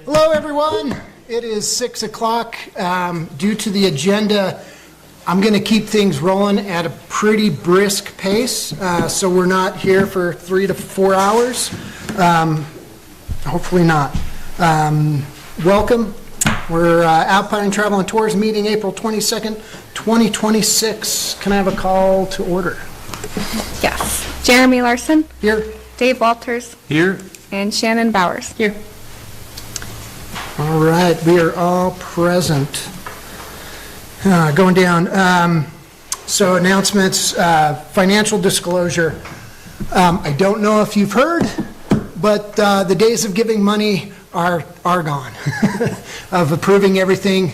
Hello, everyone. It is 6 o'clock. Due to the agenda, I'm going to keep things rolling at a pretty brisk pace, so we're not here for 3 to 4 hours. Hopefully not. Welcome. We're Alpine Travel and Tours meeting April 22nd, 2026. Can I have a call to order? Yes. Jeremy Larson. Here. Dave Walters. Here. And Shannon Bowers. Here. All right, we are all present. Going down. So announcements, financial disclosure. I don't know if you've heard, but the days of giving money are gone, of approving everything.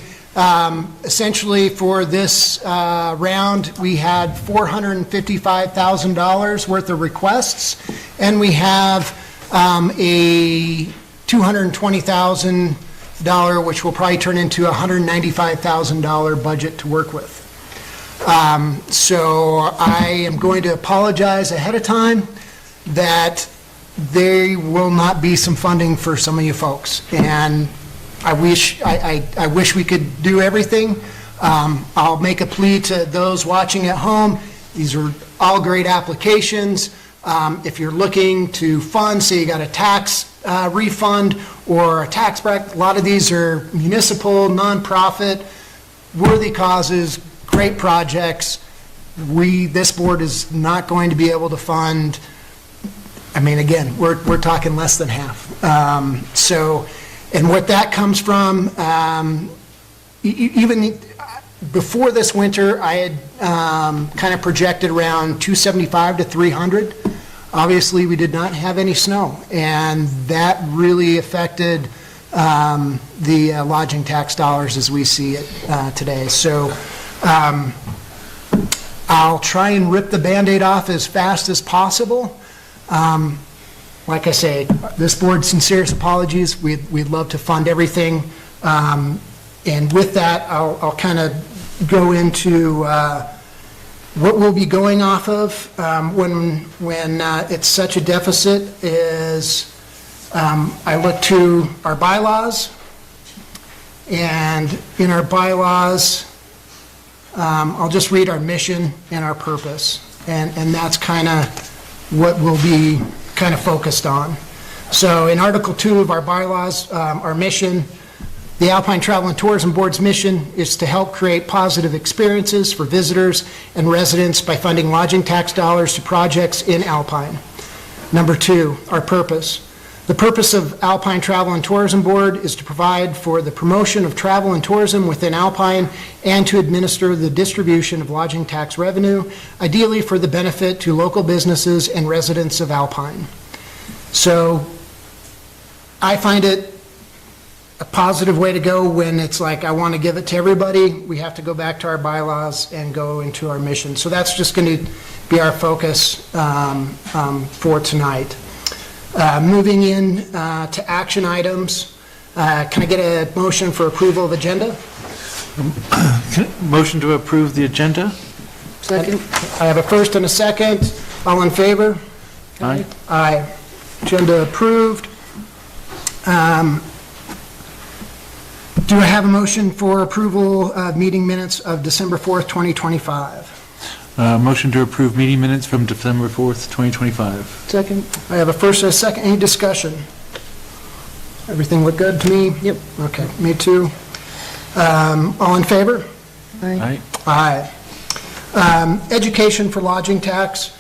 Essentially for this round, we had $455,000 worth of requests, and we have a $220,000, which will probably turn into a $195,000 budget to work with. So I am going to apologize ahead of time that there will not be some funding for some of you folks, and I wish we could do everything. I'll make a plea to those watching at home. These are all great applications. If you're looking to fund, say you got a tax refund or a tax bracket, a lot of these are municipal, nonprofit, worthy causes, great projects. This board is not going to be able to fund. I mean, again, we're talking less than half. And what that comes from, even before this winter, I had kind of projected around 275 to 300. Obviously, we did not have any snow, and that really affected the lodging tax dollars as we see it today. So I'll try and rip the Band-Aid off as fast as possible. Like I say, this board's sincerest apologies. We'd love to fund everything. And with that, I'll kind of go into what we'll be going off of when it's such a deficit is I look to our bylaws, and in our bylaws, I'll just read our mission and our purpose, and that's kind of what we'll be kind of focused on. So in Article 2 of our bylaws, our mission, the Alpine Travel and Tourism Board's mission is to help create positive experiences for visitors and residents by funding lodging tax dollars to projects in Alpine. Number 2, our purpose. The purpose of Alpine Travel and Tourism Board is to provide for the promotion of travel and tourism within Alpine and to administer the distribution of lodging tax revenue, ideally for the benefit to local businesses and residents of Alpine. So I find it a positive way to go when it's like, I want to give it to everybody. We have to go back to our bylaws and go into our mission. So that's just going to be our focus for tonight. Moving in to action items, can I get a motion for approval of agenda? Motion to approve the agenda. Second. I have a first and a second. All in favor? Aye. Aye. Agenda approved. Do I have a motion for approval of meeting minutes of December 4th, 2025? Motion to approve meeting minutes from December 4th, 2025. Second. I have a first and a second. Any discussion? Everything look good to me? Yep. Okay, me too. All in favor? Aye. Aye. Education for lodging tax.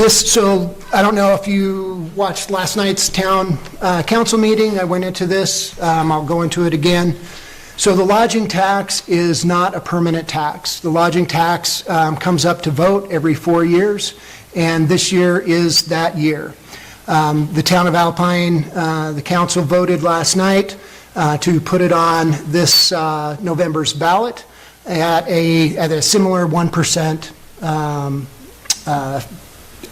So I don't know if you watched last night's town council meeting. I went into this. I'll go into it again. So the lodging tax is not a permanent tax. The lodging tax comes up to vote every 4 years, and this year is that year. The town of Alpine, the council voted last night to put it on this November's ballot at a similar 1%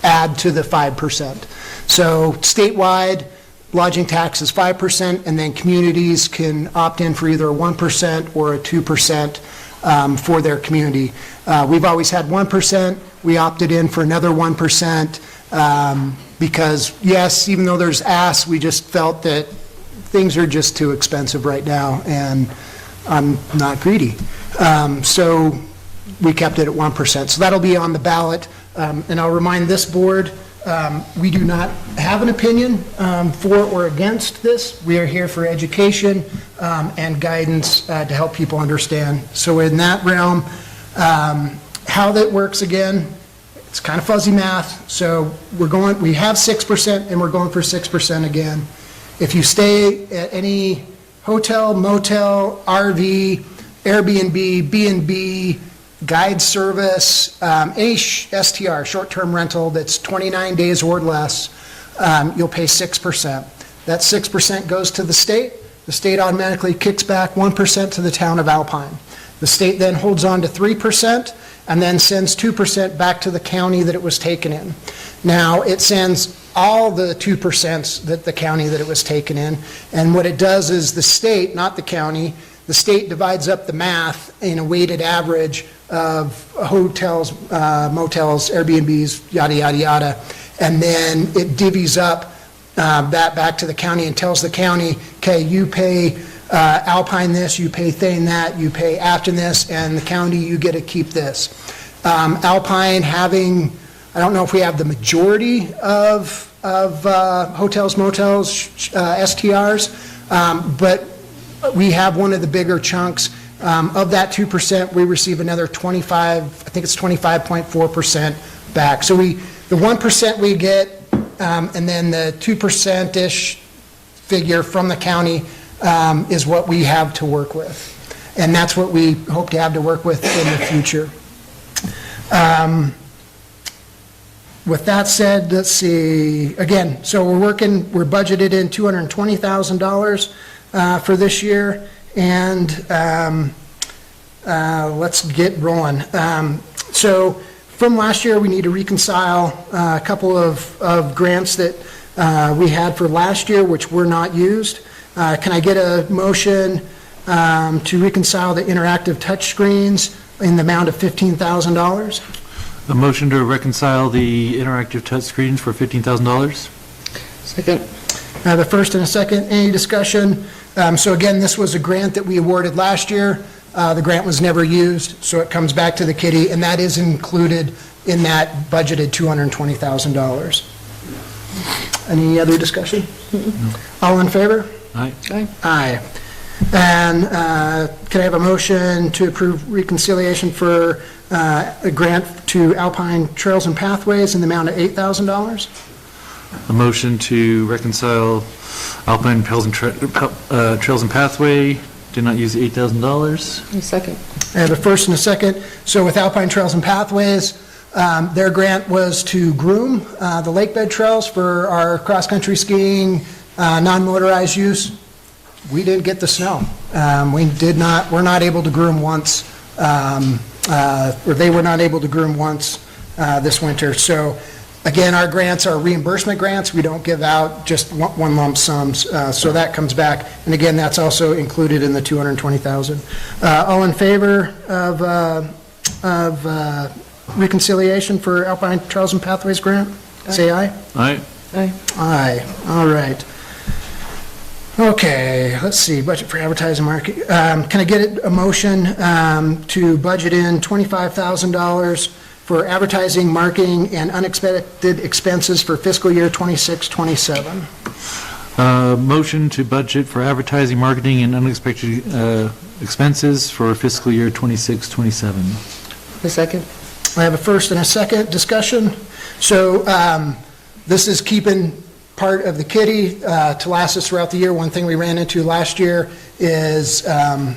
add to the 5%. So statewide, lodging tax is 5%, and then communities can opt in for either a 1% or a 2% for their community. We've always had 1%. We opted in for another 1% because, yes, even though there's asks, we just felt that things are just too expensive right now, and I'm not greedy. So we kept it at 1%. So that'll be on the ballot. And I'll remind this board, we do not have an opinion for or against this. We are here for education and guidance to help people understand. So in that realm, how that works again, it's kind of fuzzy math. So we have 6% and we're going for 6% again. If you stay at any hotel, motel, RV, Airbnb, B&B, guide service, any STR, short-term rental that's 29 days or less, you'll pay 6%. That 6% goes to the state. The state automatically kicks back 1% to the town of Alpine. The state then holds on to 3% and then sends 2% back to the county that it was taken in. Now, it sends all the 2% that the county that it was taken in, and what it does is the state, not the county, the state divides up the math in a weighted average of hotels, motels, Airbnbs, yada, yada, yada, and then it divvies up that back to the county and tells the county, okay, you pay Alpine this, you pay Thane that, you pay Afton this, and the county, you get to keep this. Alpine having, I don't know if we have the majority of hotels, motels, STRs, but we have one of the bigger chunks. Of that 2%, we receive another 25, I think it's 25.4% back. So the 1% we get, and then the 2%-ish figure from the county is what we have to work with. And that's what we hope to have to work with in the future. With that said, let's see, again, so we're budgeted in $220,000 for this year, and let's get rolling. So from last year, we need to reconcile a couple of grants that we had for last year, which were not used. Can I get a motion to reconcile the interactive touchscreens in the amount of $15,000? A motion to reconcile the interactive touchscreens for $15,000. Second. I have a first and a second. Any discussion? So again, this was a grant that we awarded last year. The grant was never used, so it comes back to the kitty, and that is included in that budgeted $220,000. Any other discussion? All in favor? Aye. Aye. Aye. And can I have a motion to approve reconciliation for a grant to Alpine Trails and Pathways in the amount of $8,000? A motion to reconcile Alpine Trails and Pathway, did not use the $8,000. Second. I have a first and a second. So with Alpine Trails and Pathways, their grant was to groom the lakebed trails for our cross-country skiing, non-motorized use. We didn't get the snow. We're not able to groom once, or they were not able to groom once this winter. So again, our grants are reimbursement grants. We don't give out just one lump sums. So that comes back. And again, that's also included in the $220,000. All in favor of reconciliation for Alpine Trails and Pathways grant? Say aye. Aye. Aye. Aye. All right. Okay, let's see, budget for advertising market. Can I get a motion to budget in $25,000 for advertising, marketing, and unexpected expenses for fiscal year 26-27? Motion to budget for advertising, marketing, and unexpected expenses for fiscal year 26-27. The second. I have a first and a second. Discussion. So this is keeping part of the kitty to last us throughout the year. One thing we ran into last year is, I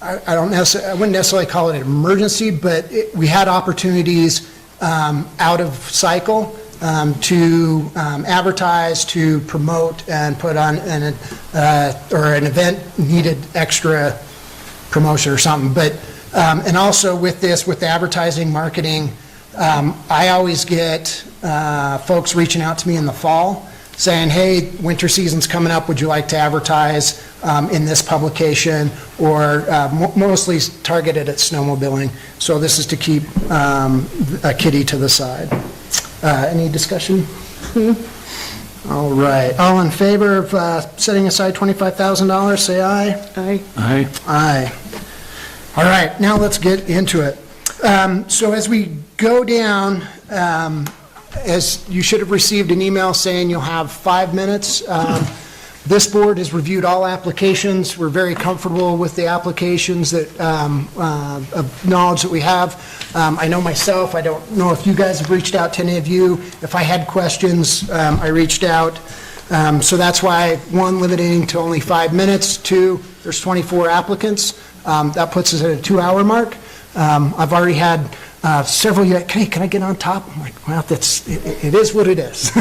wouldn't necessarily call it an emergency, but we had opportunities out of cycle to advertise, to promote, and put on an event needed extra promotion or something. But and also with this, with the advertising, marketing, I always get folks reaching out to me in the fall saying, hey, winter season's coming up, would you like to advertise in this publication, or mostly targeted at snowmobiling. So this is to keep a kitty to the side. Any discussion? All right, all in favor of setting aside $25,000, say aye. Aye. Aye. Aye. All right, now let's get into it. So as we go down, as you should have received an email saying you'll have 5 minutes. This board has reviewed all applications. We're very comfortable with the applications that, of knowledge that we have. I know myself, I don't know if you guys have reached out to any of you. If I had questions, I reached out. So that's why, one, limiting to only 5 minutes. Two, there's 24 applicants. That puts us at a 2-hour mark. I've already had several, hey, can I get on top? I'm like, well, it is what it is.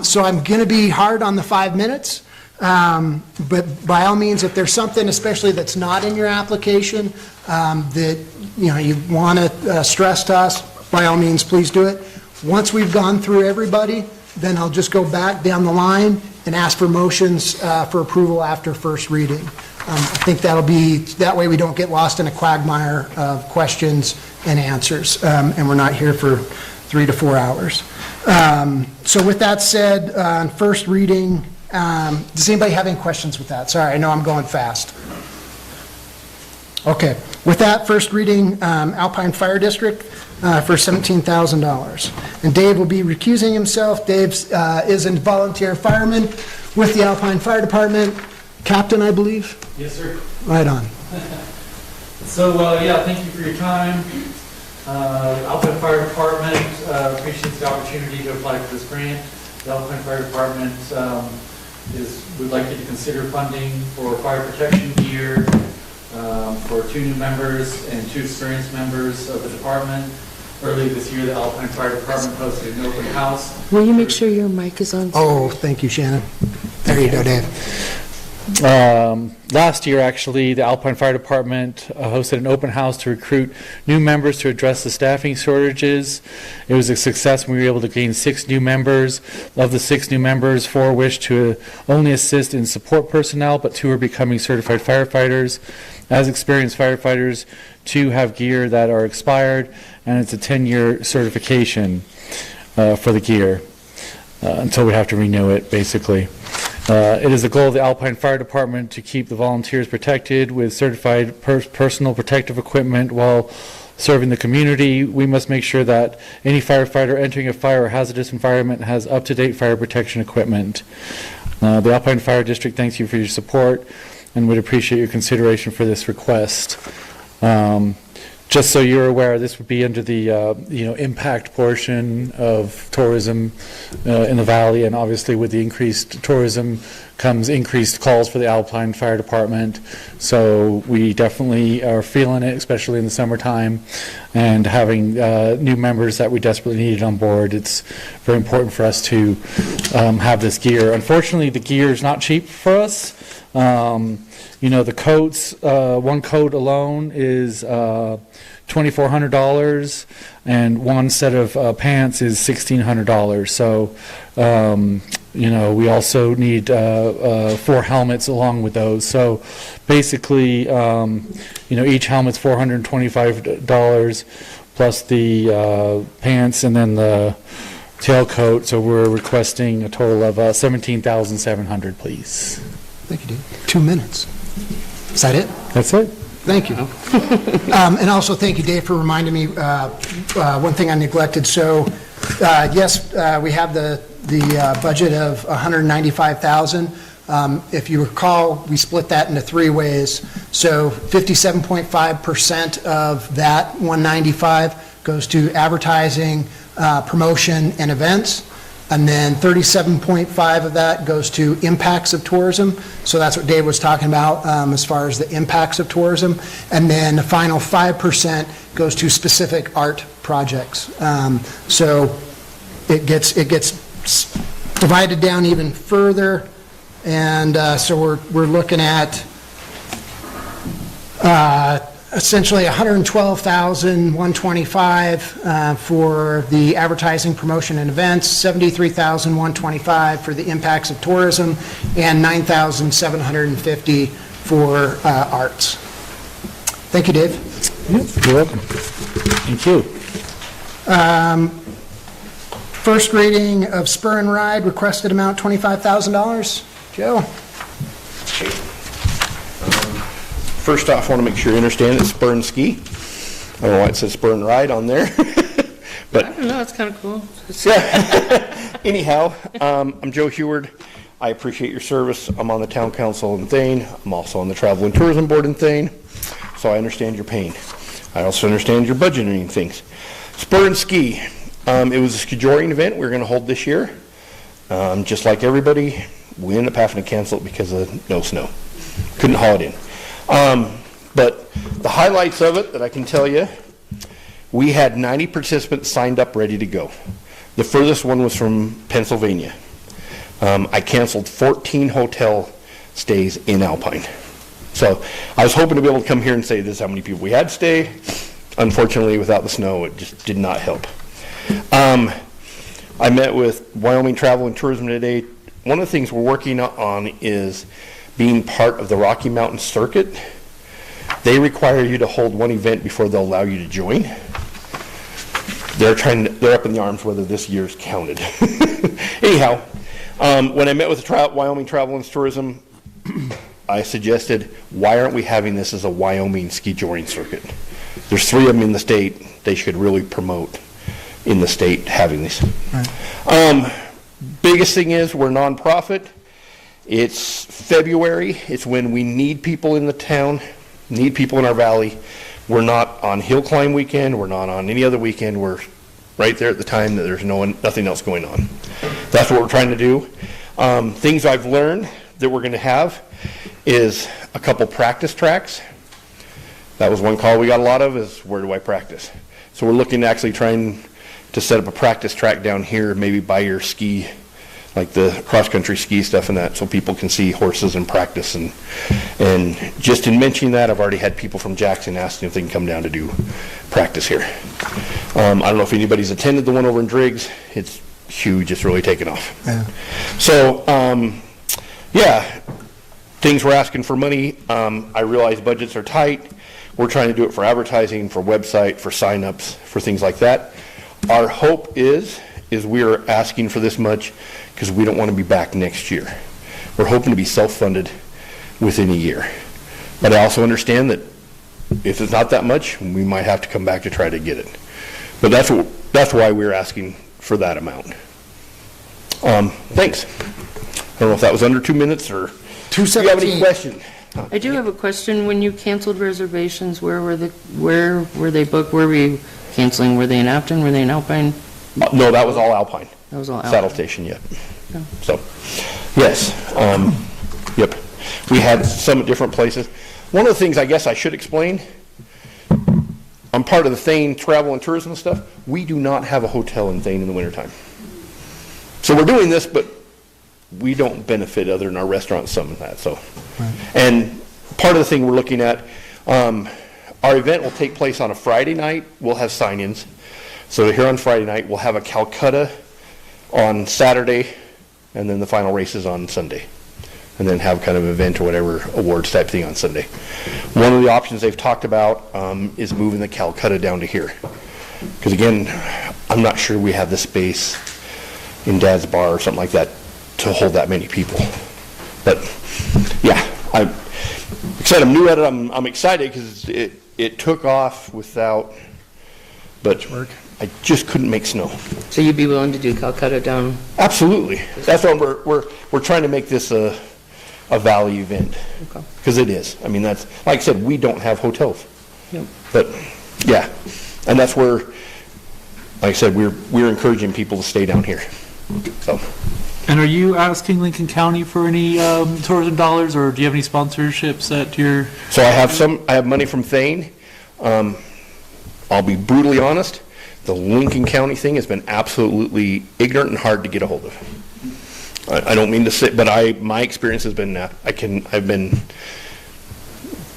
So I'm going to be hard on the 5 minutes, but by all means, if there's something especially that's not in your application that you want to stress to us, by all means, please do it. Once we've gone through everybody, then I'll just go back down the line and ask for motions for approval after first reading. I think that way we don't get lost in a quagmire of questions and answers, and we're not here for 3 to 4 hours. So with that said, on first reading, does anybody have any questions with that? Sorry, I know I'm going fast. Okay, with that, first reading, Alpine Fire District for $17,000. And Dave will be recusing himself. Dave is a volunteer fireman with the Alpine Fire Department. Captain, I believe? Yes, sir. Right on. So, thank you for your time. Alpine Fire Department appreciates the opportunity to apply for this grant. The Alpine Fire Department would like you to consider funding for fire protection gear for 2 new members and 2 experienced members of the department. Earlier this year, the Alpine Fire Department hosted an open house. Will you make sure your mic is on? Oh, thank you, Shannon. There you go, Dave. Last year, actually, the Alpine Fire Department hosted an open house to recruit new members to address the staffing shortages. It was a success when we were able to gain 6 new members. Of the 6 new members, 4 wish to only assist in support personnel, but 2 are becoming certified firefighters. As experienced firefighters, 2 have gear that are expired, and it's a 10-year certification for the gear until we have to renew it, basically. It is the goal of the Alpine Fire Department to keep the volunteers protected with certified personal protective equipment while serving the community. We must make sure that any firefighter entering a fire or hazardous environment has up-to-date fire protection equipment. The Alpine Fire District thanks you for your support and would appreciate your consideration for this request. Just so you're aware, this would be under the impact portion of tourism in the valley, and obviously with the increased tourism comes increased calls for the Alpine Fire Department. So we definitely are feeling it, especially in the summertime, and having new members that we desperately needed on board. It's very important for us to have this gear. Unfortunately, the gear is not cheap for us. The coats, one coat alone is $2,400, and one set of pants is $1,600. So, we also need 4 helmets along with those. So basically, each helmet's $425 plus the pants and then the tailcoat. So we're requesting a total of $17,700, please. Thank you, Dave. 2 minutes. Is that it? That's it. Thank you. And also, thank you, Dave, for reminding me one thing I neglected. So, yes, we have the budget of $195,000. If you recall, we split that into 3 ways. So 57.5% of that 195 goes to advertising, promotion, and events. And then 37.5 of that goes to impacts of tourism. So that's what Dave was talking about as far as the impacts of tourism. And then the final 5% goes to specific art projects. So it gets divided down even further. And so we're looking at essentially $112,125 for the advertising, promotion, and events, $73,125 for the impacts of tourism, and $9,750 for arts. Thank you, Dave. You're welcome. Thank you. First reading of Spur and Ride, requested amount $25,000. Joe? First off, I want to make sure you understand it's Spur and Ski. I don't know why it says Spur and Ride on there. I don't know, it's kind of cool. Anyhow, I'm Joe Heward. I appreciate your service. I'm on the town council in Thane. I'm also on the Travel and Tourism Board in Thane, so I understand your pain. I also understand your budgeting things. Spur and Ski. It was a skijoring event we were going to hold this year. Just like everybody, we ended up having to cancel it because of no snow. Couldn't haul it in. But the highlights of it that I can tell you, we had 90 participants signed up ready to go. The furthest one was from Pennsylvania. I canceled 14 hotel stays in Alpine. So I was hoping to be able to come here and say this is how many people we had stay. Unfortunately, without the snow, it just did not help. I met with Wyoming Travel and Tourism today. One of the things we're working on is being part of the Rocky Mountain Circuit. They require you to hold one event before they'll allow you to join. They're up in the arms whether this year's counted. Anyhow, when I met with the Wyoming Travel and Tourism, I suggested, why aren't we having this as a Wyoming ski joring circuit? There's 3 of them in the state. They should really promote in the state having these. Right. Biggest thing is we're nonprofit. It's February. It's when we need people in the town, need people in our valley. We're not on hill climb weekend. We're not on any other weekend. We're right there at the time that there's nothing else going on. That's what we're trying to do. Things I've learned that we're going to have is a couple practice tracks. That was one call we got a lot of, is where do I practice? So we're looking at actually trying to set up a practice track down here, maybe by your ski, like the cross-country ski stuff and that, so people can see horses and practice. And just in mentioning that, I've already had people from Jackson asking if they can come down to do practice here. I don't know if anybody's attended the one over in Driggs. It's huge. It's really taken off. Yeah. So, yeah, things we're asking for money. I realize budgets are tight. We're trying to do it for advertising, for website, for sign-ups, for things like that. Our hope is we are asking for this much because we don't want to be back next year. We're hoping to be self-funded within a year. But I also understand that if it's not that much, we might have to come back to try to get it. But that's why we're asking for that amount. Thanks. I don't know if that was under 2 minutes or... 2:17. Do you have any questions? I do have a question. When you canceled reservations, where were they booked? Where were you canceling? Were they in Afton? Were they in Alpine? No, that was all Alpine. That was all Alpine. Saddle Station, yet. Yeah. So, yes. Yep. We had some at different places. One of the things I guess I should explain, I'm part of the Thane Travel and Tourism stuff. We do not have a hotel in Thane in the wintertime. So we're doing this, but we don't benefit other than our restaurants, some of that. So, right. And part of the thing we're looking at, our event will take place on a Friday night. We'll have sign-ins. So here on Friday night, we'll have a Calcutta on Saturday, and then the final race is on Sunday. And then have kind of an event or whatever, awards type thing on Sunday. One of the options they've talked about is moving the Calcutta down to here. Because again, I'm not sure we have the space in Dad's Bar or something like that to hold that many people. But yeah, like I said, I'm new at it. I'm excited because it took off without, but I just couldn't make snow. So you'd be willing to do Calcutta down? Absolutely. That's why we're trying to make this a valley event. Okay. Because it is. I mean, that's, like I said, we don't have hotels. Yep. But yeah, and that's where, like I said, we're encouraging people to stay down here. So. And are you asking Lincoln County for any tourism dollars, or do you have any sponsorships at your? So I have money from Thane. I'll be brutally honest. The Lincoln County thing has been absolutely ignorant and hard to get a hold of. I don't mean to say, but my experience has been I've been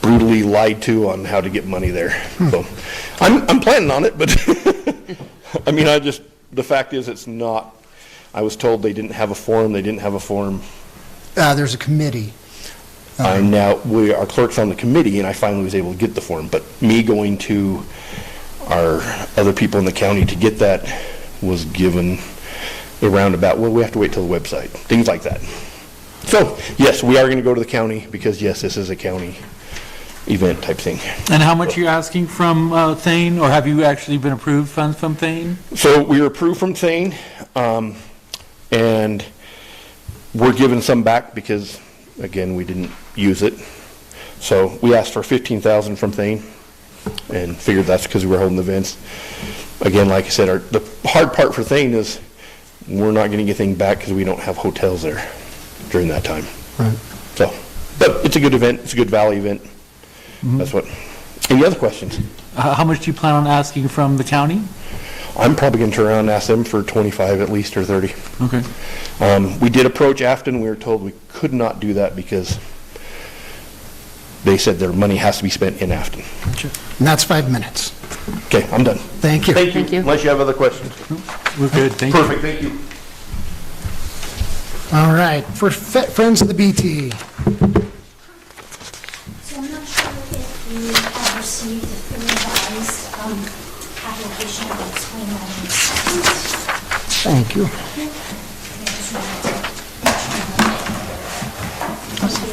brutally lied to on how to get money there. So I'm planning on it, but I mean, the fact is it's not. I was told they didn't have a form. They didn't have a form. There's a committee. Our clerk's on the committee, and I finally was able to get the form. But me going to our other people in the county to get that was given. a roundabout, well, we have to wait till the website, things like that. So, yes, we are going to go to the county because, yes, this is a county event type thing. And how much are you asking from Thane, or have you actually been approved funds from Thane? So we were approved from Thane, and we're giving some back because, again, we didn't use it. So we asked for 15,000 from Thane and figured that's because we were holding the events. Again, like I said, the hard part for Thane is we're not getting anything back because we don't have hotels there during that time. Right. So, but it's a good event. It's a good Valley event. That's what. Any other questions? How much do you plan on asking from the county? I'm probably going to turn around and ask them for 25 at least, or 30. Okay. We did approach Afton. We were told we could not do that because they said their money has to be spent in Afton. And that's 5 minutes. Okay, I'm done. Thank you. Thank you. Unless you have other questions. We're good, thank you. Perfect, thank you. All right, for Friends of the BT. So I'm not sure if you have received the revised application. I'll explain that in a second. Thank you.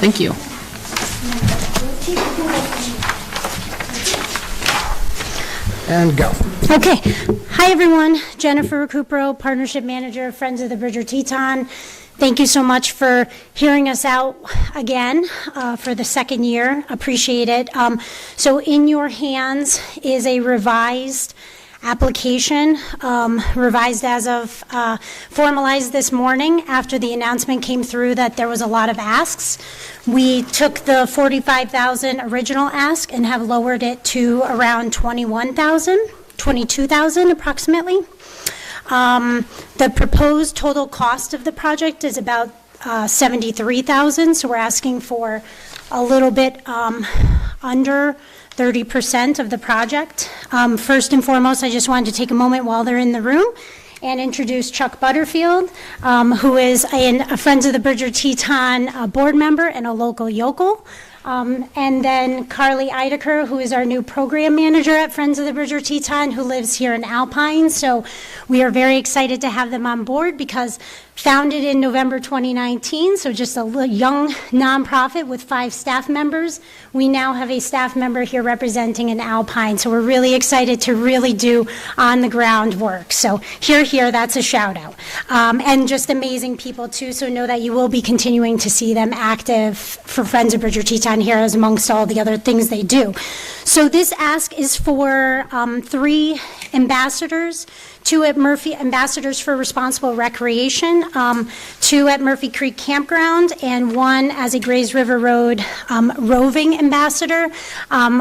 Thank you. And go. Okay. Hi, everyone. Jennifer Recupero, Partnership Manager of Friends of the Bridger Teton. Thank you so much for hearing us out again for the second year. Appreciate it. So in your hands is a revised application, revised as of formalized this morning after the announcement came through that there was a lot of asks. We took the 45,000 original ask and have lowered it to around 22,000 approximately. The proposed total cost of the project is about 73,000, so we're asking for a little bit under 30% of the project. First and foremost, I just wanted to take a moment while they're in the room and introduce Chuck Butterfield, who is a Friends of the Bridger Teton board member and a local yokel. And then Carly Eideker, who is our new program manager at Friends of the Bridger Teton, who lives here in Alpine. So we are very excited to have them on board because founded in November 2019, so just a young nonprofit with 5 staff members. We now have a staff member here representing an Alpine, so we're really excited to really do on-the-ground work. So here, that's a shout-out. And just amazing people, too, so know that you will be continuing to see them active for Friends of Bridger Teton here, as amongst all the other things they do. So this ask is for 3 ambassadors, 2 at Murphy, ambassadors for responsible recreation, 2 at Murphy Creek Campground, and 1 as a Grays River Road roving ambassador.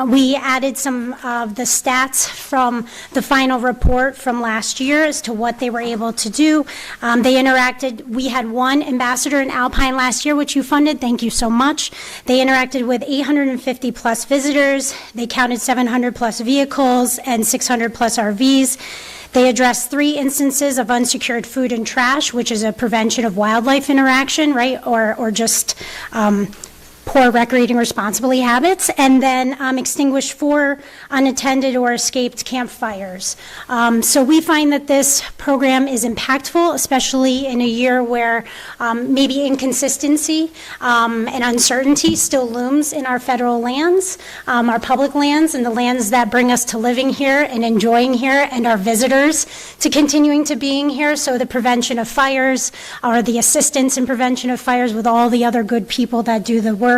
We added some of the stats from the final report from last year as to what they were able to do. They interacted, we had 1 ambassador in Alpine last year, which you funded, thank you so much. They interacted with 850 plus visitors, they counted 700 plus vehicles and 600 plus RVs. They addressed 3 instances of unsecured food and trash, which is a prevention of wildlife interaction, right, or just poor recreating responsibly habits, and then extinguished 4 unattended or escaped campfires. So we find that this program is impactful, especially in a year where maybe inconsistency and uncertainty still looms in our federal lands, our public lands, and the lands that bring us to living here and enjoying here, and our visitors to continuing to being here. So the prevention of fires, or the assistance in prevention of fires with all the other good people that do the work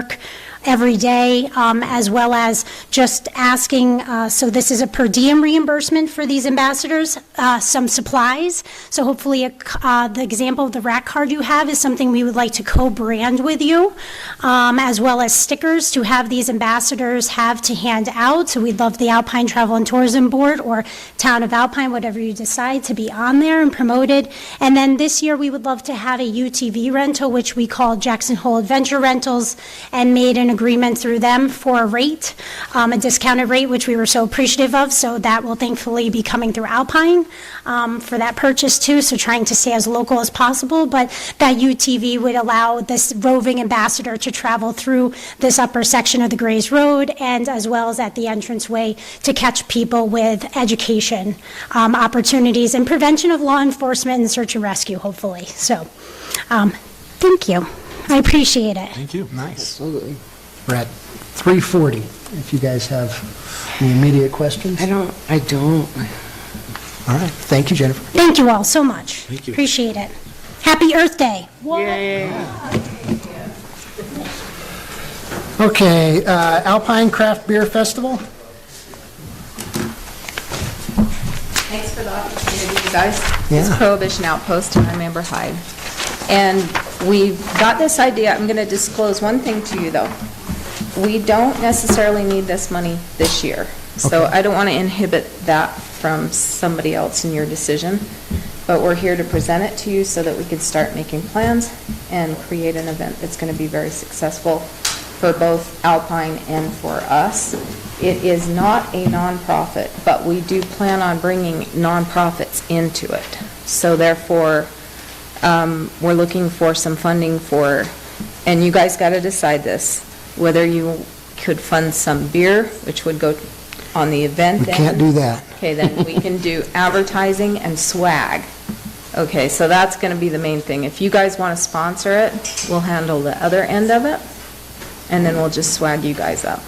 every day, as well as just asking, so this is a per diem reimbursement for these ambassadors, some supplies. So hopefully the example of the rack card you have is something we would like to co-brand with you, as well as stickers to have these ambassadors have to hand out. So we'd love the Alpine Travel and Tourism Board or Town of Alpine, whatever you decide, to be on there and promoted. And then this year we would love to have a UTV rental, which we call Jackson Hole Adventure Rentals, and made an agreement through them for a rate, a discounted rate, which we were so appreciative of. So that will thankfully be coming through Alpine for that purchase too. So trying to stay as local as possible, but that UTV would allow this roving ambassador to travel through this upper section of the Grays Road and as well as at the entranceway to catch people with education opportunities and prevention of law enforcement and search and rescue, hopefully. So, thank you. I appreciate it. Thank you. Nice. We're at 3:40. If you guys have any immediate questions? I don't. All right. Thank you, Jennifer. Thank you all so much. Thank you. Appreciate it. Happy Earth Day. Yay. Okay, Alpine Craft Beer Festival. Thanks for the opportunity, you guys. Yeah. It's Prohibition Outpost, and I'm Amber Hyde. And we got this idea, I'm going to disclose one thing to you, though. We don't necessarily need this money this year, so Okay. I don't want to inhibit that from somebody else in your decision, but we're here to present it to you so that we can start making plans and create an event that's going to be very successful for both Alpine and for us. It is not a nonprofit, but we do plan on bringing nonprofits into it. So therefore, we're looking for some funding for, and you guys got to decide this, whether you could fund some beer, which would go on the event We end. can't do that. Okay, then we can do advertising and swag. Okay, so that's going to be the main thing. If you guys want to sponsor it, we'll handle the other end of it, and then we'll just swag you guys up.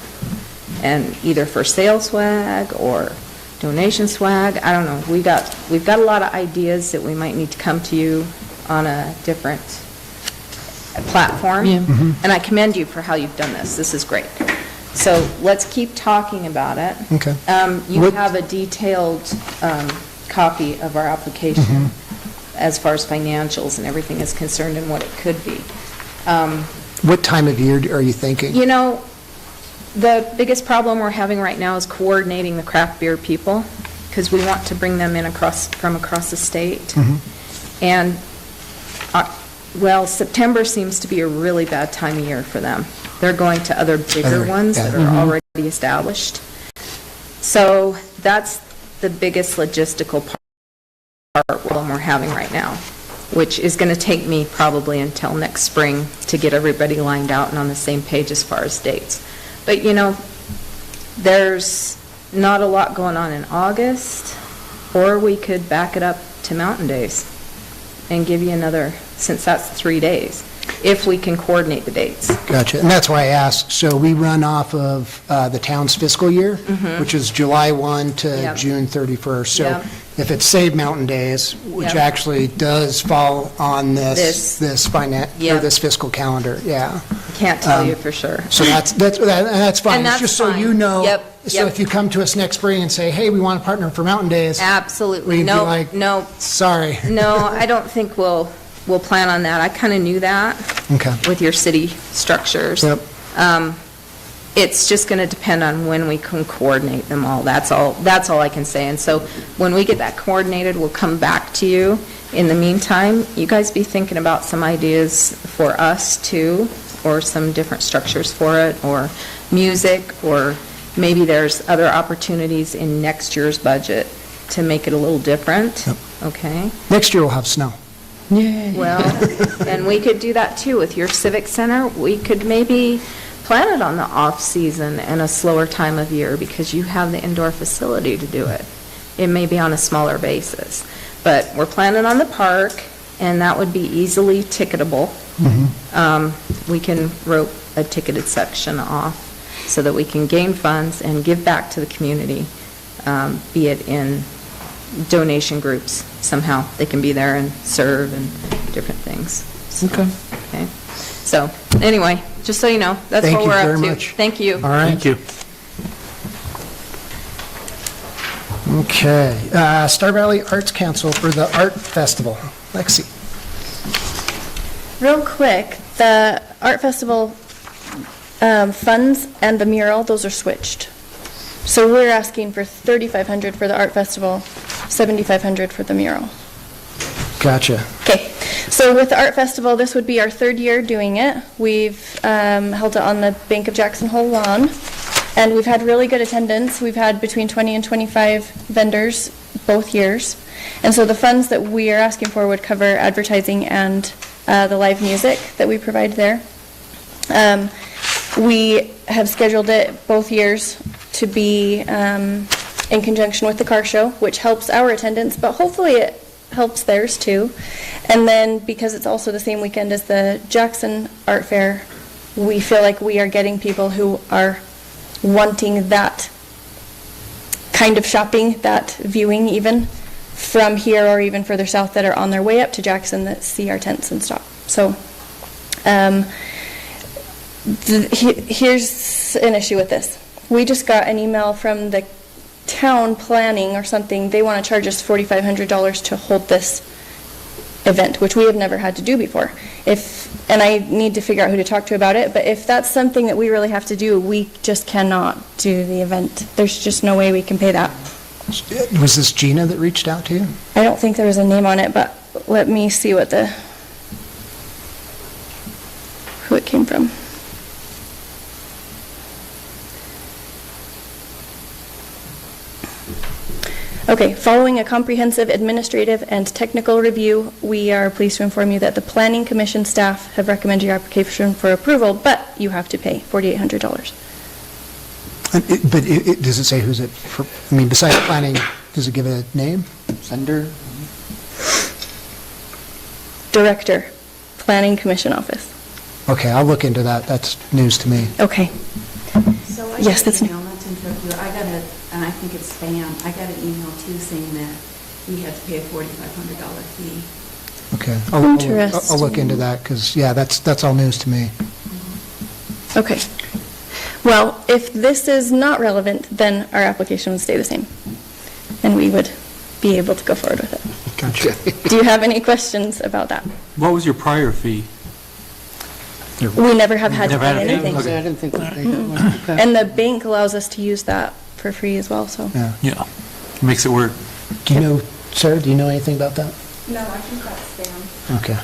And either for sale swag or donation swag, I don't know. We've got a lot of ideas that we might need to come to you on a different platform. And I commend you for how you've done this. This is great. So let's keep talking about it. Okay. You What- have a detailed copy of our application as far as financials and everything is concerned and what it could be. What time of year are you thinking? You know, the biggest problem we're having right now is coordinating the craft beer people, because we want to bring them in from across the state. And, well, September seems to be a really bad time of year for them. They're going to other bigger ones that are already established. So that's the biggest logistical problem we're having right now, which is going to take me probably until next spring to get everybody lined out and on the same page as far as dates. But, you know, there's not a lot going on in August, or we could back it up to Mountain Days and give you another, since that's 3 days, if we can coordinate the dates. Gotcha, and that's why I asked. So we run off of the town's fiscal year, which is July 1 to Yep. June 31st. So Yep. if it's Save Mountain Days, which Yep. actually does fall on this Yep. this fiscal calendar, yeah. I can't tell you for sure. So that's fine. And that's Just so fine. you know. Yep, So yep. if you come to us next spring and say, hey, we want to partner for Mountain Days, Absolutely. we'd be No, like, no, sorry. no, I don't think we'll plan on that. I kind of knew that Okay. with your city structures. Yep. It's just going to depend on when we can coordinate them all. That's all I can say. And so when we get that coordinated, we'll come back to you. In the meantime, you guys be thinking about some ideas for us too, or some different structures for it, or music, or maybe there's other opportunities in next year's budget to make it a little different. Okay? Next year we'll have snow. Well, and we could do that too with your civic center. We could maybe plan it on the off-season and a slower time of year because you have the indoor facility to do it. It may be on a smaller basis. But we're planning on the park, and that would be easily ticketable. We can rope a ticketed section off so that we can gain funds and give back to the community, be it in donation groups somehow. They can be there and serve and different things. So, okay. So, anyway, just so you know, that's Thank what you we're very up to. much. Thank you. All right. Thank you. Okay. Star Valley Arts Council for the Art Festival. Lexi. Real quick, the art festival funds and the mural, those are switched. So we're asking for $3,500 for the art festival, $7,500 for the mural. Gotcha. Okay, So with the art festival, this would be our third year doing it. We've held it on the Bank of Jackson Hole lawn, and we've had really good attendance. We've had between 20 and 25 vendors both years. And so the funds that we are asking for would cover advertising and the live music that we provide there. We have scheduled it both years to be in conjunction with the car show, which helps our attendance, but hopefully it helps theirs too. And then because it's also the same weekend as the Jackson Art Fair, we feel like we are getting people who are wanting that kind of shopping, that viewing even, from here or even further south that are on their way up to Jackson that see our tents and stop. So here's an issue with this. We just got an email from the town planning or something. They want to charge us $4,500 to hold this event, which we have never had to do before. And I need to figure out who to talk to about it, but if that's something that we really have to do, we just cannot do the event. There's just no way we can pay that. Was this Gina that reached out to you? I don't think there was a name on it, but let me see what who it came from. Okay, following a comprehensive administrative and technical review, we are pleased to inform you that the Planning Commission staff have recommended your application for approval, but you have to pay $4,800. But does it say who's it for? I mean, besides planning, does it give a name? Sender? Director, Planning Commission Office. Okay, I'll look into that. That's news to me. Okay. So I Yes, got that's an email, not to interrupt you, I got and I think it's spam, I got an email too saying that we had to pay a $4,500 fee. Okay. Interesting. I'll look into that, because, yeah, that's all news to me. Okay. Well, if this is not relevant, then our application would stay the same, and we would be able to go forward with it. Gotcha. Do you have any questions about that? What was your prior fee? We never have had to Never had pay to pay? anything. Okay. I didn't think we paid that much. Okay. And the bank allows us to use that for free as well, so. Yeah. Yeah, makes it work. Do you know, Sarah, do you know anything about that? No, I think that's spam. Okay.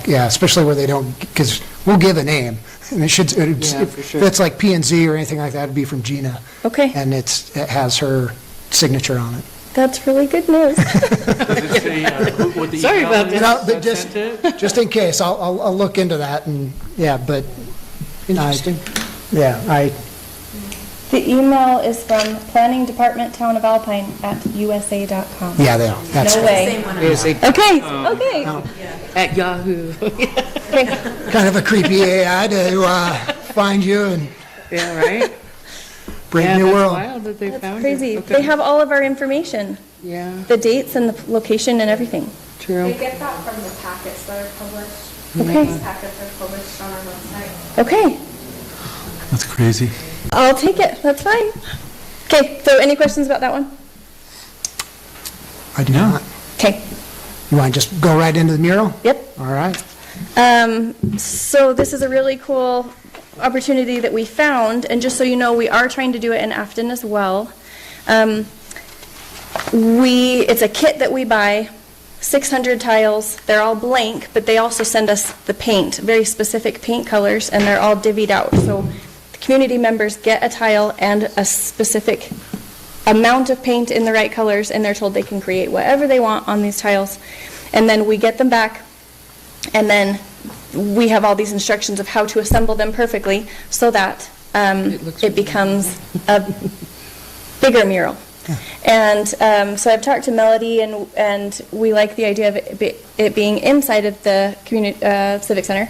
Yeah, especially where they don't, because we'll give a name, and it should, Yeah, for if sure. it's like P and Z or anything like that, it'd be from Gina, Okay, and it has her signature on it. that's really good news. Sorry about You that. know, but just in case, I'll look into that, and, yeah, but, Interesting. The email is from Planning Department, Town of Alpine @usa.com. yeah, that's No The way. same one I Here's have. a- Okay, okay. At Yahoo. Okay. kind of a creepy AI to find you and Yeah, right? brave Yeah, new that's world. wild that they That's found it. crazy. Okay. They have all of our information, Yeah, the dates and the location and everything. true. get that from the packets that are published. Okay. These packets are published on our website. Okay, That's crazy. I'll take it, that's fine. Okay, so any questions about that one? I do No. not. Okay, You want to just go right into the mural? yep. All right. So this is a really cool opportunity that we found, and just so you know, we are trying to do it in Afton as well. It's a kit that we buy, 600 tiles, they're all blank, but they also send us the paint, very specific paint colors, and they're all divvied out. So the community members get a tile and a specific amount of paint in the right colors, and they're told they can create whatever they want on these tiles. And then we get them back, and then we have all these instructions of how to assemble them perfectly so that it becomes a bigger mural. And so I've talked to Melody, and we like the idea of it being inside of the community civic center.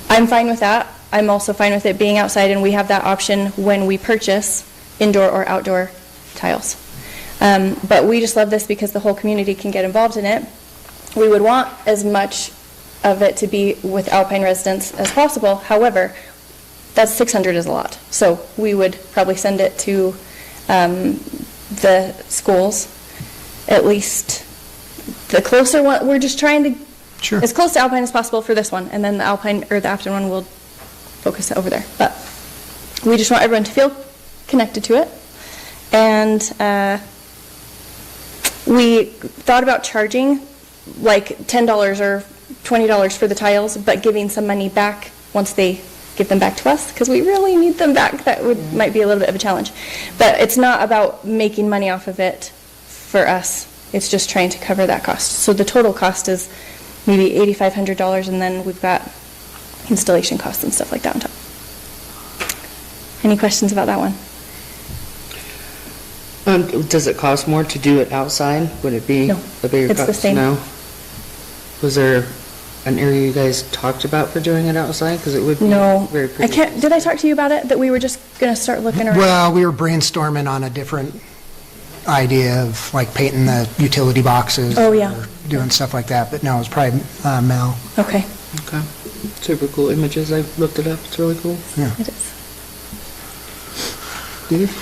I'm fine with that. I'm also fine with it being outside, and we have that option when we purchase indoor or outdoor tiles. But we just love this because the whole community can get involved in it. We would want as much of it to be with Alpine residents as possible. However, that's 600 is a lot. So we would probably send it to the schools, at least the closer one. We're just trying to, Sure. as close to Alpine as possible for this one, and then the Alpine, or the Afton one will focus over there. But we just want everyone to feel connected to it. And we thought about charging like $10 or $20 for the tiles, but giving some money back once they give them back to us, because we really need them back. That might be a little bit of a challenge. But it's not about making money off of it for us. It's just trying to cover that cost. So the total cost is maybe $8,500, and then we've got installation costs and stuff like that on top. Any questions about that one? Does it cost more to do it outside? Would it be No, a bigger it's the cost? same. No? Was there an area you guys talked about for doing it outside? Because it would be No. very I pretty. can't, did I talk to you about it? That we were just going to start looking around? Well, we were brainstorming on a different idea of like painting the utility boxes. Oh, yeah. Or doing stuff like that, but no, it was probably Mel. Okay. Okay. Super cool images. I looked it up. It's really cool. It is.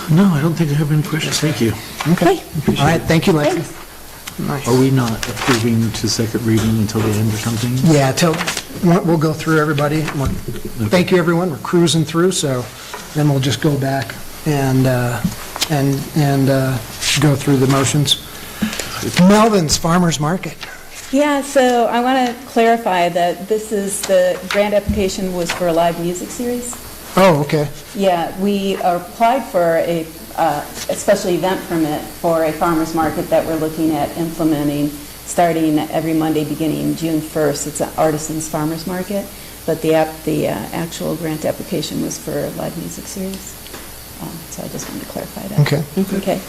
No, I don't think I have any questions. Thank you. Okay. All right, thank you, Lexi. Thanks. Are we not approving to second reading until the end or something? Yeah, we'll go through everybody. Thank you, everyone. We're cruising through, so then we'll just go back and go through the motions. Melvin's Farmers Market. Yeah, so I want to clarify that this is, the grant application was for a live music series. Oh, okay. Yeah, we applied for a special event permit for a farmer's market that we're looking at implementing starting every Monday beginning June 1st. It's an artisans farmer's market, but the actual grant application was for a live music series. So I just wanted to clarify that. Okay. Okay.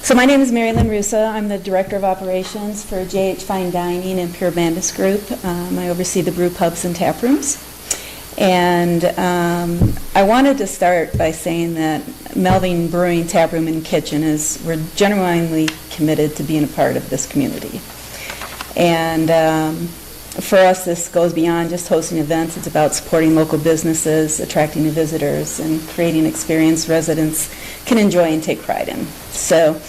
So my name is Mary Lynn Russo. I'm the Director of Operations for JH Fine Dining and Pure Bandis Group. I oversee the brew pubs and tap rooms. And I wanted to start by saying that Melvin Brewing Tap Room and Kitchen we're genuinely committed to being a part of this community. And for us, this goes beyond just hosting events. It's about supporting local businesses, attracting new visitors, and creating an experience residents can enjoy and take pride in. So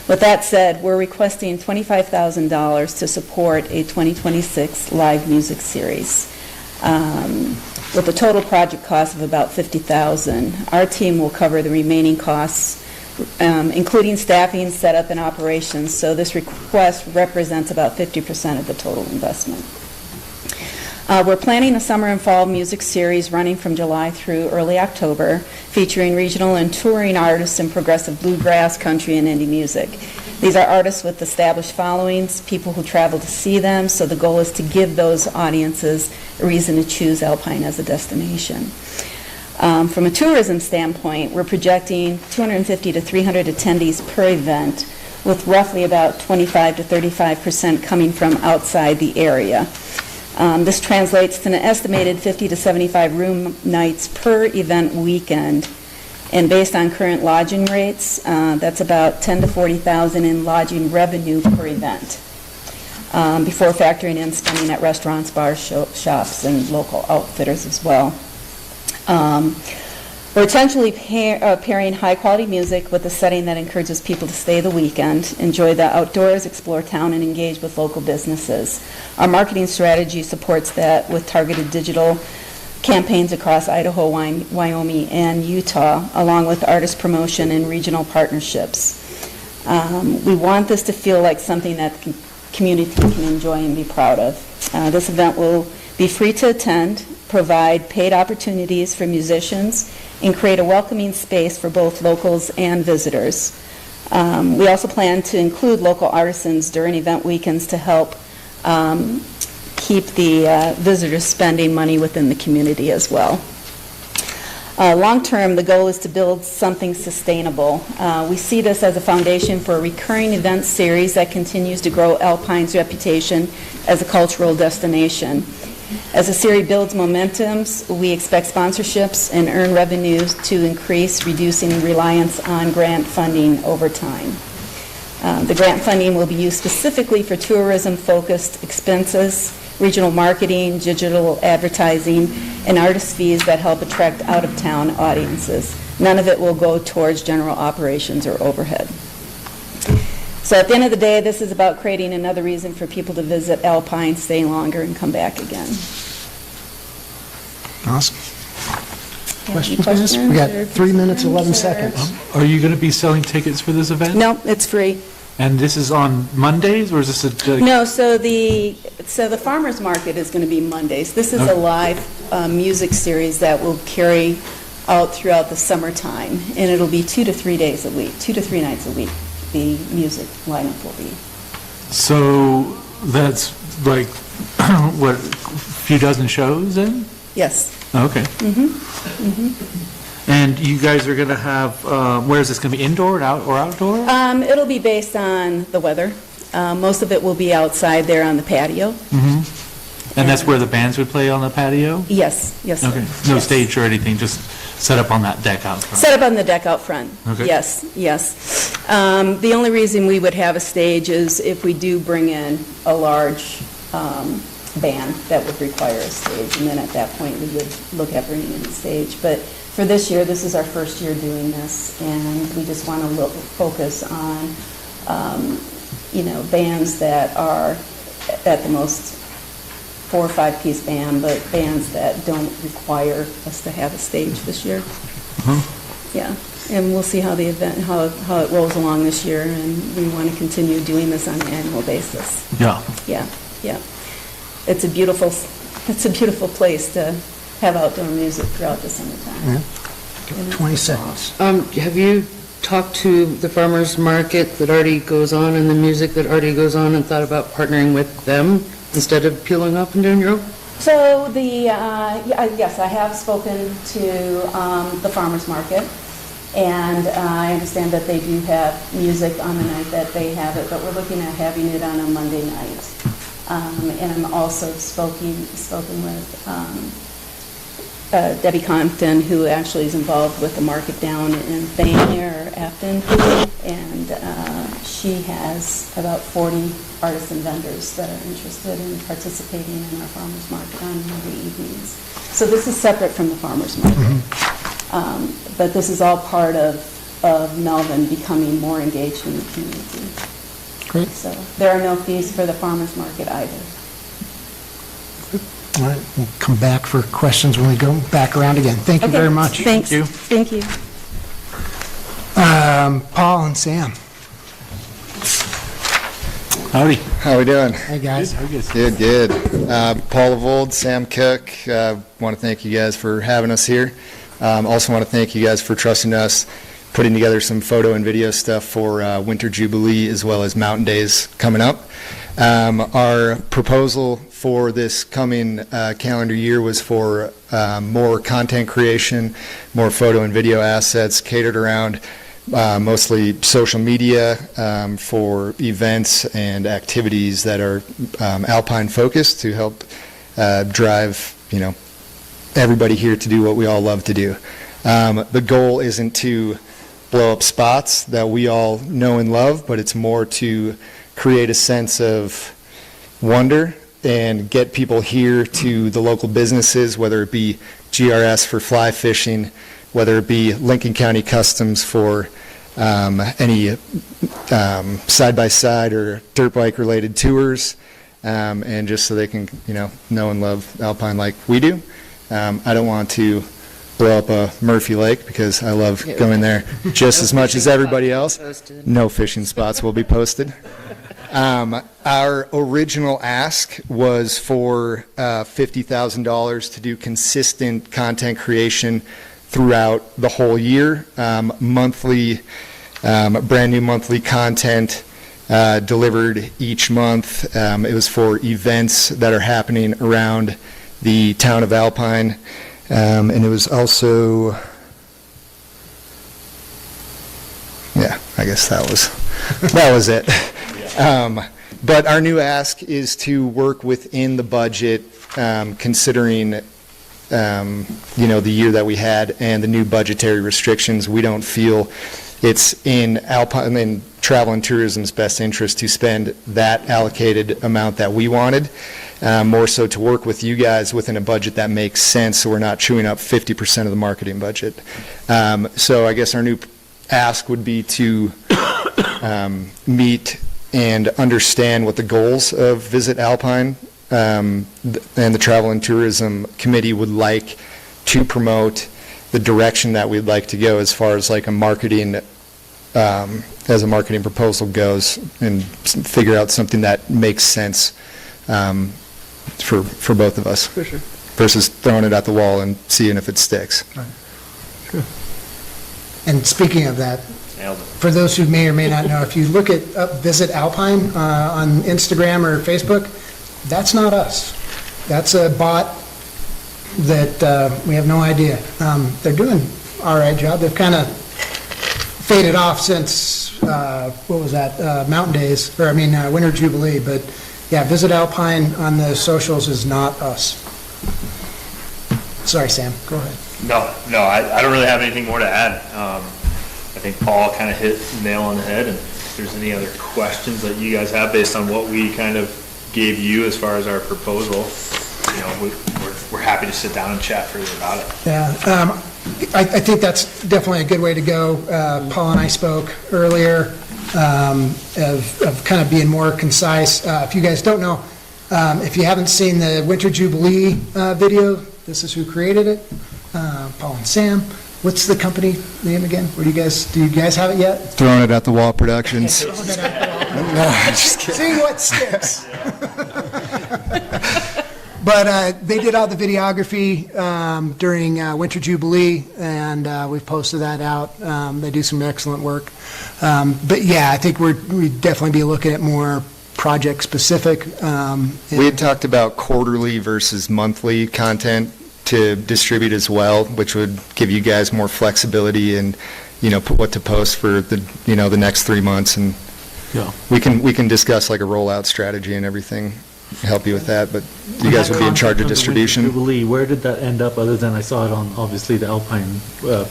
with that said, we're requesting $25,000 to support a 2026 live music series. With a total project cost of about $50,000. Our team will cover the remaining costs, including staffing, setup, and operations. So this request represents about 50% of the total investment. We're planning a summer and fall music series running from July through early October, featuring regional and touring artists in progressive bluegrass, country, and indie music. These are artists with established followings, people who travel to see them, so the goal is to give those audiences a reason to choose Alpine as a destination. From a tourism standpoint, we're projecting 250 to 300 attendees per event, with roughly about 25 to 35% coming from outside the area. This translates to an estimated 50 to 75 room nights per event weekend. And based on current lodging rates, that's about $10,000 to $40,000 in lodging revenue per event, before factoring in spending at restaurants, bars, shops, and local outfitters as well. We're intentionally pairing high-quality music with a setting that encourages people to stay the weekend, enjoy the outdoors, explore town, and engage with local businesses. Our marketing strategy supports that with targeted digital campaigns across Idaho, Wyoming, and Utah, along with artist promotion and regional partnerships. We want this to feel like something that the community can enjoy and be proud of. This event will be free to attend, provide paid opportunities for musicians, and create a welcoming space for both locals and visitors. We also plan to include local artisans during event weekends to help keep the visitors spending money within the community as well. Long-term, the goal is to build something sustainable. We see this as a foundation for a recurring event series that continues to grow Alpine's reputation as a cultural destination. As the series builds momentums, we expect sponsorships and earned revenues to increase, reducing reliance on grant funding over time. The grant funding will be used specifically for tourism-focused expenses, regional marketing, digital advertising, and artist fees that help attract out-of-town audiences. None of it will go towards general operations or overhead. So at the end of the day, this is about creating another reason for people to visit Alpine, stay longer, and come back again. Awesome. Any Questions, guys? We got 3 minutes, 11 seconds. Are you going to be selling tickets for this event? No, it's free. And this is on Mondays, or is this a? No, so the farmer's market is going to be Mondays. This is a live music series that will carry out throughout the summertime, and it'll be 2 to 3 days a week, 2 to 3 nights a week, the music lineup will be. So that's like, what, a few dozen shows then? Yes. Okay. And you guys are going to have, where is this going to be, indoor or outdoor? It'll be based on the weather. Most of it will be outside there on the patio. And that's where the bands would play, on the patio? Yes, yes, sir. Okay. No Yes. stage or anything, just set up on that deck out front? Set up on the deck out front. Okay. Yes, yes. The only reason we would have a stage is if we do bring in a large band that would require a stage, and then at that point, we would look at bringing in a stage. But for this year, this is our first year doing this, and we just want to focus on, bands that are at the most 4 or 5 piece band, but bands that don't require us to have a stage this year. Yeah, and we'll see how the event, how it rolls along this year, and we want to continue doing this on an annual basis. Yeah. Yeah, yeah. It's a beautiful place to have outdoor music throughout the summertime. 20 seconds. Have you talked to the farmer's market that already goes on and the music that already goes on and thought about partnering with them instead of peeling off and doing your own? So yes, I have spoken to the farmer's market, and I understand that they do have music on the night that they have it, but we're looking at having it on a Monday night. And I'm also spoken with Debbie Compton, who actually is involved with the market down in Thane or Afton, and she has about 40 artists and vendors that are interested in participating in our farmers market on Monday evenings. So this is separate from the farmers market, but this is all part of Melvin becoming more engaged in the community. Great. So there are no fees for the farmers market either. All right, we'll come back for questions when we go back around again. Thank you Okay, very much. Thanks. Thank you. Thank you. Paul and Sam. Howdy. How we doing? Hey, guys. Good, good. Paul Lavold, Sam Cook. Want to thank you guys for having us here. Also want to thank you guys for trusting us, putting together some photo and video stuff for Winter Jubilee as well as Mountain Days coming up. Our proposal for this coming calendar year was for more content creation, more photo and video assets catered around mostly social media for events and activities that are Alpine focused to help drive, everybody here to do what we all love to do. The goal isn't to blow up spots that we all know and love, but it's more to create a sense of wonder and get people here to the local businesses, whether it be GRS for fly fishing, whether it be Lincoln County Customs for any side-by-side or dirt bike related tours, and just so they can, know and love Alpine like we do. I don't want to blow up a Murphy Lake because I love going there just as much as everybody else. No fishing spots will be posted. Our original ask was for $50,000 to do consistent content creation throughout the whole year. Monthly, brand new monthly content delivered each month. It was for events that are happening around the town of Alpine. And it was also, I guess that was it. But our new ask is to work within the budget, considering, the year that we had and the new budgetary restrictions. We don't feel it's in Alpine and Travel and Tourism's best interest to spend that allocated amount that we wanted. More so to work with you guys within a budget that makes sense, so we're not chewing up 50% of the marketing budget. So I guess our new ask would be to meet and understand what the goals of Visit Alpine and the Travel and Tourism Committee would like to promote, the direction that we'd like to go as far as like a marketing as a marketing proposal goes, and figure out something that makes sense for both of us. For sure. Versus throwing it at the wall and seeing if it sticks. And speaking of that, Nailed it. for those who may or may not know, if you look at Visit Alpine on Instagram or Facebook, that's not us. That's a bot that we have no idea. They're doing all right job. They've kind of faded off since, what was that, Mountain Days, or Winter Jubilee. But yeah, Visit Alpine on the socials is not us. Sorry, Sam, go ahead. No, I don't really have anything more to add. I think Paul kind of hit the nail on the head, and if there's any other questions that you guys have based on what we kind of gave you as far as our proposal, we're happy to sit down and chat further about it. Yeah, I think that's definitely a good way to go. Paul and I spoke earlier of kind of being more concise. If you guys don't know, if you haven't seen the Winter Jubilee video, this is who created it, Paul and Sam. What's the company name again? Do you guys have it yet? Throwing it at the wall Productions. Throwing it at the wall. No, I'm just kidding. See what sticks. But they did all the videography during Winter Jubilee, and we've posted that out. They do some excellent work. But yeah, I think we'd definitely be looking at more project-specific. We had talked about quarterly versus monthly content to distribute as well, which would give you guys more flexibility and, what to post for the next 3 months. And Yeah. we can discuss like a rollout strategy and everything, help you with that, but you guys would be in charge of distribution. Jubilee, where did that end up, other than I saw it on, obviously, the Alpine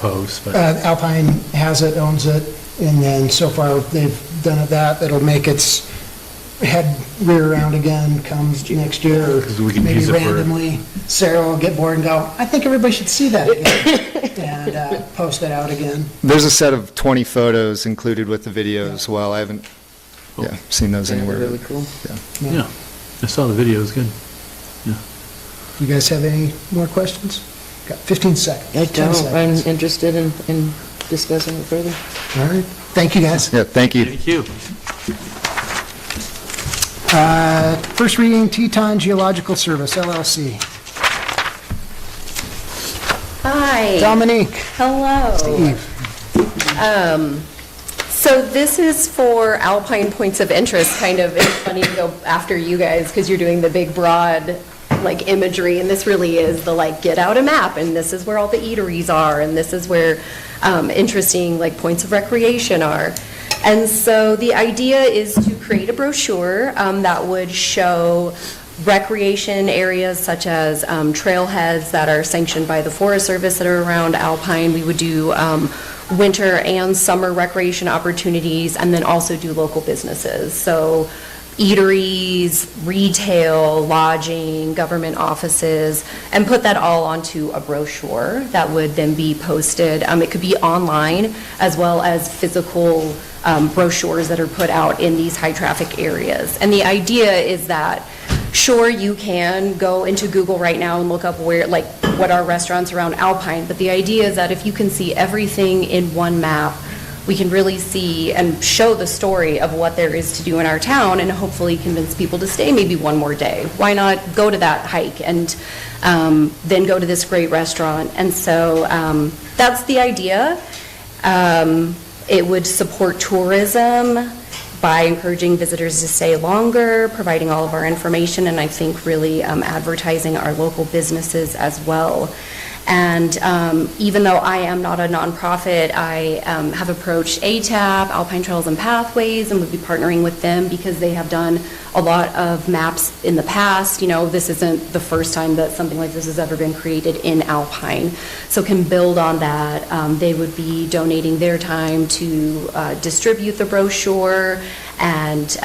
post? But Alpine has it, owns it, and then so far they've done it that. It'll make its head rear around again comes next year, or 'Cause we can maybe use it for- randomly. Sarah will get bored and go, I think everybody should see that again, and post it out again. There's a set of 20 photos included with the video as well. I haven't seen those anywhere. Really cool. Yeah, I saw the video, it was good. You guys have any more questions? Got 15 seconds. I 10 don't. I'm seconds. interested in discussing it further. All right, thank you, guys. Yeah, thank you. Thank you. First reading, Teton Geological Service, LLC. Hi. Dominique, Hello. Steve. So this is for Alpine points of interest, kind of. It's funny to go after you guys because you're doing the big broad imagery, and this really is the get out a map, and this is where all the eateries are, and this is where interesting points of recreation are. And so the idea is to create a brochure that would show recreation areas such as trailheads that are sanctioned by the Forest Service that are around Alpine. We would do winter and summer recreation opportunities, and then also do local businesses. So eateries, retail, lodging, government offices, and put that all onto a brochure that would then be posted. It could be online as well as physical brochures that are put out in these high-traffic areas. And the idea is that, sure, you can go into Google right now and look up what are restaurants around Alpine, but the idea is that if you can see everything in one map, we can really see and show the story of what there is to do in our town, and hopefully convince people to stay maybe one more day. Why not go to that hike and then go to this great restaurant? And so that's the idea. It would support tourism by encouraging visitors to stay longer, providing all of our information, and I think really advertising our local businesses as well. And even though I am not a nonprofit, I have approached ATAP, Alpine Trails and Pathways, and would be partnering with them because they have done a lot of maps in the past. This isn't the first time that something like this has ever been created in Alpine, so can build on that. They would be donating their time to distribute the brochure, and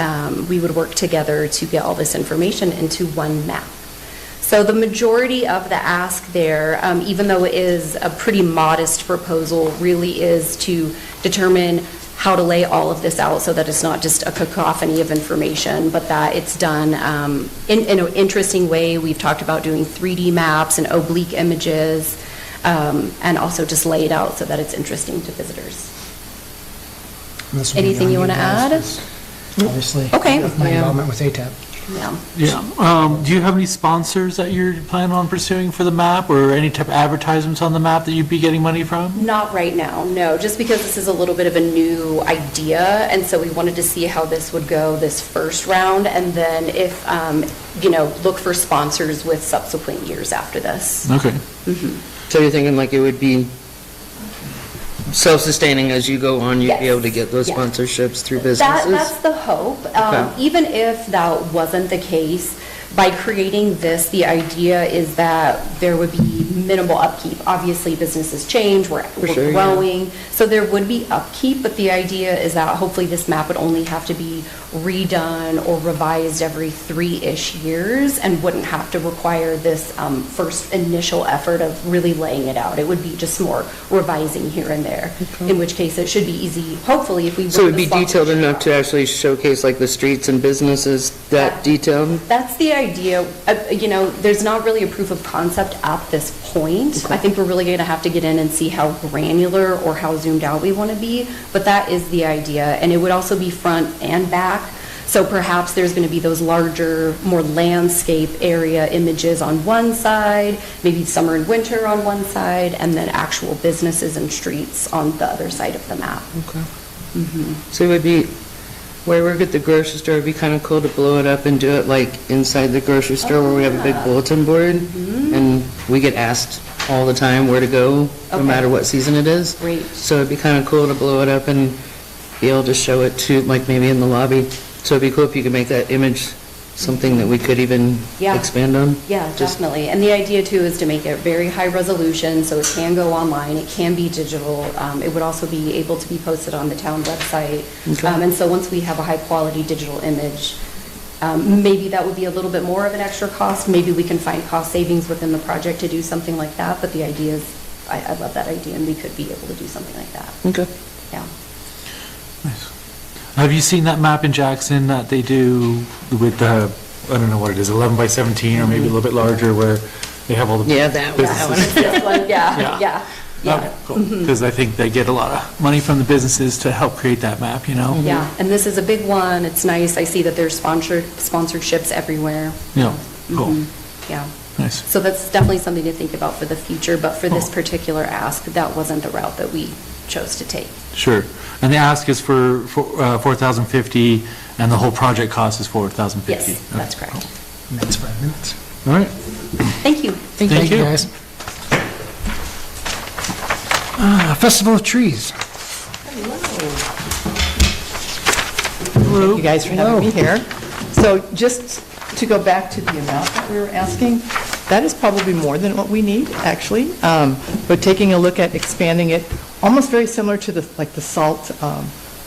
we would work together to get all this information into one map. So the majority of the ask there, even though it is a pretty modest proposal, really is to determine how to lay all of this out so that it's not just a cacophony of information, but that it's done in an interesting way. We've talked about doing 3D maps and oblique images, and also just lay it out so that it's interesting to visitors. This will be Anything on you want to guys, add? 'cause Obviously. Okay. with My involvement with ATAP. Yeah. Yeah. Do you have any sponsors that you're planning on pursuing for the map, or any type of advertisements on the map that you'd be getting money from? Not right now, no, just because this is a little bit of a new idea, and so we wanted to see how this would go this first round, and then if, look for sponsors with subsequent years after this. Okay. So you're thinking like it would be self-sustaining as you go on, you'd be able to get those Yes. sponsorships through That's businesses? the hope. Okay. Even if that wasn't the case, by creating this, the idea is that there would be minimal upkeep. Obviously, businesses change, we're sure, yeah. growing, so there would be upkeep, but the idea is that hopefully this map would only have to be redone or revised every 3-ish years and wouldn't have to require this first initial effort of really laying it out. It would be just more revising here and there, in which case it should be easy, hopefully, if we. So it would be work with detailed sponsorship enough to actually showcase like the streets and businesses that detailed? That's the idea. There's not really a proof of concept at this point. I think we're really going to have to get in and see how granular or how zoomed out we want to be, but that is the idea. And it would also be front and back. So perhaps there's going to be those larger, more landscape area images on one side, maybe summer and winter on one side, and then actual businesses and streets on the other side of the map. Okay. So it would be, where we're at the grocery store, it'd be kind of cool to blow it up and do it like inside the grocery store where we have a big bulletin board, and we get asked all the time where to go, no Okay. matter what season it is. Great. So it'd be kind of cool to blow it up and be able to show it to, like, maybe in the lobby. So it'd be cool if you could make that image something that we could even Yeah. expand on. Yeah, definitely. And the idea too is to make it very high resolution, so it can go online, it can be digital. It would also be able to be posted on the town website. Okay. And so once we have a high quality digital image, maybe that would be a little bit more of an extra cost. Maybe we can find cost savings within the project to do something like that. But the idea is, I love that idea, and we could be able to do something like that. Okay. Yeah. Have you seen that map in Jackson that they do with the, I don't know what it is, 11 by 17 or maybe a little bit larger, where they have all the Yeah, that one. businesses? This one, Yeah. yeah. Okay, cool. Because I think they get a lot of money from the businesses to help create that map, you know? Yeah, and this is a big one. It's nice. I see that there's sponsorships everywhere. Yeah, cool. Yeah. Nice. So that's definitely something to think about for the future, but for this particular ask, that wasn't the route that we chose to take. Sure. And the ask is for $4,050, and the whole project cost is $4,050? Yes, that's correct. That's 5 minutes. All right. Thank you. Thank you, guys. Festival of Trees. Thank you guys for having me here. So just to go back to the amount that we were asking, that is probably more than what we need, actually. But taking a look at expanding it, almost very similar to the Salt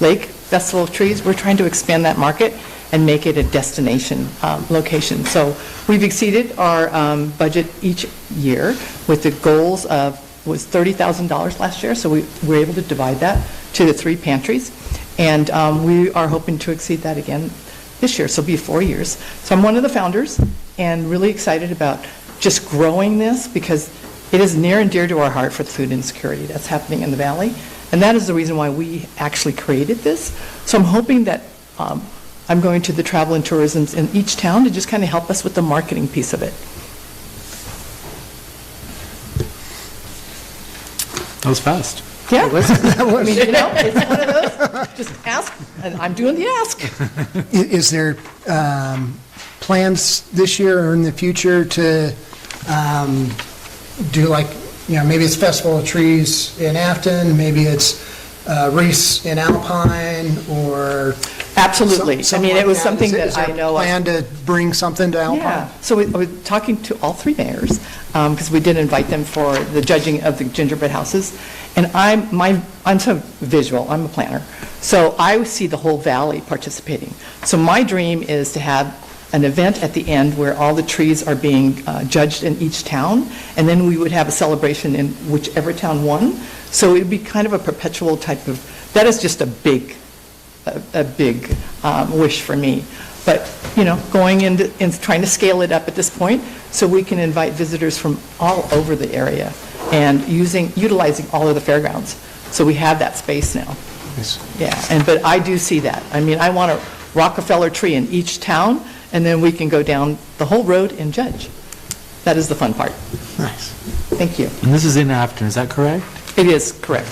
Lake Festival of Trees, we're trying to expand that market and make it a destination location. So we've exceeded our budget each year with the goals of, was $30,000 last year, so we were able to divide that to the 3 pantries. And we are hoping to exceed that again this year, so it'll be 4 years. So I'm one of the founders and really excited about just growing this because it is near and dear to our heart for the food insecurity that's happening in the valley. And that is the reason why we actually created this. So I'm hoping that I'm going to the travel and tourism in each town to just kind of help us with the marketing piece of it. That was fast. Yeah. I mean, it's one of those, just ask, and I'm doing the ask. Is there plans this year or in the future to do maybe it's Festival of Trees in Afton, maybe it's Race in Alpine, or? Absolutely. I mean, it was something Is that I there a know. plan to bring something to Alpine? Yeah, so we were talking to all 3 mayors, because we did invite them for the judging of the gingerbread houses. And I'm so visual, I'm a planner. So I see the whole valley participating. So my dream is to have an event at the end where all the trees are being judged in each town, and then we would have a celebration in whichever town won. So it would be kind of a perpetual type of, that is just a big wish for me. But, going into and trying to scale it up at this point so we can invite visitors from all over the area and utilizing all of the fairgrounds. So we have that space now. Yeah, but I do see that. I mean, I want a Rockefeller tree in each town, and then we can go down the whole road and judge. That is the fun part. Nice. Thank you. And this is in Afton, is that correct? It is correct.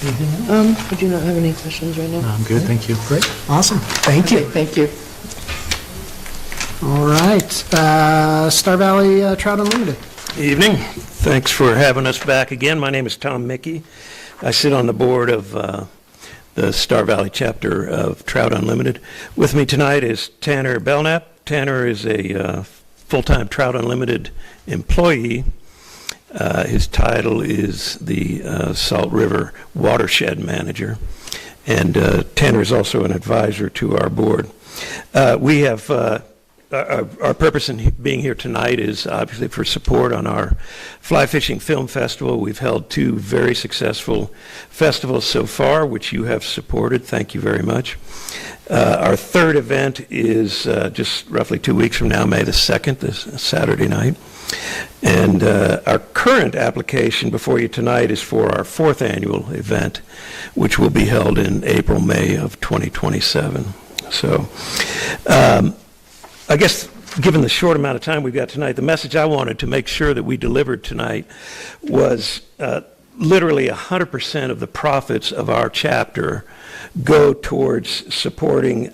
I do not have any questions right now. No, I'm good, thank you. Great, awesome, thank you. Okay, thank you. All right, Star Valley Trout Unlimited. Evening. Thanks for having us back again. My name is Tom Mickey. I sit on the board of the Star Valley chapter of Trout Unlimited. With me tonight is Tanner Belknap. Tanner is a full-time Trout Unlimited employee. His title is the Salt River Watershed Manager. And Tanner is also an advisor to our board. We have our purpose in being here tonight is obviously for support on our Fly Fishing Film Festival. We've held 2 very successful festivals so far, which you have supported. Thank you very much. Our 3rd event is just roughly 2 weeks from now, May the 2nd, this Saturday night. And our current application before you tonight is for our 4th annual event, which will be held in April, May of 2027. So, I guess, given the short amount of time we've got tonight, the message I wanted to make sure that we delivered tonight was literally 100% of the profits of our chapter go towards supporting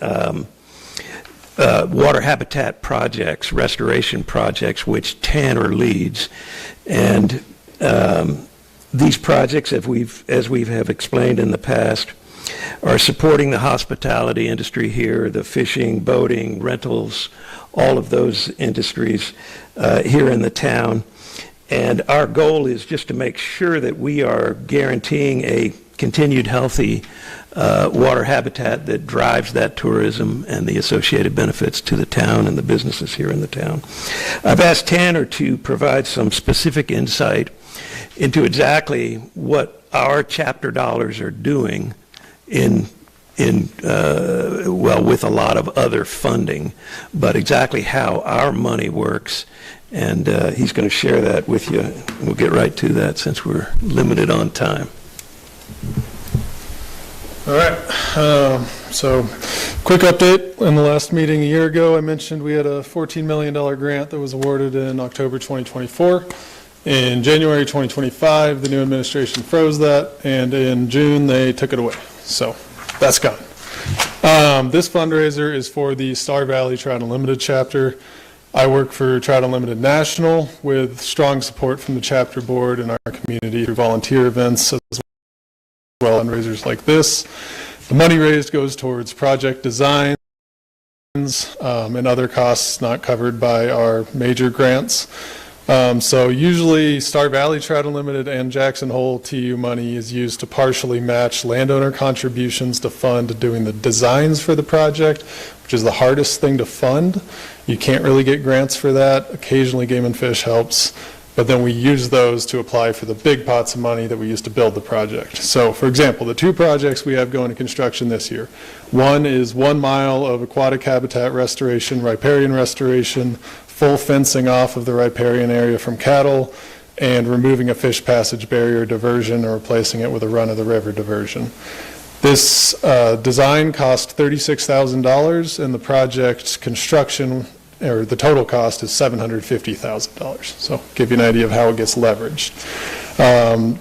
water habitat projects, restoration projects, which Tanner leads. And these projects, as we have explained in the past, are supporting the hospitality industry here, the fishing, boating, rentals, all of those industries here in the town. And our goal is just to make sure that we are guaranteeing a continued healthy water habitat that drives that tourism and the associated benefits to the town and the businesses here in the town. I've asked Tanner to provide some specific insight into exactly what our chapter dollars are doing with a lot of other funding, but exactly how our money works, and he's going to share that with you. We'll get right to that since we're limited on time. All right, so quick update. In the last meeting a year ago, I mentioned we had a $14 million grant that was awarded in October 2024. In January 2025, the new administration froze that, and in June, they took it away. So that's gone. This fundraiser is for the Star Valley Trout Unlimited chapter. I work for Trout Unlimited National with strong support from the chapter board and our community through volunteer events as well as fundraisers like this. The money raised goes towards project designs and other costs not covered by our major grants. So usually Star Valley Trout Unlimited and Jackson Hole TU money is used to partially match landowner contributions to fund doing the designs for the project, which is the hardest thing to fund. You can't really get grants for that. Occasionally Game and Fish helps, but then we use those to apply for the big pots of money that we use to build the project. So for example, the 2 projects we have going to construction this year. One is 1 mile of aquatic habitat restoration, riparian restoration, full fencing off of the riparian area from cattle, and removing a fish passage barrier diversion or replacing it with a run-of-the-river diversion. This design cost $36,000, and the project's construction, or the total cost, is $750,000. So give you an idea of how it gets leveraged.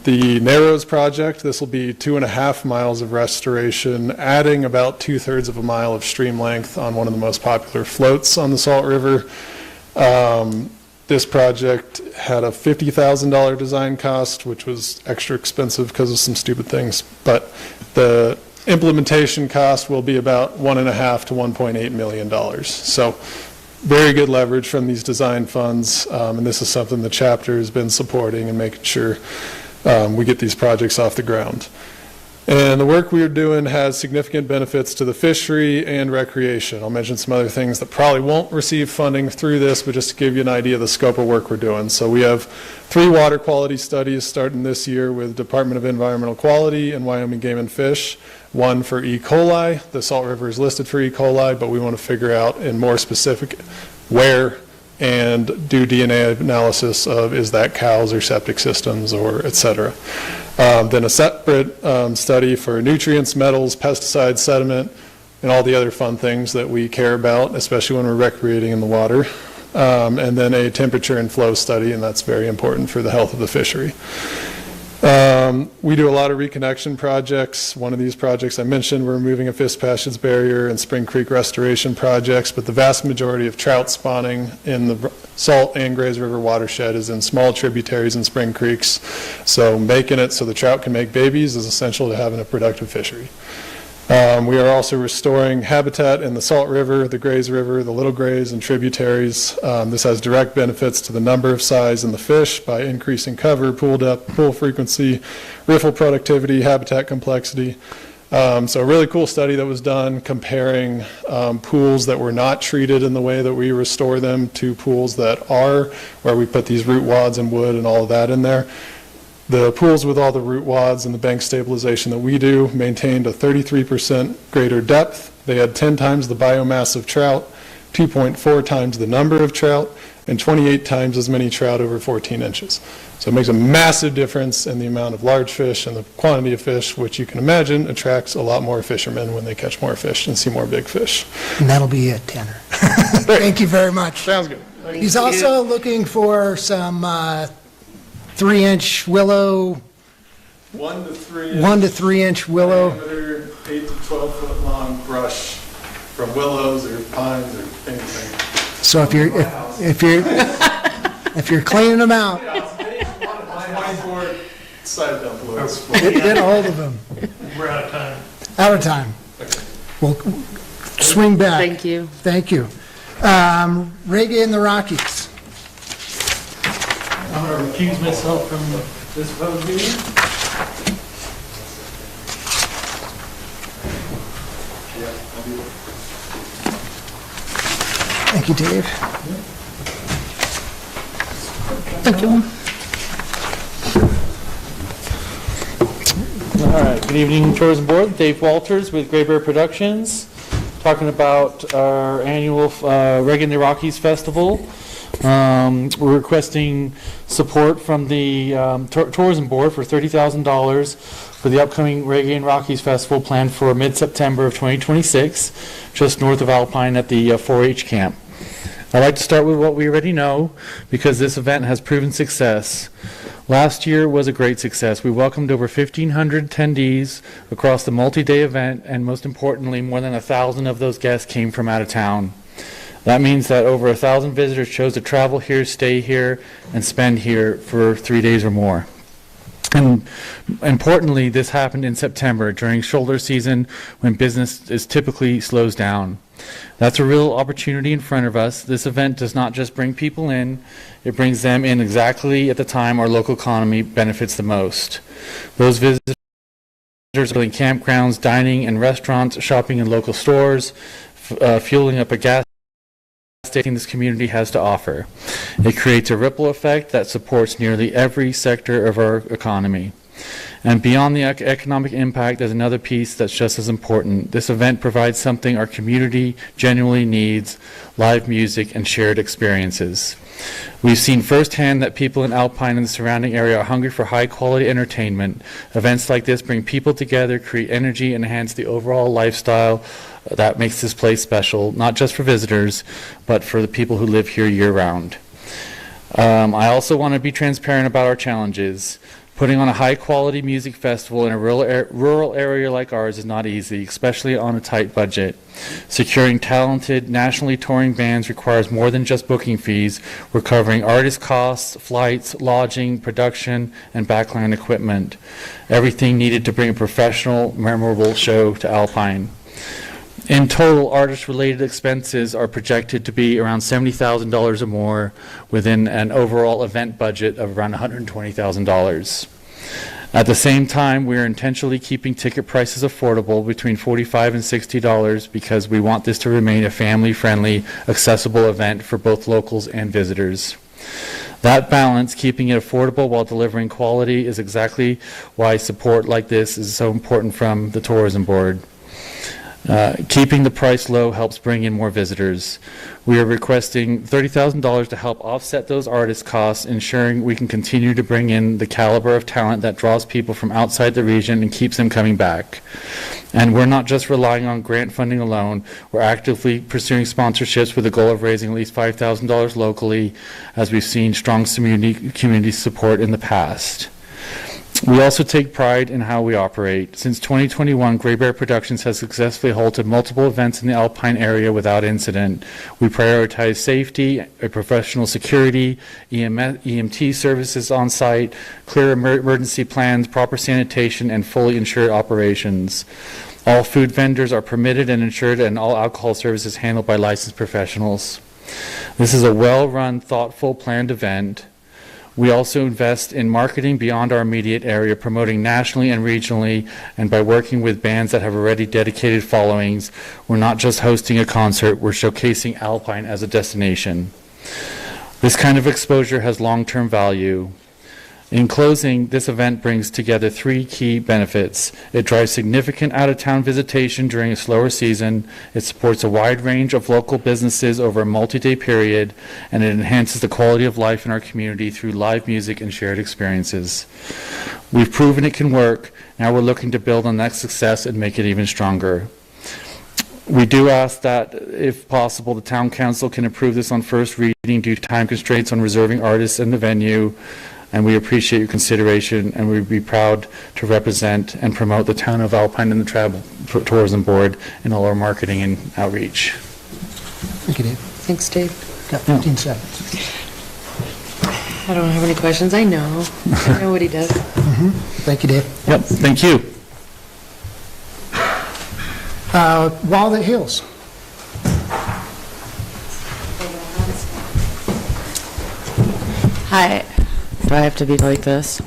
The Narrows project, this will be 2.5 miles of restoration, adding about 2/3 of a mile of stream length on one of the most popular floats on the Salt River. This project had a $50,000 design cost, which was extra expensive because of some stupid things, but the implementation cost will be about $1.5 to $1.8 million. So very good leverage from these design funds, and this is something the chapter has been supporting and making sure we get these projects off the ground. And the work we are doing has significant benefits to the fishery and recreation. I'll mention some other things that probably won't receive funding through this, but just to give you an idea of the scope of work we're doing. So we have 3 water quality studies starting this year with Department of Environmental Quality and Wyoming Game and Fish. One for E. coli. The Salt River is listed for E. coli, but we want to figure out in more specific where and do DNA analysis of is that cows or septic systems or et cetera. Then a separate study for nutrients, metals, pesticides, sediment, and all the other fun things that we care about, especially when we're recreating in the water. And then a temperature and flow study, and that's very important for the health of the fishery. We do a lot of reconnection projects. One of these projects I mentioned, we're removing a fish passage barrier and Spring Creek restoration projects, but the vast majority of trout spawning in the Salt and Grays River watershed is in small tributaries and spring creeks. So making it so the trout can make babies is essential to having a productive fishery. We are also restoring habitat in the Salt River, the Grays River, the Little Grays, and tributaries. This has direct benefits to the number of size and the fish by increasing cover, pool depth, pool frequency, riffle productivity, habitat complexity. So a really cool study that was done comparing pools that were not treated in the way that we restore them to pools that are, where we put these root wads and wood and all of that in there. The pools with all the root wads and the bank stabilization that we do maintained a 33% greater depth. They had 10 times the biomass of trout, 2.4 times the number of trout, and 28 times as many trout over 14 inches. So it makes a massive difference in the amount of large fish and the quantity of fish, which you can imagine attracts a lot more fishermen when they catch more fish and see more big fish. And that'll be it, Tanner. Thank you very much. Sounds good. He's also looking for some 3-inch willow, 1 to 3 1 to 3 inch willow. diameter, 8 to 12 foot long brush from willows or pines or anything. So if you're cleaning them out, Whiteboard, side dump loads. get a hold of them. We're out of time. Out of time. We'll swing back. Thank you. Thank you. Reggae in the Rockies. I'm going to recuse myself from this vote here. Thank you, Dave. Thank you. All right, good evening, Tourism Board. Dave Walters with Gray Bear Productions, talking about our annual Reggae in the Rockies Festival. We're requesting support from the Tourism Board for $30,000 for the upcoming Reggae in Rockies Festival planned for mid-September of 2026, just north of Alpine at the 4-H camp. I'd like to start with what we already know because this event has proven success. Last year was a great success. We welcomed over 1,500 attendees across the multi-day event, and most importantly, more than 1,000 of those guests came from out of town. That means that over 1,000 visitors chose to travel here, stay here, and spend here for 3 days or more. And importantly, this happened in September during shoulder season when business typically slows down. That's a real opportunity in front of us. This event does not just bring people in, it brings them in exactly at the time our local economy benefits the most. Those visitors are building campgrounds, dining in restaurants, shopping in local stores, fueling up a gas station this community has to offer. It creates a ripple effect that supports nearly every sector of our economy. And beyond the economic impact, there's another piece that's just as important. This event provides something our community genuinely needs: live music and shared experiences. We've seen firsthand that people in Alpine and the surrounding area are hungry for high-quality entertainment. Events like this bring people together, create energy, and enhance the overall lifestyle that makes this place special, not just for visitors, but for the people who live here year-round. I also want to be transparent about our challenges. Putting on a high-quality music festival in a rural area like ours is not easy, especially on a tight budget. Securing talented, nationally touring bands requires more than just booking fees. We're covering artist costs, flights, lodging, production, and backline equipment. Everything needed to bring a professional, memorable show to Alpine. In total, artist-related expenses are projected to be around $70,000 or more within an overall event budget of around $120,000. At the same time, we are intentionally keeping ticket prices affordable between $45 and $60 because we want this to remain a family-friendly, accessible event for both locals and visitors. That balance, keeping it affordable while delivering quality, is exactly why support like this is so important from the Tourism Board. Keeping the price low helps bring in more visitors. We are requesting $30,000 to help offset those artist costs, ensuring we can continue to bring in the caliber of talent that draws people from outside the region and keeps them coming back. And we're not just relying on grant funding alone. We're actively pursuing sponsorships with the goal of raising at least $5,000 locally, as we've seen strong community support in the past. We also take pride in how we operate. Since 2021, Gray Bear Productions has successfully hosted multiple events in the Alpine area without incident. We prioritize safety, professional security, EMT services on site, clear emergency plans, proper sanitation, and fully insured operations. All food vendors are permitted and insured, and all alcohol services handled by licensed professionals. This is a well-run, thoughtful, planned event. We also invest in marketing beyond our immediate area, promoting nationally and regionally, and by working with bands that have already dedicated followings. We're not just hosting a concert, we're showcasing Alpine as a destination. This kind of exposure has long-term value. In closing, this event brings together three key benefits. It drives significant out-of-town visitation during a slower season, it supports a wide range of local businesses over a multi-day period, and it enhances the quality of life in our community through live music and shared experiences. We've proven it can work. Now we're looking to build on that success and make it even stronger. We do ask that, if possible, the town council can approve this on first reading due to time constraints on reserving artists in the venue. And we appreciate your consideration, and we'd be proud to represent and promote the town of Alpine and the Travel Tourism Board in all our marketing and outreach. Thank you, Dave. Thanks, Dave. Got 15 seconds. I don't have any questions. I know what he does. Thank you, Dave. Yep, thank you. Walnut Hills. Hi. Do I have to be like this?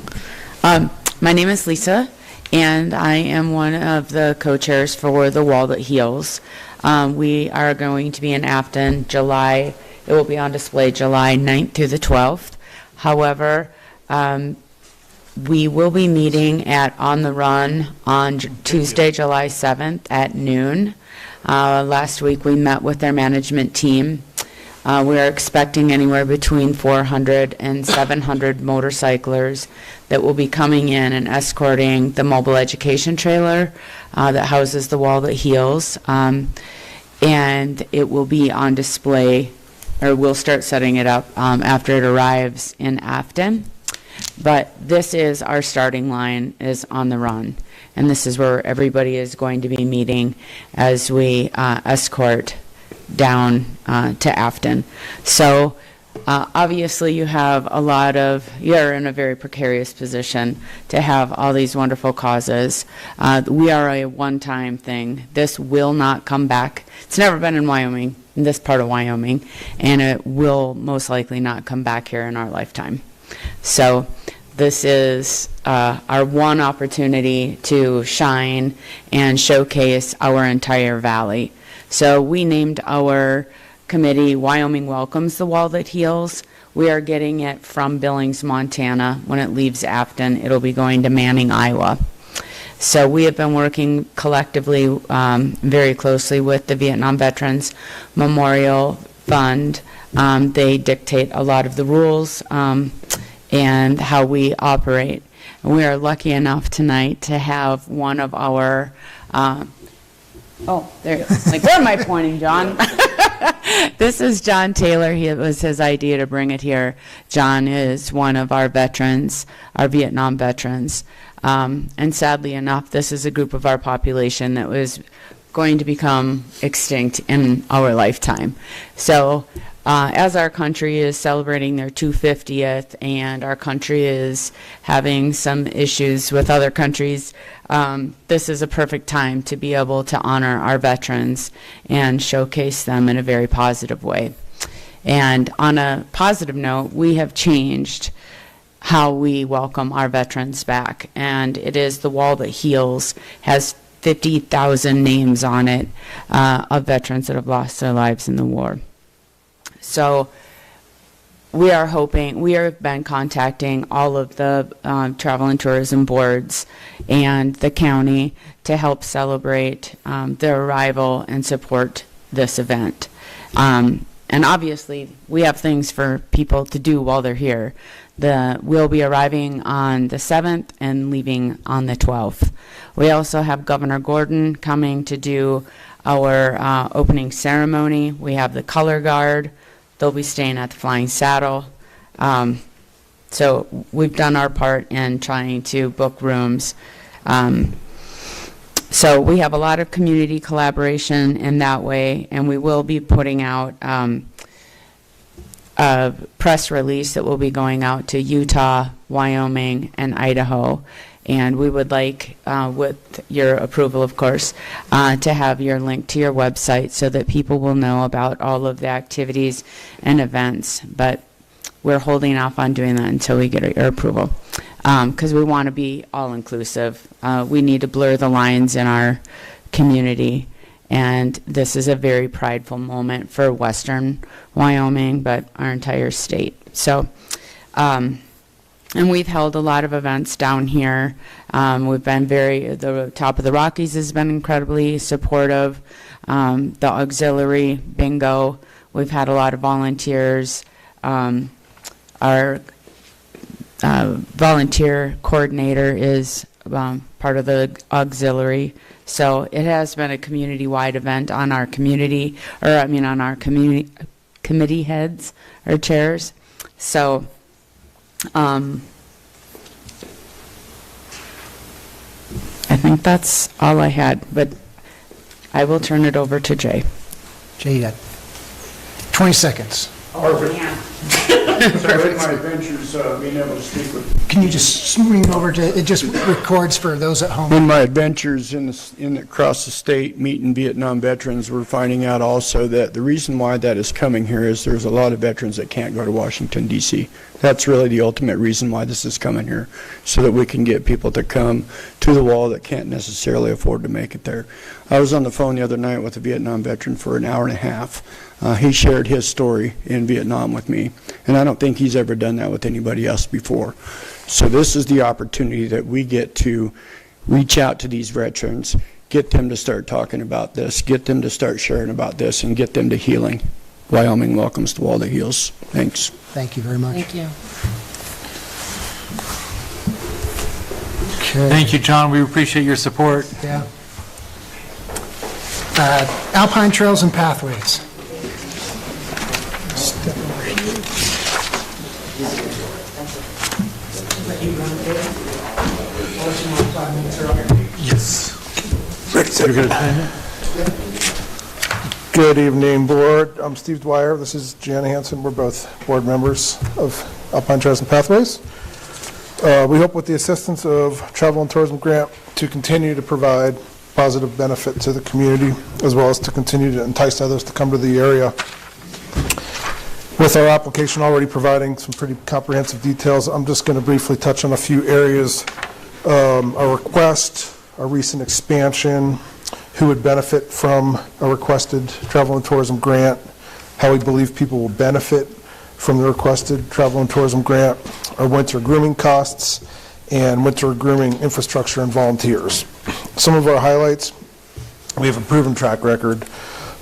My name is Lisa, and I am one of the co-chairs for the Wall That Heals. We are going to be in Afton July. It will be on display July 9th through the 12th. However, we will be meeting at On the Run on Tuesday, July 7th at noon. Last week, we met with their management team. We are expecting anywhere between 400 and 700 motorcyclers that will be coming in and escorting the mobile education trailer that houses the Wall That Heals. And it will be on display, or we'll start setting it up after it arrives in Afton. But this is our starting line, is On the Run. And this is where everybody is going to be meeting as we escort down to Afton. So obviously you're in a very precarious position to have all these wonderful causes. We are a one-time thing. This will not come back. It's never been in Wyoming, in this part of Wyoming, and it will most likely not come back here in our lifetime. So this is our one opportunity to shine and showcase our entire valley. So we named our committee Wyoming Welcomes the Wall That Heals. We are getting it from Billings, Montana. When it leaves Afton, it'll be going to Manning, Iowa. So we have been working collectively very closely with the Vietnam Veterans Memorial Fund. They dictate a lot of the rules and how we operate. And we are lucky enough tonight to have one of our there. Like, where am I pointing, John? This is John Taylor. It was his idea to bring it here. John is one of our veterans, our Vietnam veterans. And sadly enough, this is a group of our population that was going to become extinct in our lifetime. So as our country is celebrating their 250th and our country is having some issues with other countries, this is a perfect time to be able to honor our veterans and showcase them in a very positive way. And on a positive note, we have changed how we welcome our veterans back. And it is the Wall That Heals, has 50,000 names on it of veterans that have lost their lives in the war. So we are hoping, we have been contacting all of the travel and tourism boards and the county to help celebrate their arrival and support this event. And obviously, we have things for people to do while they're here. We'll be arriving on the 7th and leaving on the 12th. We also have Governor Gordon coming to do our opening ceremony. We have the color guard. They'll be staying at the Flying Saddle. So we've done our part in trying to book rooms. So we have a lot of community collaboration in that way, and we will be putting out a press release that will be going out to Utah, Wyoming, and Idaho. And we would like, with your approval, of course, to have your link to your website so that people will know about all of the activities and events. But we're holding off on doing that until we get your approval, because we want to be all-inclusive. We need to blur the lines in our community, and this is a very prideful moment for Western Wyoming, but our entire state. So, and we've held a lot of events down here. We've been the top of the Rockies has been incredibly supportive. The auxiliary bingo, we've had a lot of volunteers. Our volunteer coordinator is part of the auxiliary. So it has been a community-wide event on our community, on our committee heads or chairs. So, I think that's all I had, but I will turn it over to Jay. Jay, you got 20 seconds. Perfect. So in my adventures, being able to speak with... Can you just swing over to, it just records for those at home. In my adventures across the state, meeting Vietnam veterans, we're finding out also that the reason why that is coming here is there's a lot of veterans that can't go to Washington, D.C. That's really the ultimate reason why this is coming here, so that we can get people to come to the wall that can't necessarily afford to make it there. I was on the phone the other night with a Vietnam veteran for an hour and a half. He shared his story in Vietnam with me, and I don't think he's ever done that with anybody else before. So this is the opportunity that we get to reach out to these veterans, get them to start talking about this, get them to start sharing about this, and get them to healing. Wyoming welcomes the wall that heals. Thanks. Thank you very much. Thank you. Okay. Thank you, John. We appreciate your support. Yeah. Alpine Trails and Pathways. Step over here. Yes. You're going to Good evening, Board. I'm Steve Dwyer. This is Jana Hansen. We're both board members of Alpine Trails and Pathways. We hope with the assistance of Travel and Tourism Grant to continue to provide positive benefit to the community, as well as to continue to entice others to come to the area. With our application already providing some pretty comprehensive details, I'm just going to briefly touch on a few areas. Our request, our recent expansion, who would benefit from a requested travel and tourism grant, how we believe people will benefit from the requested travel and tourism grant, our winter grooming costs, and winter grooming infrastructure and volunteers. Some of our highlights: we have a proven track record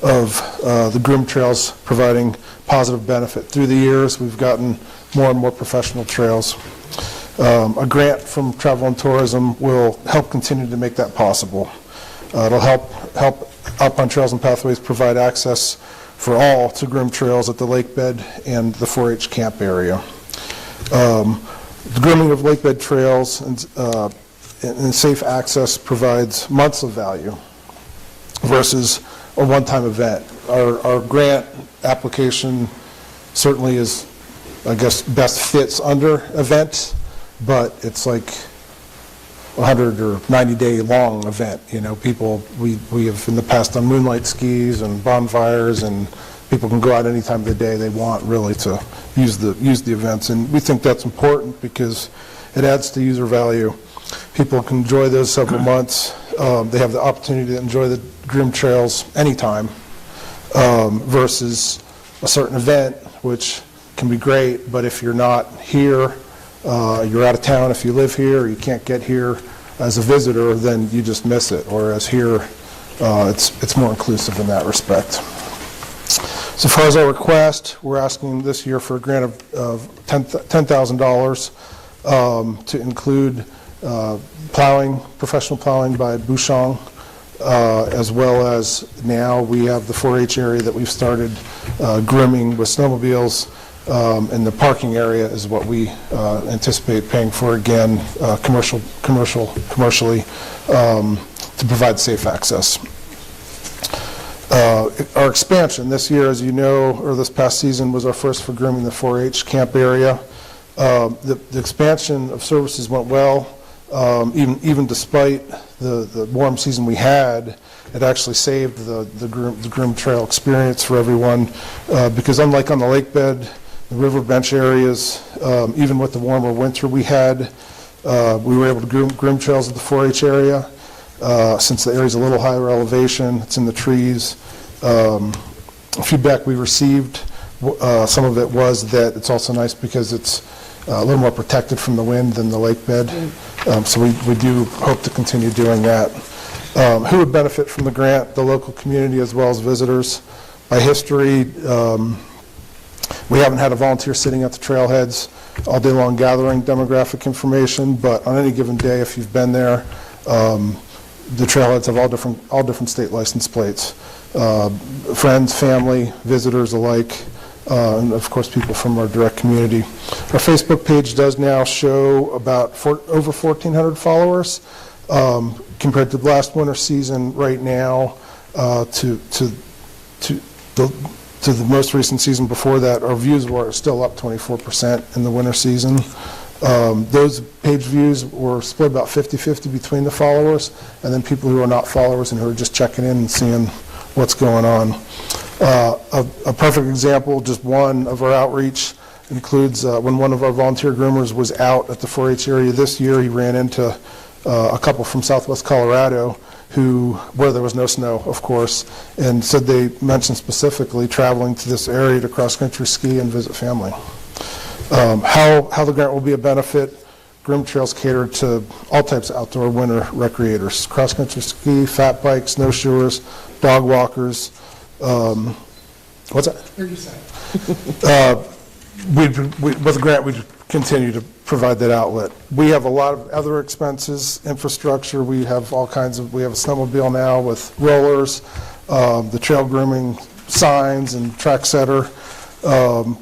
of the groom trails providing positive benefit. Through the years, we've gotten more and more professional trails. A grant from Travel and Tourism will help continue to make that possible. It'll help Alpine Trails and Pathways provide access for all to groom trails at the lake bed and the 4-H camp area. The grooming of lake bed trails and safe access provides months of value versus a one-time event. Our grant application certainly is, I guess, best fits under event, but it's like 100 or 90-day long event. You know, people, we have in the past done moonlight skis and bonfires, and people can go out any time of the day they want, really, to use the events. And we think that's important because it adds to user value. People can enjoy those several months. They have the opportunity to enjoy the groom trails anytime versus a certain event, which can be great, but if you're not here, you're out of town if you live here, or you can't get here as a visitor, then you just miss it. Whereas here, it's more inclusive in that respect. So as far as our request, we're asking this year for a grant of $10,000 to include plowing, professional plowing by Bouchon, as well as now we have the 4-H area that we've started grooming with snowmobiles, and the parking area is what we anticipate paying for again, commercially, to provide safe access. Our expansion this year, as you know, or this past season, was our first for grooming the 4-H camp area. The expansion of services went well, even despite the warm season we had. It actually saved the groom trail experience for everyone, because unlike on the lake bed, the river bench areas, even with the warmer winter we had, we were able to groom trails at the 4-H area. Since the area's a little higher elevation, it's in the trees. Feedback we received, some of it was that it's also nice because it's a little more protected from the wind than the lake bed. So we do hope to continue doing that. Who would benefit from the grant? The local community as well as visitors. By history, we haven't had a volunteer sitting at the trailheads all day long gathering demographic information, but on any given day, if you've been there, the trailheads have all different state license plates. Friends, family, visitors alike, and of course people from our direct community. Our Facebook page does now show about over 1,400 followers, compared to the last winter season right now, to the most recent season before that. Our views were still up 24% in the winter season. Those page views were split about 50-50 between the followers and then people who are not followers and who are just checking in and seeing what's going on. A perfect example, just one of our outreach, includes when one of our volunteer groomers was out at the 4-H area this year, he ran into a couple from Southwest Colorado where there was no snow, of course, and said they mentioned specifically traveling to this area to cross-country ski and visit family. How the grant will be a benefit: groom trails cater to all types of outdoor winter recreators: cross-country ski, fat bikes, snowshoers, dog walkers. What's that? 30 seconds. With the grant, we'd continue to provide that outlet. We have a lot of other expenses, infrastructure. We have all kinds of, we have a snowmobile now with rollers, the trail grooming signs and track setter.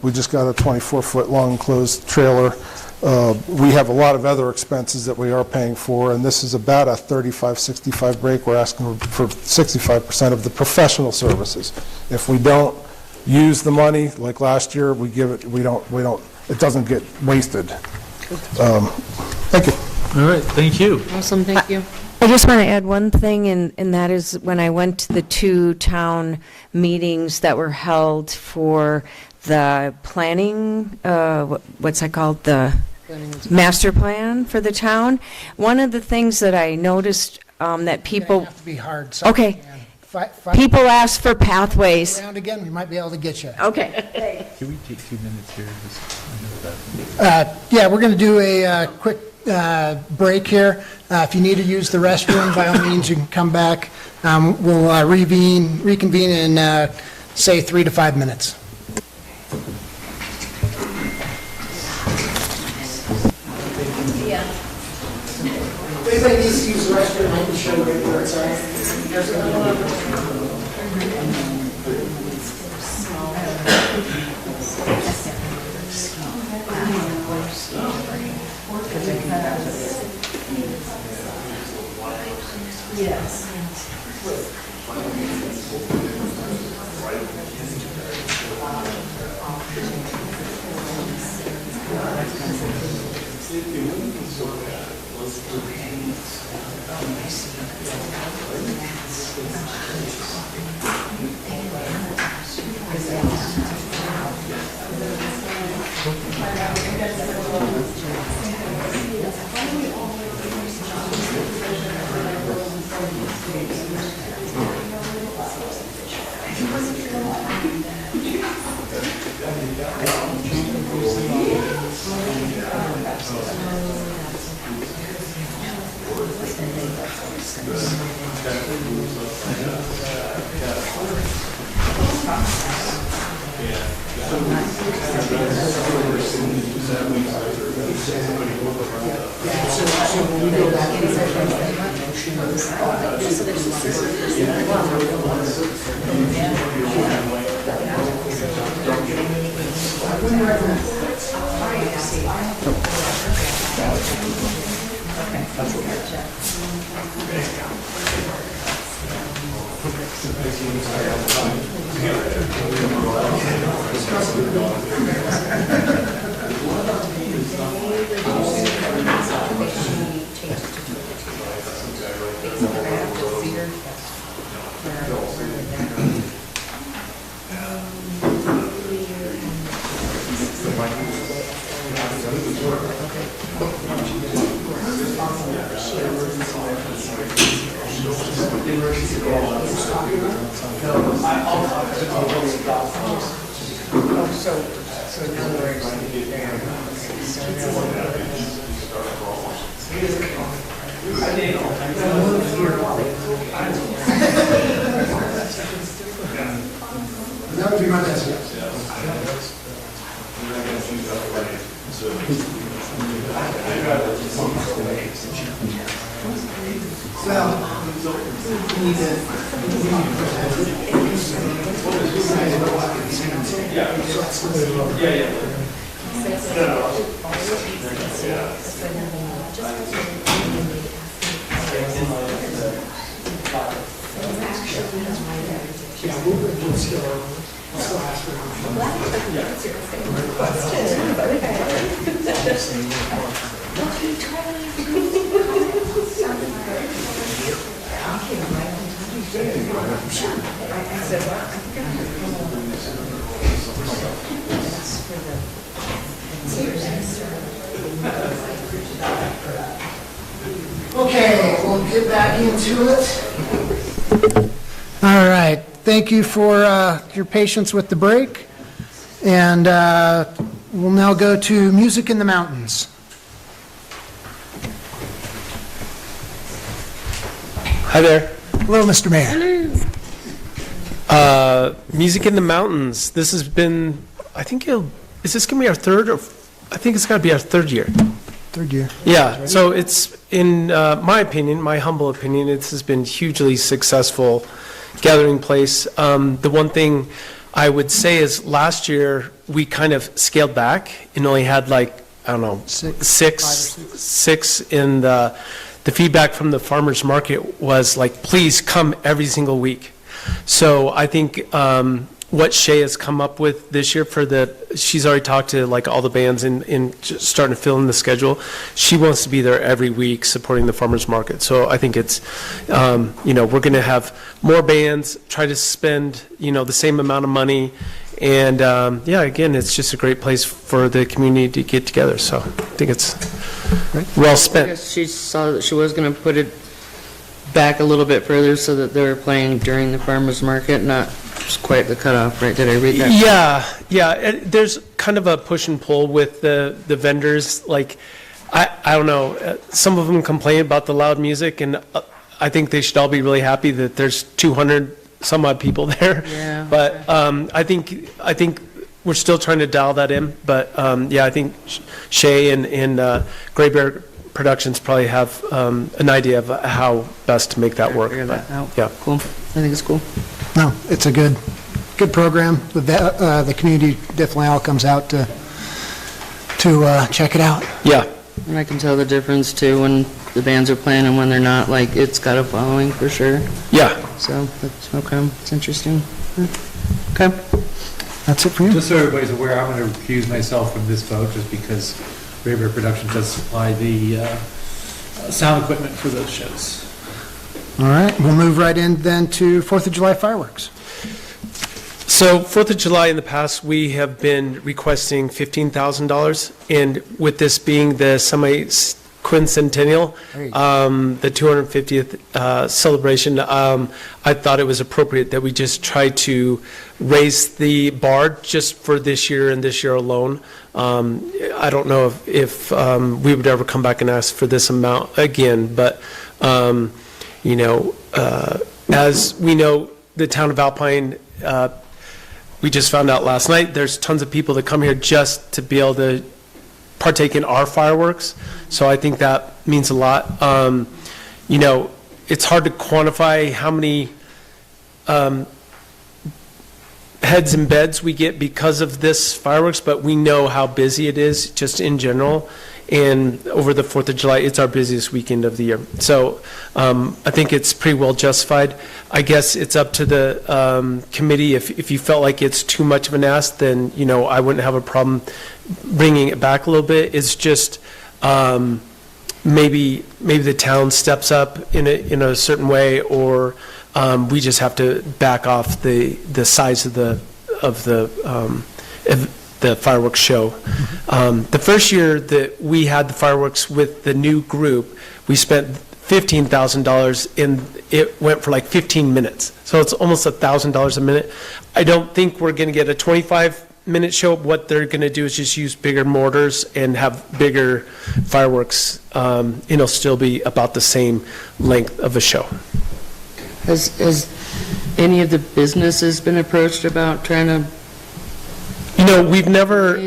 We just got a 24-foot long enclosed trailer. We have a lot of other expenses that we are paying for, and this is about a 35-65 break. We're asking for 65% of the professional services. If we don't use the money, like last year, we give it, it doesn't get wasted. Thank you. All right, thank you. Awesome, thank you. I just want to add one thing, and that is when I went to the 2 town meetings that were held for the planning, what's that called, the master plan for the town, one of the things that I noticed that people... Have to be hard. Sorry, Okay. Ann. People ask for pathways. Around again, we might be able to get you. Okay. Can we take 2 minutes here? Yeah, we're going to do a quick break here. If you need to use the restroom, by all means, you can come back. We'll reconvene in, say, 3 to 5 minutes. If anybody needs to use the restroom, I can show you right where it's at. Yes. That would be my best. Okay, we'll get back into it. All right, thank you for your patience with the break. And we'll now go to Music in the Mountains. Hi there. Hello, Mr. Mayor. Music in the Mountains. This has been, I think, is this going to be our third, or I think it's got to be our third year. Third year. Yeah, so it's, in my opinion, my humble opinion, it has been hugely successful gathering place. The one thing I would say is last year, we kind of scaled back and only had like, I don't know, six in the feedback from the farmers market was like, please come every single week. So I think what Shay has come up with this year she's already talked to like all the bands and just starting to fill in the schedule. She wants to be there every week supporting the farmers market. So I think it's, we're going to have more bands, try to spend, the same amount of money. And again, it's just a great place for the community to get together. So I think it's well I spent. guess she saw that she was going to put it back a little bit further so that they were playing during the farmer's market, not just quite the cutoff, right? Did I read that? Yeah. There's kind of a push and pull with the vendors. Like, I don't know, some of them complain about the loud music, and I think they should all be really happy that there's 200 some odd people there. Yeah. But I think we're still trying to dial that in. But I think Shay and Gray Bear Productions probably have an idea of how best to make that work. Figure that out. Yeah. Cool. I think it's cool. No, it's a good program. The community definitely all comes out to check it out. Yeah. And I can tell the difference too when the bands are playing and when they're not. Like, it's got a following for sure. Yeah. So that's okay. It's interesting. Okay. That's it for you. Just so everybody's aware, I'm going to recuse myself from this vote just because Raver Productions does supply the sound equipment for those shows. All right, we'll move right in then to 4th of July fireworks. So 4th of July in the past, we have been requesting $15,000. And with this being the semi-quincentennial, the 250th celebration, I thought it was appropriate that we just try to raise the bar just for this year and this year alone. I don't know if we would ever come back and ask for this amount again, but as we know, the town of Alpine, we just found out last night, there's tons of people that come here just to be able to partake in our fireworks. So I think that means a lot. You know, it's hard to quantify how many heads and beds we get because of this fireworks, but we know how busy it is just in general. And over the 4th of July, it's our busiest weekend of the year. So I think it's pretty well justified. I guess it's up to the committee. If you felt like it's too much of an ask, then, you know, I wouldn't have a problem bringing it back a little bit. It's just maybe the town steps up in a certain way, or we just have to back off the size of the fireworks show. The first year that we had the fireworks with the new group, we spent $15,000 and it went for like 15 minutes. So it's almost $1,000 a minute. I don't think we're going to get a 25-minute show. What they're going to do is just use bigger mortars and have bigger fireworks. It'll still be about the same length of a show. Has any of the businesses been approached about trying to? You know, we've never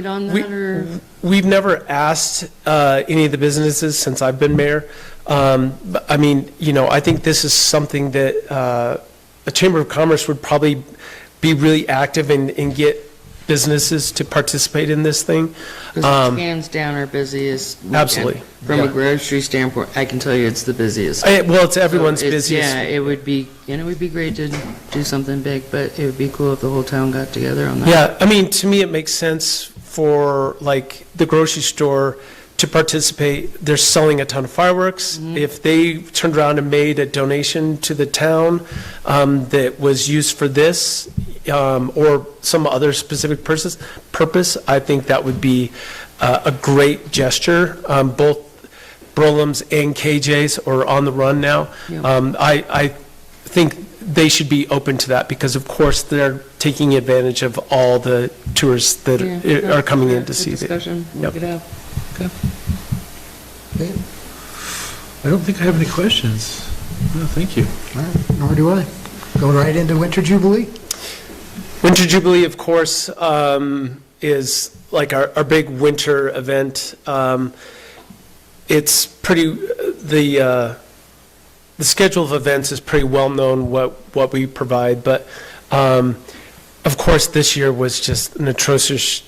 asked any of the businesses since I've been mayor. But, I mean, you know, I think this is something that a Chamber of Commerce would probably be really active and get businesses to participate in this thing. Because hands down our busiest weekend. Absolutely. From Yeah. a grocery standpoint, I can tell you it's the busiest. Well, it's everyone's So it's- busiest. Yeah, it would be, and it would be great to do something big, but it would be cool if the whole town got together on that. Yeah, I mean, to me, it makes sense for, like, the grocery store to participate. They're selling a ton of fireworks. If they turned around and made a donation to the town that was used for this or some other specific purpose, I think that would be a great gesture. Both Brolum's and KJ's are on the run now. I think they should be open to that because, of course, they're taking advantage of all the tourists that are coming in to see it. Discussion we Yep. could have. Okay. I don't think I have any questions. No, thank you. All right, nor do I. Go right into Winter Jubilee. Winter Jubilee, of course, is like our big winter event. It's pretty, the schedule of events is pretty well known, what we provide, but of course, this year was just an atrocious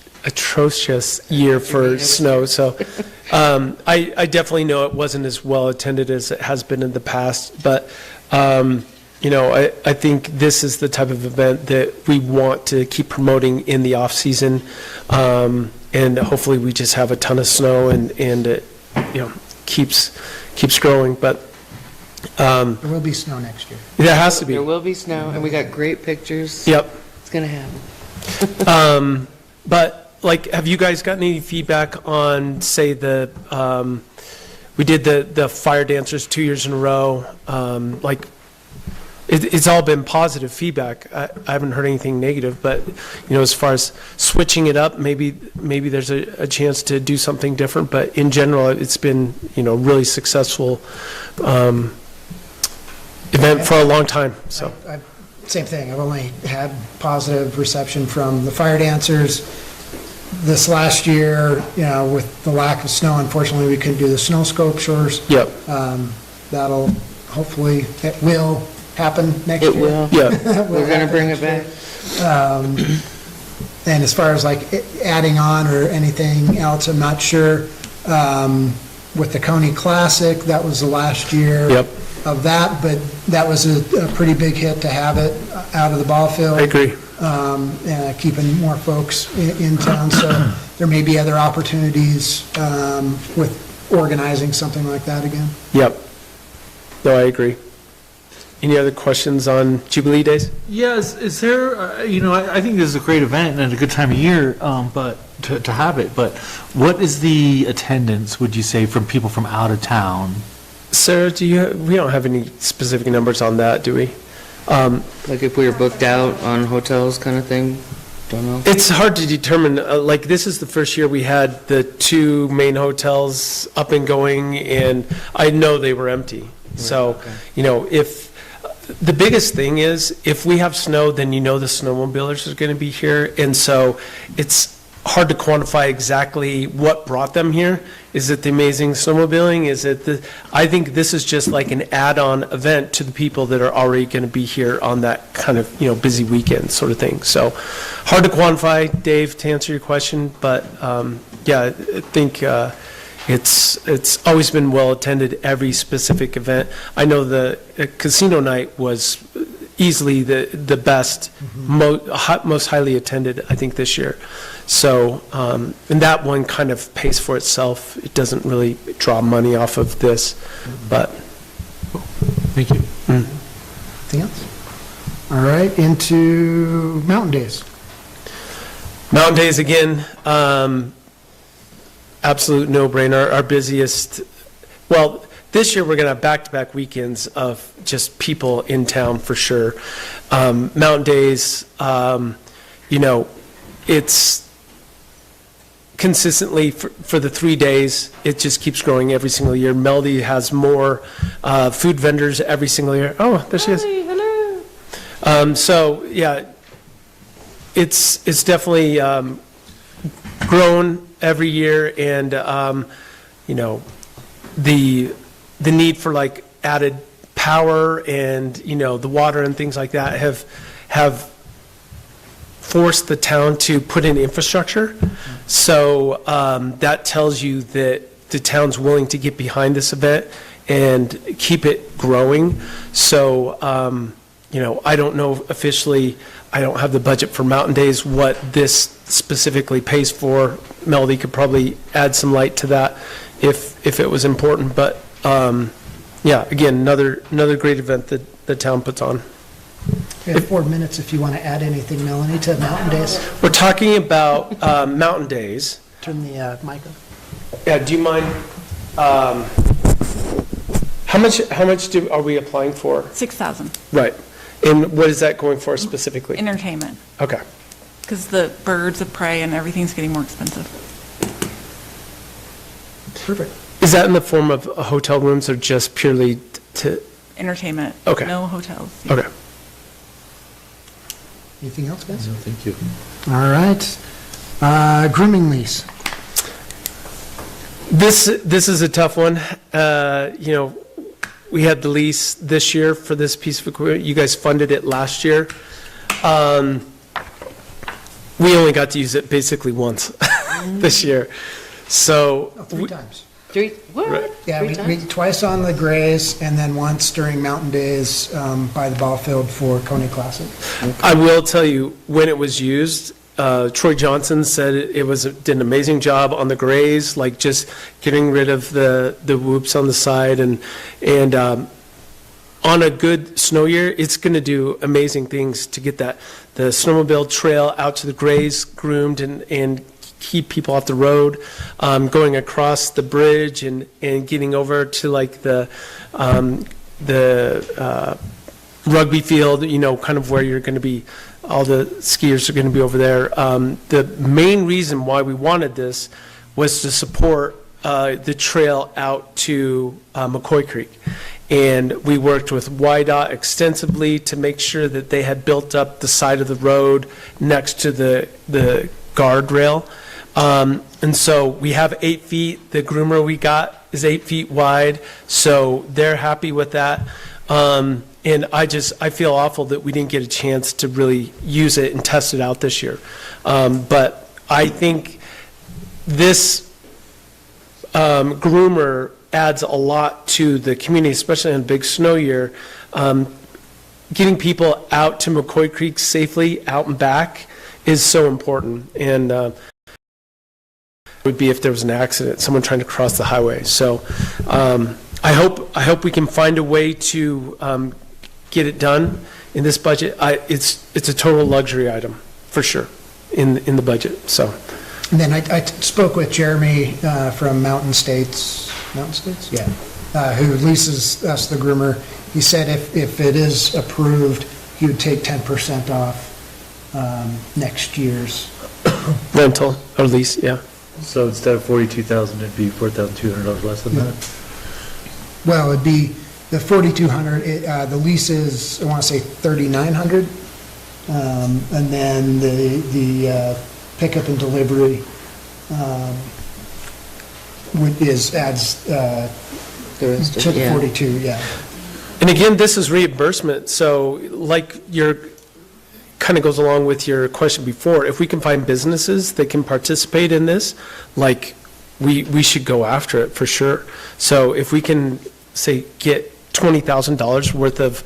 year for snow, so I definitely know it wasn't as well attended as it has been in the past, but you know, I think this is the type of event that we want to keep promoting in the off-season, and hopefully we just have a ton of snow and it, you know, keeps growing, but There will be snow next year. there has to be. There will be snow, and we got great pictures. Yep. It's going to happen. But, like, have you guys gotten any feedback on, say, we did the fire dancers 2 years in a row, like, it's all been positive feedback. I haven't heard anything negative, but, you know, as far as switching it up, maybe there's a chance to do something different, but in general, it's been, you know, really successful event for a long time, so. Same thing, I've only had positive reception from the fire dancers. This last year, you know, with the lack of snow, unfortunately, we couldn't do the snow sculptures. Yep. That'll, hopefully, it will happen next year. It will. Yeah. We're going to bring it back. And as far as like adding on or anything else, I'm not sure. With the Coney Classic, that was the last year of that, but that was a pretty big hit to have it out of the ball field. I agree. Keeping more folks in town, so there may be other opportunities with organizing something like that again. Yep. No, I agree. Any other questions on Jubilee Days? Yes, is there, you know, I think this is a great event and a good time of year, but to have it, but what is the attendance, would you say, from people from out of town? Sarah, we don't have any specific numbers on that, do we? Like if we were booked out on hotels kind of thing? Don't know. It's hard to determine, like, this is the first year we had the two main hotels up and going, and I know they were empty. So, you know, the biggest thing is, if we have snow, then you know the snowmobilers are going to be here, and so it's hard to quantify exactly what brought them here. Is it the amazing snowmobiling? Is it I think this is just like an add-on event to the people that are already going to be here on that kind of, busy weekend sort of thing. So hard to quantify, Dave, to answer your question, but yeah, I think it's always been well attended, every specific event. I know the casino night was easily the best, most highly attended, I think, this year. So, and that one kind of pays for itself. It doesn't really draw money off of this, but. Thank you. Anything else? All right, into Mountain Days. Mountain Days, again, absolute no-brainer. Our busiest, well, this year we're going to have back-to-back weekends of just people in town for sure. Mountain Days, it's consistently for the 3 days, it just keeps growing every single year. Melody has more food vendors every single year. Oh, there she is. Hello. So yeah, it's definitely grown every year, and the need for like added power and the water and things like that have forced the town to put in infrastructure. So that tells you that the town's willing to get behind this event and keep it growing. So I don't know officially, I don't have the budget for Mountain Days, what this specifically pays for. Melody could probably add some light to that if it was important, but yeah, again, another great event that the town puts on. We have 4 minutes if you want to add anything, Melanie, to Mountain Days. We're talking about Mountain Days. Turn the mic on. Yeah, do you mind, how much are we applying for? 6,000. Right. And what is that going for specifically? Entertainment, Okay. because the birds of prey and everything's getting more expensive. Perfect. Is that in the form of hotel rooms or just purely to? Entertainment. Okay. No hotels. Okay. Anything else, guys? No, thank you. All right. Grooming lease. This is a tough one. We had the lease this year for this piece of equipment. You guys funded it last year. We only got to use it basically once this year. So. 3 times. What? Right. Yeah, we twice on the Grays and then once during Mountain Days by the ball field for Coney Classic. I will tell you, when it was used, Troy Johnson said it did an amazing job on the Grays, like just getting rid of the whoops on the side, and on a good snow year, it's going to do amazing things to get the snowmobile trail out to the Grays groomed and keep people off the road, going across the bridge and getting over to like the rugby field, kind of where you're going to be, all the skiers are going to be over there. The main reason why we wanted this was to support the trail out to McCoy Creek. And we worked with YDOT extensively to make sure that they had built up the side of the road next to the guardrail. And so we have 8 feet. The groomer we got is 8 feet wide, so they're happy with that. And I feel awful that we didn't get a chance to really use it and test it out this year. But I think this groomer adds a lot to the community, especially on a big snow year. Getting people out to McCoy Creek safely, out and back, is so important. And would be if there was an accident, someone trying to cross the highway. So I hope we can find a way to get it done in this budget. It's a total luxury item for sure in the budget. So. And then I spoke with Jeremy from Mountain States, yeah, who leases us the groomer. He said if it is approved, he would take 10% off next year's rental or lease, yeah. So instead of $42,000, it'd be $4,200 less than that? Well, it'd be the $4,200, the lease is, I want to say $3,900. And then the pickup and delivery adds to the 42, yeah. And again, this is reimbursement, so like kind of goes along with your question before, if we can find businesses that can participate in this, like, we should go after it for sure. So if we can, say, get $20,000 worth of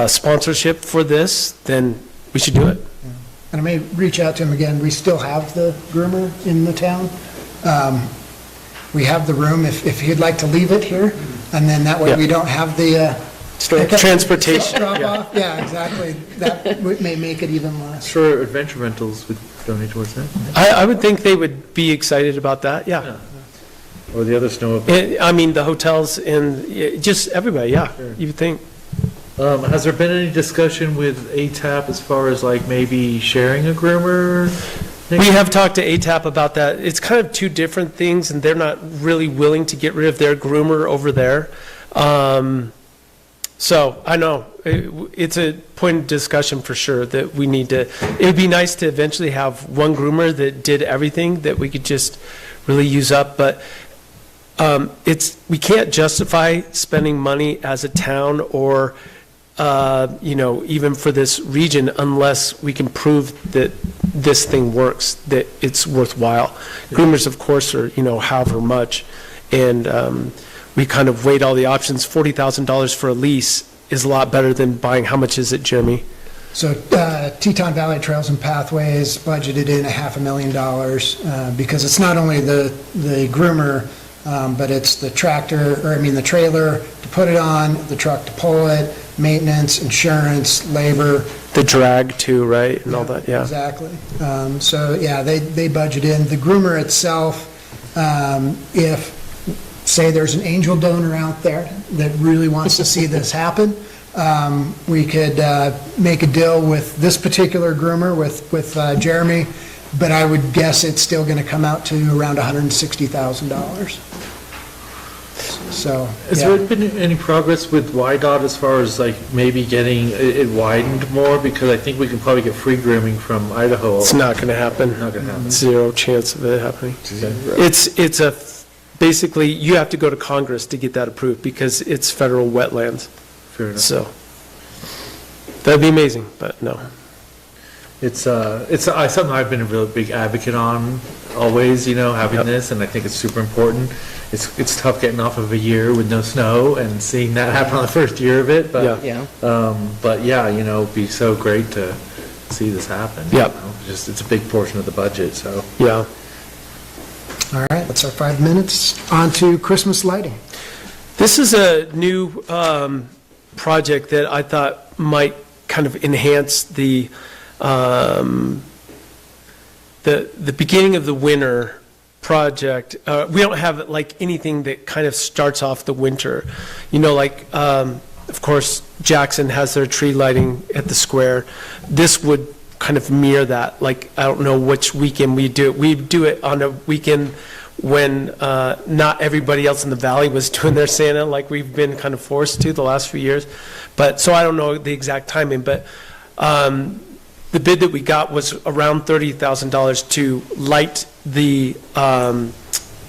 sponsorship for this, then we should do it. And I may reach out to him again. We still have the groomer in the town. We have the room if he'd like to leave it here, and then that way we don't have the transportation. Drop off. Yeah, exactly. That may make it even less. Sure, Adventure Rentals would donate towards that. I would think they would be excited about that, yeah. Or the other snow. I mean, the hotels and just everybody, yeah, you would think. Has there been any discussion with ATAP as far as like maybe sharing a groomer? We have talked to ATAP about that. It's kind of two different things, and they're not really willing to get rid of their groomer over there. So I know it's a point of discussion for sure that we need to, it would be nice to eventually have one groomer that did everything that we could just really use up, but we can't justify spending money as a town or even for this region unless we can prove that this thing works, that it's worthwhile. Groomers, of course, are, however much, and we kind of weighed all the options. $40,000 for a lease is a lot better than buying, how much is it, Jeremy? So Teton Valley Trails and Pathways budgeted in $500,000 because it's not only the groomer, but it's the the trailer to put it on, the truck to pull it, maintenance, insurance, labor. The drag too, right, and all that, yeah. Exactly. So, yeah, they budget in. The groomer itself, if, say there's an angel donor out there that really wants to see this happen, we could make a deal with this particular groomer, with Jeremy, but I would guess it's still going to come out to around $160,000. So, Has there been any progress with YDOT as far as like maybe getting it widened more? Because I think we can probably get free grooming from Idaho. It's not going to happen. Not going to happen. Zero chance of it happening. Okay. Basically, you have to go to Congress to get that approved because it's federal wetlands. Fair enough. So, that'd be amazing, but no. It's something I've been a real big advocate on always, having this, and I think it's super important. It's tough getting off of a year with no snow and seeing that happen on the first year of it, but it'd be so great to see this happen. Yeah. Just it's a big portion of the budget, so. Yeah. All right, that's our 5 minutes. On to Christmas lighting. This is a new project that I thought might kind of enhance the beginning of the winter project. We don't have like anything that kind of starts off the winter. Of course, Jackson has their tree lighting at the square. This would kind of mirror that. Like, I don't know which weekend we do it. We do it on a weekend when not everybody else in the valley was doing their Santa like we've been kind of forced to the last few years. So I don't know the exact timing, but the bid that we got was around $30,000 to light the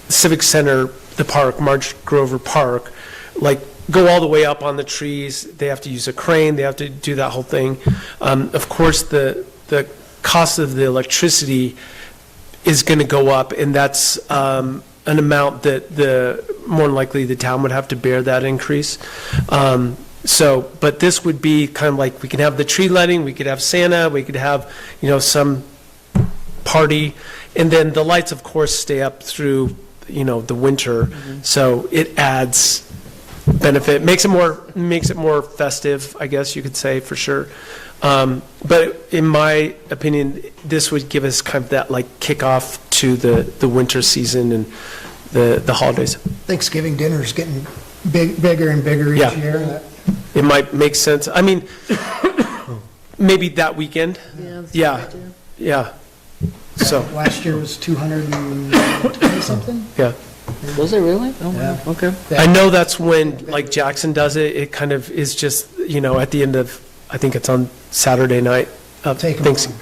Civic Center, the park, March Grover Park, like go all the way up on the trees. They have to use a crane. They have to do that whole thing. Of course, the cost of the electricity is going to go up, and that's an amount that more than likely the town would have to bear that increase. But this would be kind of like, we can have the tree lighting, we could have Santa, we could have, some party, and then the lights, of course, stay up through, the winter. So it adds benefit, makes it more festive, I guess you could say, for sure. But in my opinion, this would give us kind of that like kickoff to the winter season and the holidays. Thanksgiving dinner is getting bigger and bigger each year. It might make sense. I mean, maybe that weekend. Yeah. So last year was 220 something. Yeah. Was it really? Oh, yeah. Wow. Okay. I know that's when like Jackson does it. It kind of is just at the end of, I think it's on Saturday night. Take 'em Thanks. on.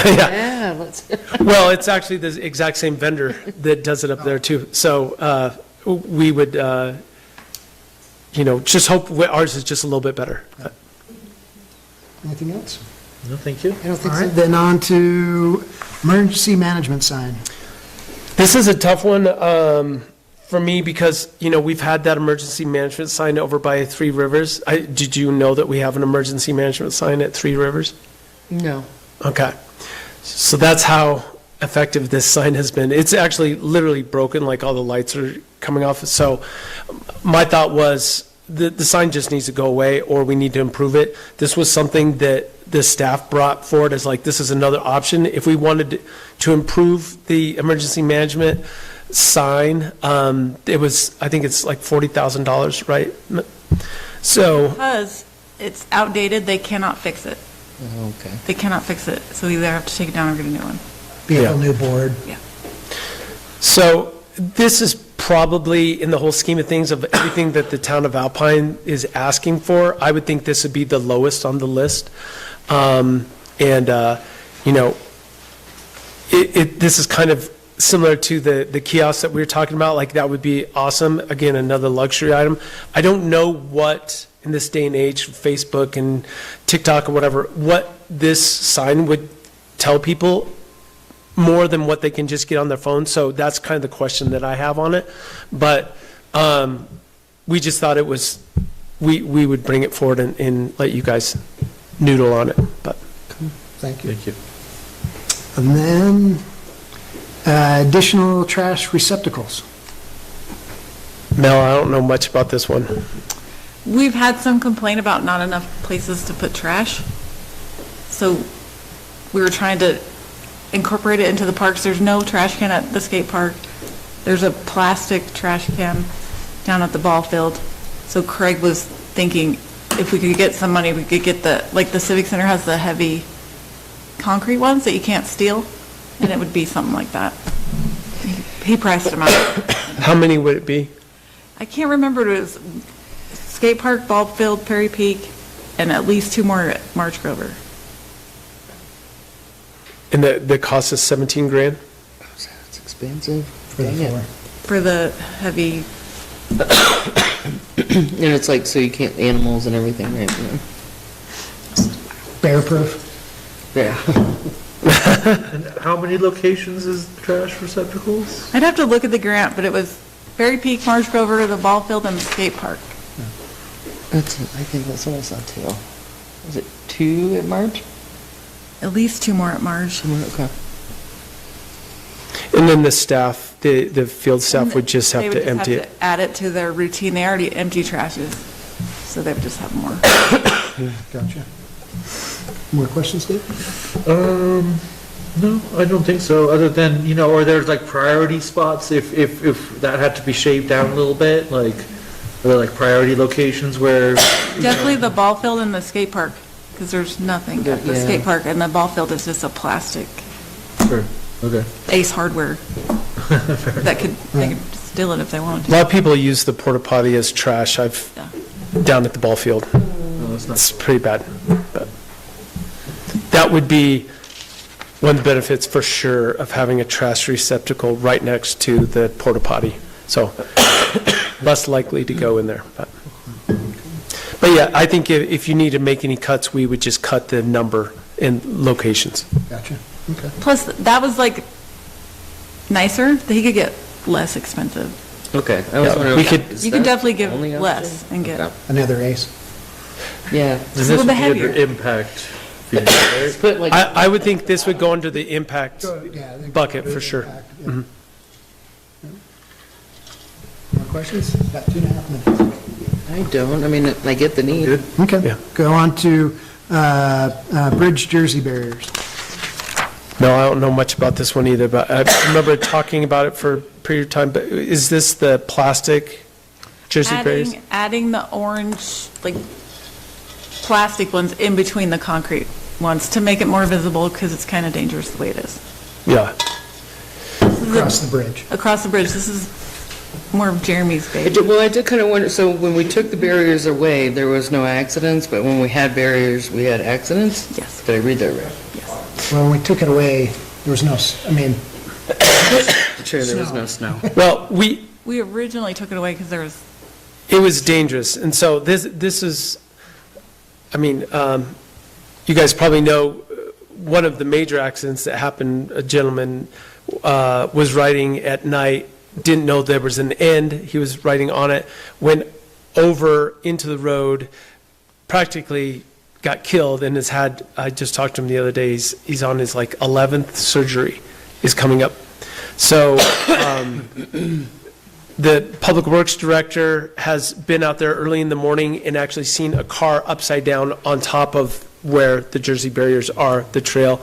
Yeah. Let's Well, it's actually the exact same vendor that does it up there too. So we would, just hope ours is just a little bit better. Anything else? No, thank you. I don't think so. Then on to emergency management sign. This is a tough one for me because, we've had that emergency management sign over by Three Rivers. Did you know that we have an emergency management sign at Three Rivers? No. Okay. So that's how effective this sign has been. It's actually literally broken, like all the lights are coming off. So my thought was the sign just needs to go away or we need to improve it. This was something that the staff brought forward as like, this is another option. If we wanted to improve the emergency management sign, it was, I think it's like $40,000, right? So. Because it's outdated, they cannot fix it. Okay. They cannot fix it, so we either have to take it down or get a new one. Be a whole new board. Yeah. So this is probably, in the whole scheme of things, of everything that the town of Alpine is asking for, I would think this would be the lowest on the list. This is kind of similar to the kiosk that we were talking about, like that would be awesome. Again, another luxury item. I don't know what, in this day and age, Facebook and TikTok or whatever, what this sign would tell people more than what they can just get on their phone. So that's kind of the question that I have on it. But we just thought it was, we would bring it forward and let you guys noodle on it. But Thank you. Thank you. And then additional trash receptacles. Mel, I don't know much about this one. We've had some complaint about not enough places to put trash. So we were trying to incorporate it into the parks. There's no trash can at the skate park. There's a plastic trash can down at the ball field. So Craig was thinking if we could get some money, we could get the Civic Center has the heavy concrete ones that you can't steal, and it would be something like that. He priced them out. How many would it be? I can't remember. It was skate park, ball field, Perry Peak, and at least 2 more at March Grover. And the cost is 17 grand? It's expensive. For the floor. For the heavy, And it's like, so you can't, animals and everything, right? Bear proof. Yeah. And how many locations is trash receptacles? I'd have to look at the grant, but it was Perry Peak, March Grover, the ball field, and the skate park. I think that's what I saw too. Was it 2 at March? At least 2 more at March. Okay. And then the staff, the field staff would just have to empty They would it. just have to add it to their routine. They already empty trashes, so they would just have more. Gotcha. More questions, Dave? No, I don't think so, other than, or there's like priority spots if that had to be shaved down a little bit, like, are there like priority locations where? Definitely the ball field and the skate park, because there's nothing at the Yeah. skate park, and the ball field is just a plastic Sure, okay. Ace Hardware that they could steal it if they wanted A to. lot of people use the porta potty as trash. Down at the ball field. It's pretty bad. But that would be one of the benefits for sure of having a trash receptacle right next to the porta potty. So less likely to go in there. But yeah, I think if you need to make any cuts, we would just cut the number in locations. Gotcha. Okay. Plus, that was like nicer, that he could get less expensive. Okay. I was wondering, is You could that definitely give only option? less and get. Okay. Another ace. Yeah. And a this little would bit be under heavier. impact fee, right? Put like, I would think this would go under the impact Yeah, I think bucket for sure. impact, yeah. Mhm. More questions? Got 2.5 minutes. I don't, I mean, I get the need. Okay. Yeah. Go on to bridge jersey barriers. No, I don't know much about this one either, but I remember talking about it for a period of time. But is this the plastic jersey barriers? Adding the orange, like, plastic ones in between the concrete ones to make it more visible, because it's kind of dangerous the way it is. Yeah. Across the bridge. Across the bridge, this is more of Jeremy's baby. Well, I did kind of wonder, so when we took the barriers away, there was no accidents, but when we had barriers, we had accidents? Yes. Did I read that right? Well, when we took it away, There was no, I mean, Sure, there was no snow. Well, We originally took it away because there was, it was dangerous, and so this is, I mean, you guys probably know, one of the major accidents that happened, a gentleman was riding at night, didn't know there was an end, he was riding on it, went over into the road, practically got killed, and has had, I just talked to him the other day, he's on his like 11th surgery is coming up. So, the Public Works Director has been out there early in the morning and actually seen a car upside down on top of where the Jersey barriers are, the trail.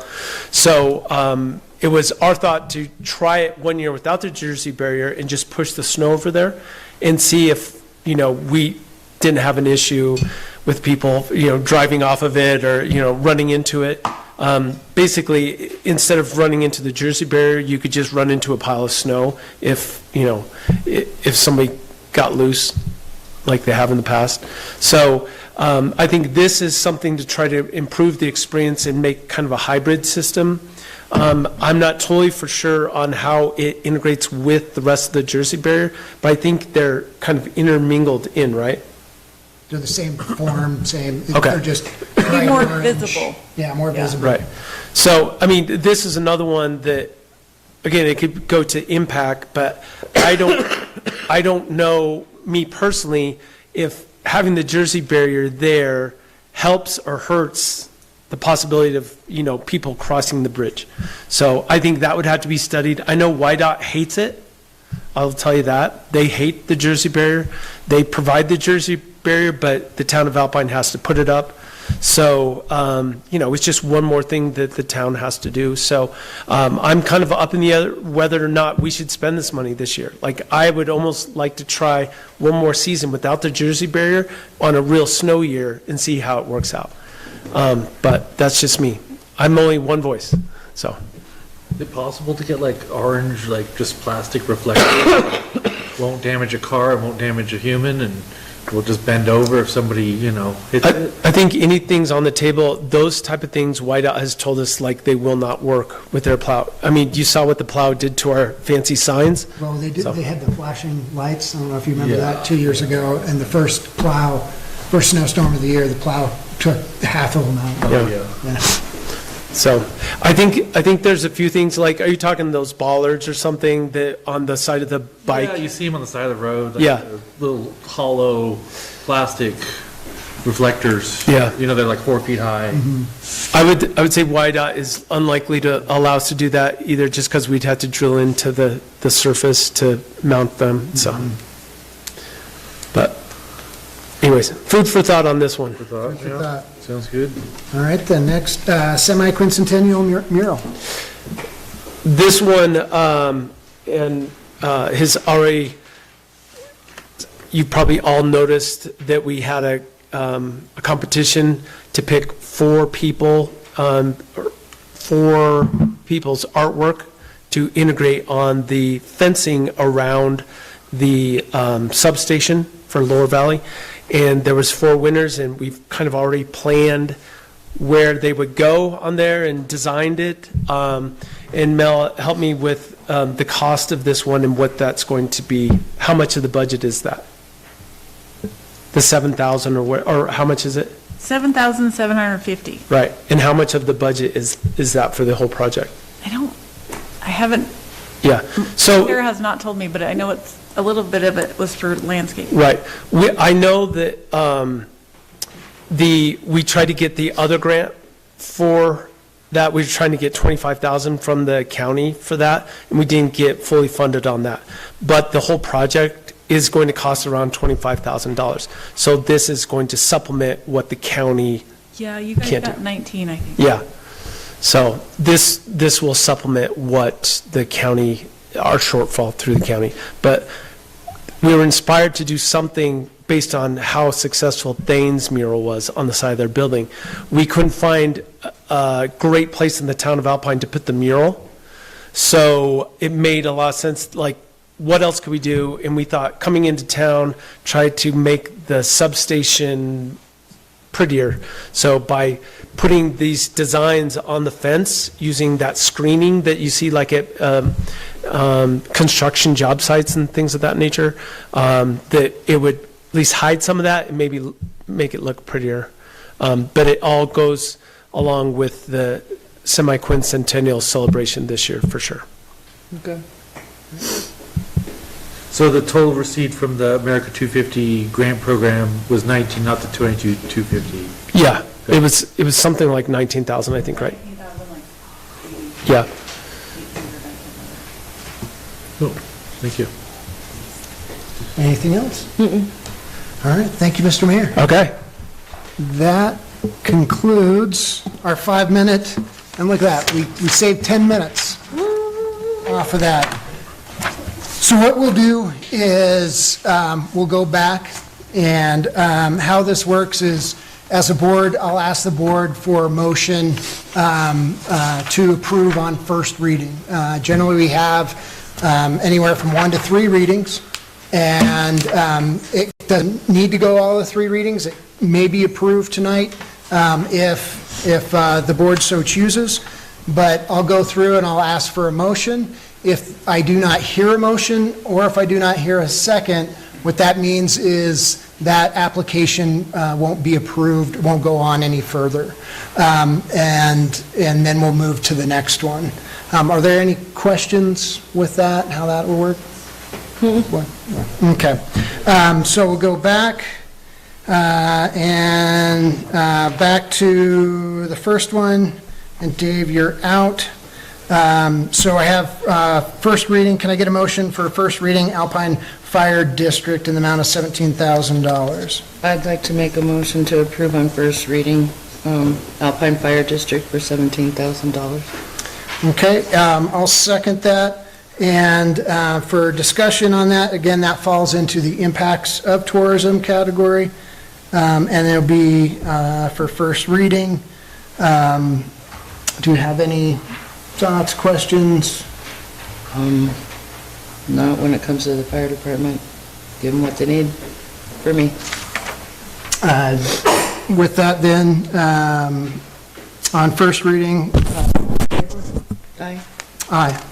So it was our thought to try it 1 year without the Jersey barrier and just push the snow over there and see if, we didn't have an issue with people, driving off of it or, running into it. Basically, instead of running into the Jersey barrier, you could just run into a pile of snow if somebody got loose like they have in the past. So I think this is something to try to improve the experience and make kind of a hybrid system. I'm not totally for sure on how it integrates with the rest of the Jersey barrier, but I think they're kind of intermingled in, right? they're the same form, same, Okay. they're just. Be bright more orange. visible. Yeah, more visible. Right. So, I mean, this is another one that, again, it could go to impact, but I don't know, me personally, if having the Jersey barrier there helps or hurts the possibility of, people crossing the bridge. So I think that would have to be studied. I know YDOT hates it. I'll tell you that. They hate the Jersey barrier. They provide the Jersey barrier, but the town of Alpine has to put it up. So, it's just one more thing that the town has to do. So I'm kind of up in the air whether or not we should spend this money this year. Like, I would almost like to try one more season without the Jersey barrier on a real snow year and see how it works out. But that's just me. I'm only one voice, so. Is it possible to get like orange, like just plastic reflectors? Won't damage a car, it won't damage a human, and will just bend over if somebody, hits it? I think anything's on the table, those type of things, YDOT has told us like they will not work with their plow. I mean, you saw what the plow did to our fancy signs? Well, they did, So- they had the flashing lights, I don't know if you remember Yeah. that, 2 years ago, and the first snowstorm of the year, the plow took half of them out. Yeah. Yeah. So, I think there's a few things, like, are you talking those bollards or something that on the side of the bike? Yeah, you see them on the side of the road. Like Yeah. the little hollow plastic reflectors. Yeah. They're like 4 feet high. I would say YDOT is unlikely to allow us to do that, either just because we'd have to drill into the surface to mount them, so. But anyways, food for thought on this one. For thought, For yeah. thought. Sounds good. All right, the next semi-quincentennial mural. This one, has already, you probably all noticed that we had a competition to pick 4 people's artwork to integrate on the fencing around the substation for Lower Valley. And there was 4 winners, and we've kind of already planned where they would go on there and designed it. And Mel, help me with the cost of this one and what that's going to be. How much of the budget is that? The 7,000 or how much is it? 7,750. Right. And how much of the budget is that for the whole project? I haven't, Yeah. So. Sarah has not told me, but I know it's, a little bit of it was for landscape. Right. I know that we tried to get the other grant for that. We were trying to get 25,000 from the county for that, and we didn't get fully funded on that. But the whole project is going to cost around $25,000. So this is going to supplement what the county, Yeah, you guys Can't got do. 19, I think. yeah. So this will supplement what the county, our shortfall through the county. But we were inspired to do something based on how successful Thane's mural was on the side of their building. We couldn't find a great place in the town of Alpine to put the mural. So it made a lot of sense, like, what else could we do? And we thought, coming into town, try to make the substation prettier. So by putting these designs on the fence, using that screening that you see like at construction job sites and things of that nature, that it would at least hide some of that and maybe make it look prettier. But it all goes along with the semi-quincentennial celebration this year, for sure. Okay. So the total receipt from the America 250 grant program was 19, not the 22,250? Yeah, it was something like 19,000, I think, right? Yeah. Cool, thank you. Anything else? All right, thank you, Mr. Mayor. Okay. That concludes our 5-minute, and look at that, we saved 10 minutes off of that. So what we'll do is, we'll go back, and how this works is, as a board, I'll ask the board for a motion to approve on first reading. Generally, we have anywhere from 1 to 3 readings, and it doesn't need to go all the 3 readings. It may be approved tonight if the board so chooses, but I'll go through and I'll ask for a motion. If I do not hear a motion, or if I do not hear a second, what that means is that application won't be approved, won't go on any further. And then we'll move to the next one. Are there any questions with that, how that will work? Okay. So we'll go back and back to the first one. And Dave, you're out. So I have first reading. Can I get a motion for first reading, Alpine Fire District in the amount of $17,000? I'd like to make a motion to approve on first reading, Alpine Fire District for $17,000. Okay, I'll second that. And for discussion on that, again, that falls into the impacts of tourism category. And it'll be for first reading. Do you have any thoughts, questions? Not when it comes to the fire department. Give them what they need for me. With that then, on first reading. Aye. Aye.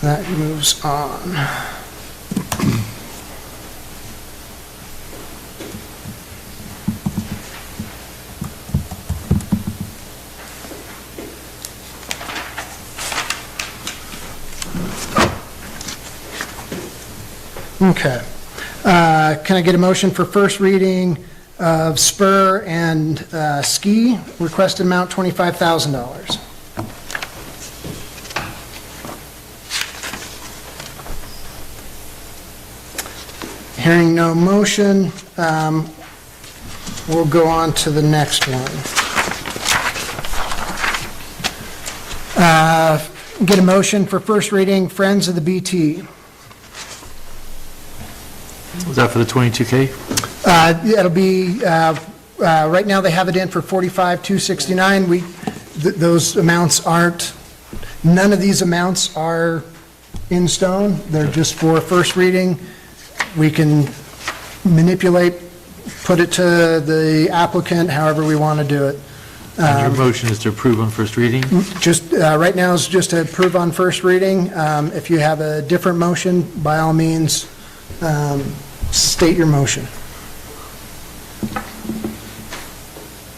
That moves on. Okay. Can I get a motion for first reading of spur and ski, requested amount $25,000? Hearing no motion, we'll go on to the next one. Get a motion for first reading, Friends of the BT. Was that for the 22K? It'll be, right now they have it in for $45,269. Those amounts aren't, none of these amounts are in stone. They're just for first reading. We can manipulate, put it to the applicant however we want to do it. And your motion is to approve on first reading? Just, right now is just to approve on first reading. If you have a different motion, by all means, state your motion.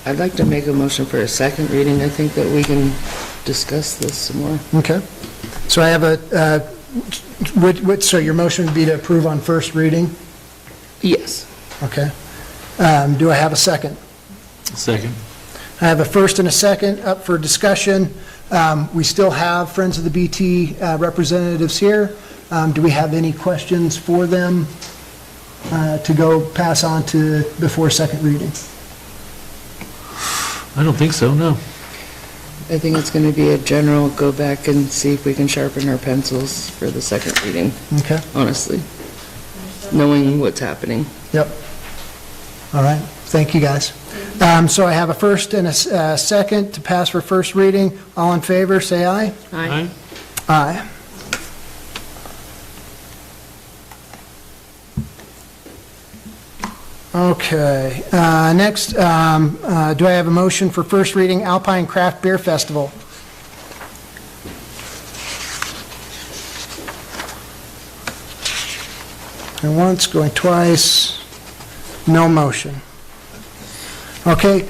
I'd like to make a motion for a second reading. I think that we can discuss this some more. Okay. So I have so your motion would be to approve on first reading? Yes. Okay. Do I have a second? Second. I have a first and a second up for discussion. We still have Friends of the BT representatives here. Do we have any questions for them to go pass on to before second reading? I don't think so, no. I think it's going to be a general go back and see if we can sharpen our pencils for the second reading. Okay. Honestly, knowing what's happening. Yep. All right. Thank you, guys. So I have a first and a second to pass for first reading. All in favor, say aye. Aye. Aye. Okay, next, do I have a motion for first reading Alpine Craft Beer Festival? Going once, going twice, no motion. Okay,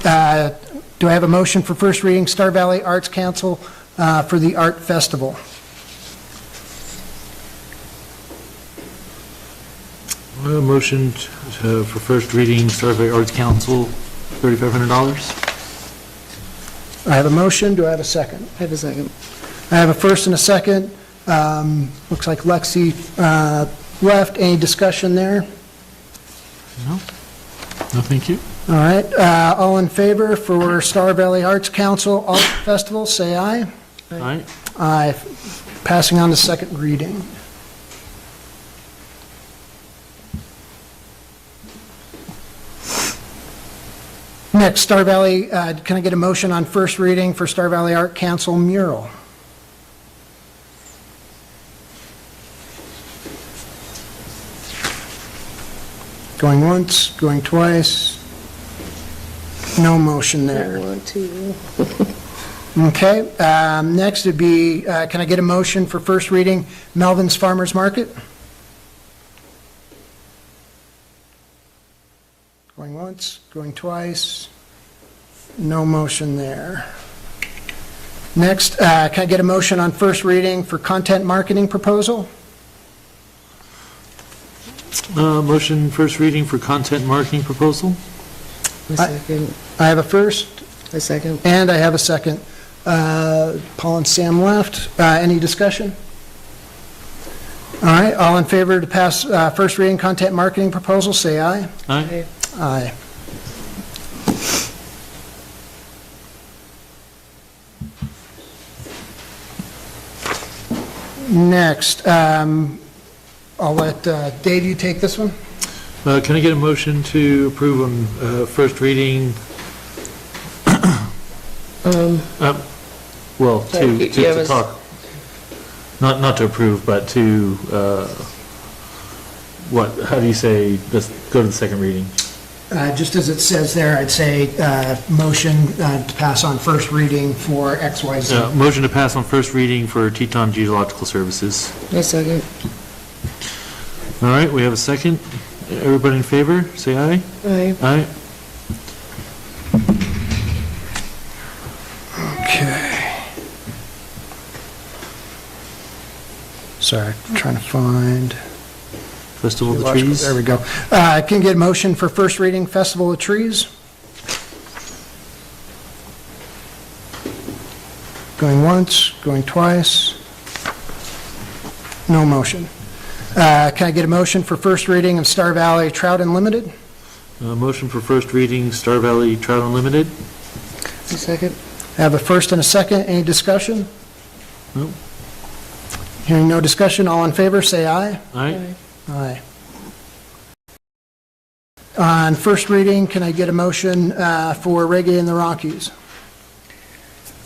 do I have a motion for first reading Star Valley Arts Council for the Art Festival? Motion for first reading, Star Valley Arts Council, $3,500. I have a motion, do I have a second? I have a second. I have a first and a second. Looks like Lexi left. Any discussion there? No, thank you. All right, all in favor for Star Valley Arts Council Art Festival, say aye. Aye. Aye. Passing on to second reading. Next, Star Valley, can I get a motion on first reading for Star Valley Art Council mural? Going once, going twice. No motion there. I want to. Okay, next would be, can I get a motion for first reading Melvin's Farmers Market? Going once, going twice. No motion there. Next, can I get a motion on first reading for content marketing proposal? Motion first reading for content marketing proposal. A second. I have a first. A second. And I have a second. Paul and Sam left. Any discussion? All right, all in favor to pass first reading content marketing proposal, say aye. Aye. Aye. Next, I'll let Dave, you take this one. Can I get a motion to approve on first reading? Well, to talk, not to approve, but to, how do you say, let's go to the second reading? Just as it says there, I'd say motion to pass on first reading for XYZ. Motion to pass on first reading for Teton Geological Services. A second. All right, we have a second. Everybody in favor, say aye. Aye. Aye. Okay. Sorry, trying to find. Festival of the Trees. There we go. Can I get a motion for first reading Festival of Trees? Going once, going twice. No motion. Can I get a motion for first reading of Star Valley Trout Unlimited? Motion for first reading, Star Valley Trout Unlimited. A second. I have a first and a second. Any discussion? No. Hearing no discussion, all in favor, say aye. Aye. Aye. On first reading, can I get a motion for Reggae in the Rockies?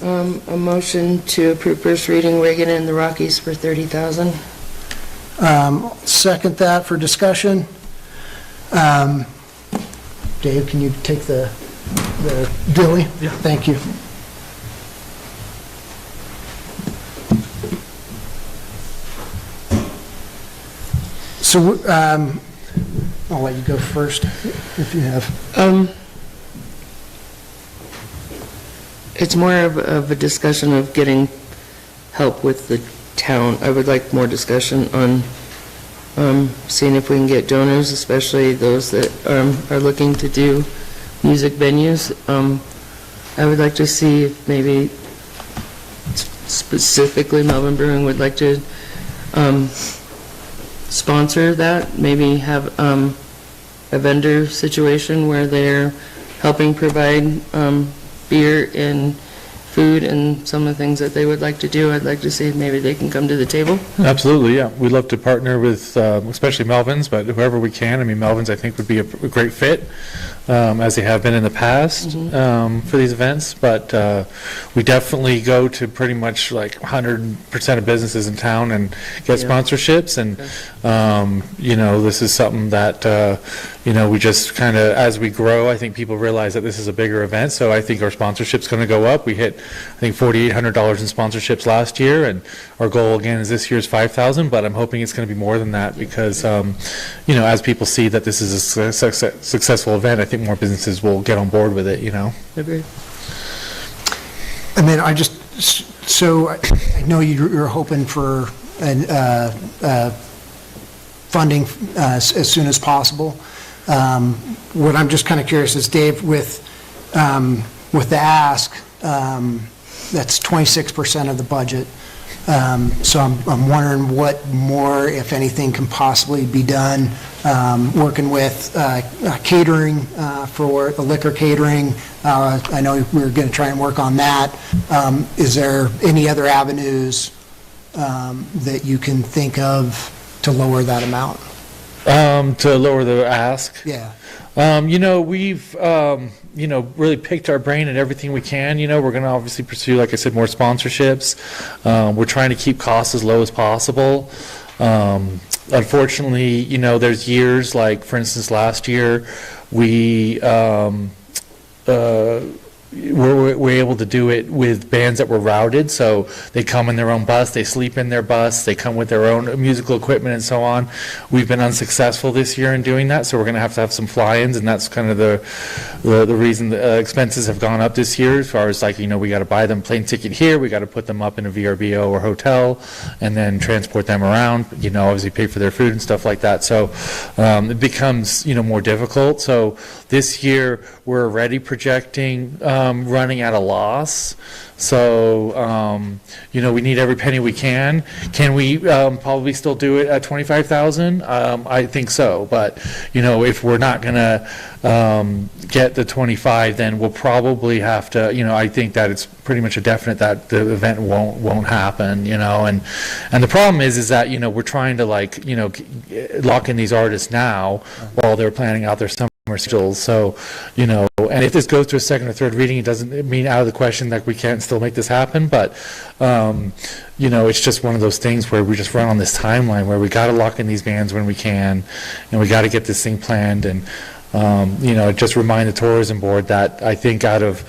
A motion to approve first reading Reagan and the Rockies for $30,000. Second that for discussion. Dave, can you take the dilly? Yeah. Thank you. So, I'll let you go first if you have. It's more of a discussion of getting help with the town. I would like more discussion on seeing if we can get donors, especially those that are looking to do music venues. I would like to see if maybe specifically Melbourne Brewing would like to sponsor that, maybe have a vendor situation where they're helping provide beer in food and some of the things that they would like to do, I'd like to see if maybe they can come to the table. Absolutely, yeah. We'd love to partner with, especially Melvin's, but whoever we can. I mean, Melvin's, I think, would be a great fit, as they have been in the past, for these events. But we definitely go to pretty much like 100% of businesses in town and get sponsorships. And, this is something that, we just kind of, as we grow, I think people realize that this is a bigger event. So I think our sponsorship's going to go up. We hit, I think, $4,800 in sponsorships last year, and our goal again is this year's $5,000. But I'm hoping it's going to be more than that because, as people see that this is a successful event, I think more businesses will get on board with it. Agreed. And then so I know you're hoping for funding as soon as possible. What I'm just kind of curious is, Dave, with the ask, that's 26% of the budget. So I'm wondering what more, if anything, can possibly be done, working with catering for the liquor catering. I know we're going to try and work on that. Is there any other avenues that you can think of to lower that amount? To lower the ask? Yeah. We've, really picked our brain at everything we can. We're going to obviously pursue, like I said, more sponsorships. We're trying to keep costs as low as possible. Unfortunately, there's years, like, for instance, last year, we we're able to do it with bands that were routed, so they come in their own bus, they sleep in their bus, they come with their own musical equipment and so on. We've been unsuccessful this year in doing that, so we're going to have some fly-ins, and that's kind of the reason the expenses have gone up this year, as far as we got to buy them plane ticket here, we got to put them up in a VRBO or hotel, and then transport them around, obviously pay for their food and stuff like that. So it becomes, more difficult. So this year, we're already projecting running at a loss. So, we need every penny we can. Can we probably still do it at 25,000? I think so. But, if we're not going to get the 25, then we'll probably have to, I think that it's pretty much a definite that the event won't happen, and the problem is that, we're trying to lock in these artists now while they're planning out their summer schedules. So, and if this goes to a second or third reading, it doesn't mean out of the question that we can't still make this happen. But, it's just one of those things where we just run on this timeline where we got to lock in these bands when we can, and we got to get this thing planned. And, just remind the tourism board that I think out of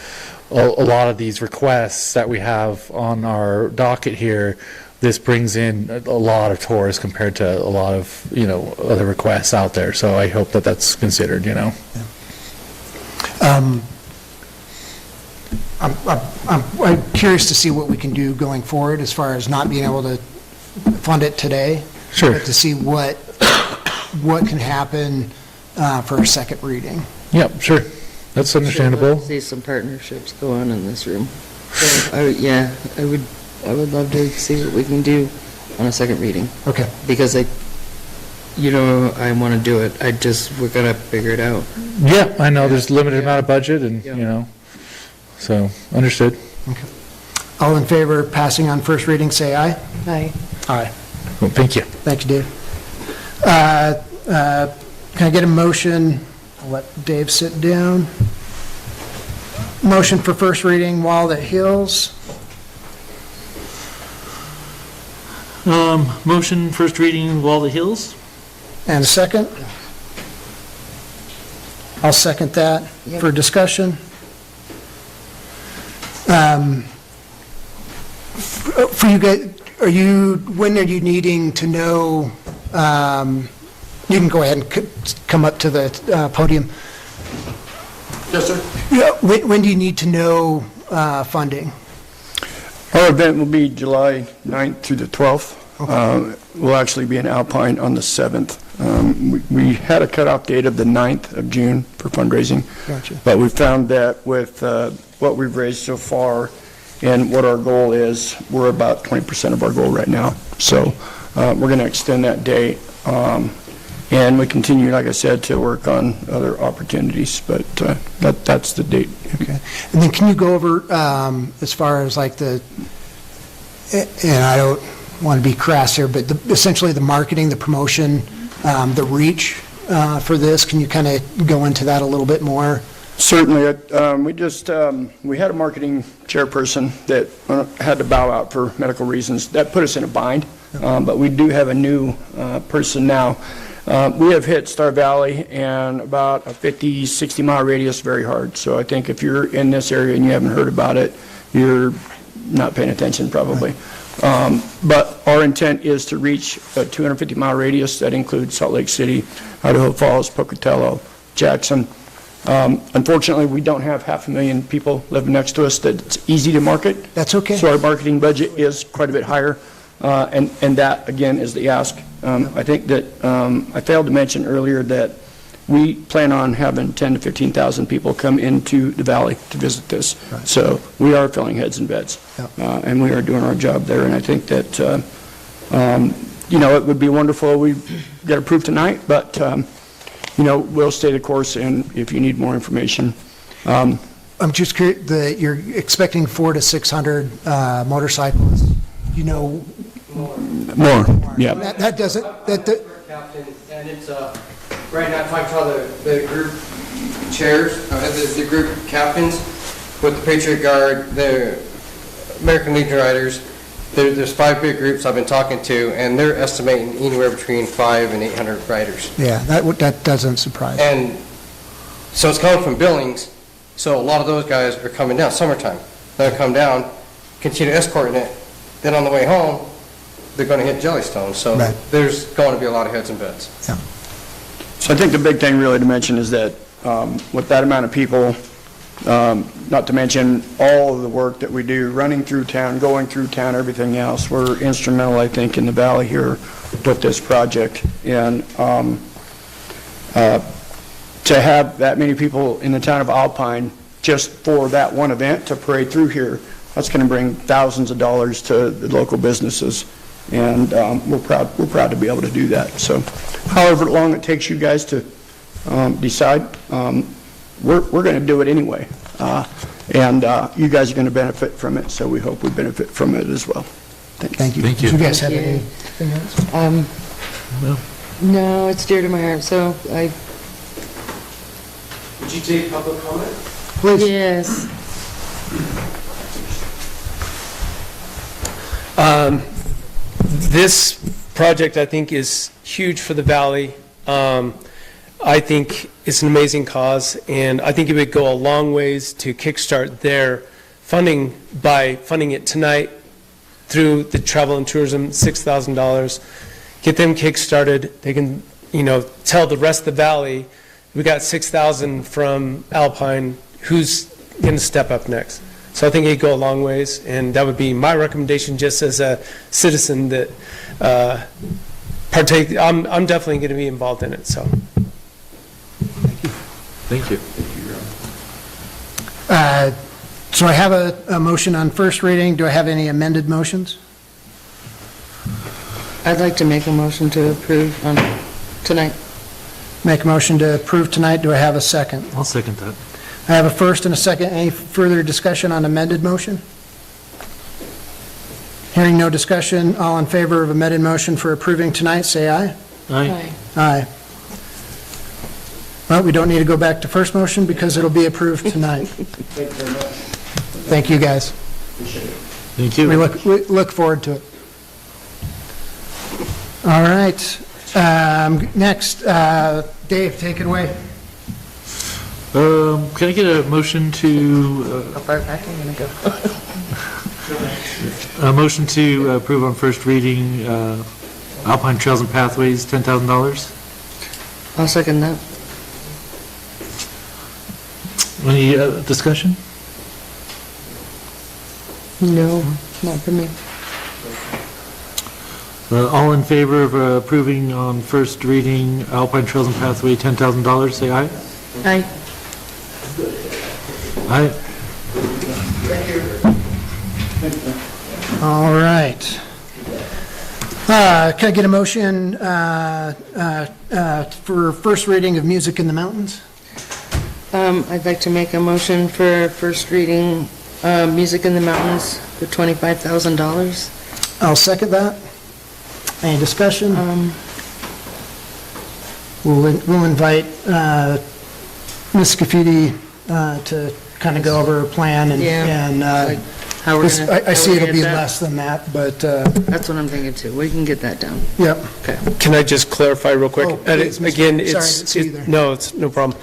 a lot of these requests that we have on our docket here, this brings in a lot of tourists compared to a lot of, other requests out there. So I hope that that's considered, I'm curious to see what we can do going forward as far as not being able to fund it today. Sure. But to see what can happen for a second reading. Yep, sure. That's understandable. I'd like to see some partnerships go on in this room. So, I would love to see what we can do on a second reading. Okay. Because I want to do it. We're going to figure it out. Yeah, I know there's a limited amount of budget and, so understood. Okay. All in favor of passing on first reading, say aye. Aye. Aye. Well, thank you. Thank you, Dave. Can I get a motion? I'll let Dave sit down. Motion for first reading, Walnut Hills. Motion, first reading, Walnut Hills. And a second? I'll second that. Yep. For discussion. For you guys, when are you needing to know, you can go ahead and come up to the podium. Yes, sir. Yeah, when do you need to know funding? Our event will be July 9th through the 12th. We'll actually be in Alpine on the 7th. We had a cutoff date of the 9th of June for fundraising. Gotcha. But we found that with what we've raised so far and what our goal is, we're about 20% of our goal right now. So we're going to extend that date. And we continue, like I said, to work on other opportunities, but that's the date. Okay. And then can you go over, as far as like and I don't want to be crass here, but essentially the marketing, the promotion, the reach for this, can you kind of go into that a little bit more? Certainly. We had a marketing chairperson that had to bow out for medical reasons. That put us in a bind, but we do have a new person now. We have hit Star Valley and about a 50, 60-mile radius very hard. So I think if you're in this area and you haven't heard about it, you're not paying attention probably. But our intent is to reach a 250-mile radius. That includes Salt Lake City, Idaho Falls, Pocatello, Jackson. Unfortunately, we don't have 500,000 people living next to us that it's easy to market. That's okay. So our marketing budget is quite a bit higher, and that, again, is the ask. I think that I failed to mention earlier that we plan on having 10 to 15,000 people come into the valley to visit this. Right. So we are filling heads and beds, and we are doing our job there. And I think that, it would be wonderful we get approved tonight, but we'll stay the course, and if you need more information. I'm just curious, you're expecting 400 to 600 motorcyclists. More, yeah. That doesn't, Captain, and it's, right now, I talked to the group chairs, the group captains with the Patriot Guard, the American Legion Riders. There's 5 big groups I've been talking to, and they're estimating anywhere between 500 and 800 riders. yeah, that doesn't surprise me. And so it's coming from Billings, so a lot of those guys are coming down, summertime. They'll come down, continue escorting it, then on the way home, they're going to hit Jellystone. So Right. there's going to be a lot of heads and beds. Yeah. So I think the big thing really to mention is that with that amount of people, not to mention all of the work that we do, running through town, going through town, everything else, we're instrumental, I think, in the valley here with this project. And to have that many people in the town of Alpine just for that one event to parade through here, that's going to bring thousands of dollars to the local businesses. And we're proud to be able to do that. So however long it takes you guys to decide, we're going to do it anyway. And you guys are going to benefit from it, so we hope we benefit from it as well. Thank you. Thank you. Do you guys have Thank you. anything else? No, it's dear to my heart, so Would you take public comment? Please. Yes. This project, I think, is huge for the valley. I think it's an amazing cause, and I think it would go a long ways to kickstart their funding by funding it tonight through the travel and tourism, $6,000. Get them kickstarted. They can, tell the rest of the valley, we got 6,000 from Alpine, who's going to step up next? So I think it'd go a long ways, and that would be my recommendation just as a citizen that partake. I'm definitely going to be involved in it, so. Thank you. So I have a motion on first reading. Do I have any amended motions? I'd like to make a motion to approve tonight. Make a motion to approve tonight. Do I have a second? I'll second that. I have a first and a second. Any further discussion on amended motion? Hearing no discussion, all in favor of amended motion for approving tonight, say aye. Aye. Aye. Well, we don't need to go back to first motion because it'll be approved tonight. Thank you very much. Thank you, guys. Appreciate it. Thank you. We look forward to it. All right. Next, Dave, take it away. Can I get a motion to, How far back are you going to go? a motion to approve on first reading Alpine Trails and Pathways, $10,000? I'll second that. Any discussion? No, not for me. All in favor of approving on first reading Alpine Trails and Pathway, $10,000, say aye. Aye. Aye. All right. Can I get a motion for first reading of Music in the Mountains? I'd like to make a motion for first reading, Music in the Mountains for $25,000. I'll second that. Any discussion? We'll invite Ms. Scafidi to kind of go over her plan and, Yeah. How we're gonna- I see how we're it'll gonna be get that? less than that, but, That's what I'm thinking too. We can get that down. yep. Okay. Can I just clarify real quick? Oh, please, Mr. Again, Sorry, I it's, didn't see you there. no, it's no problem.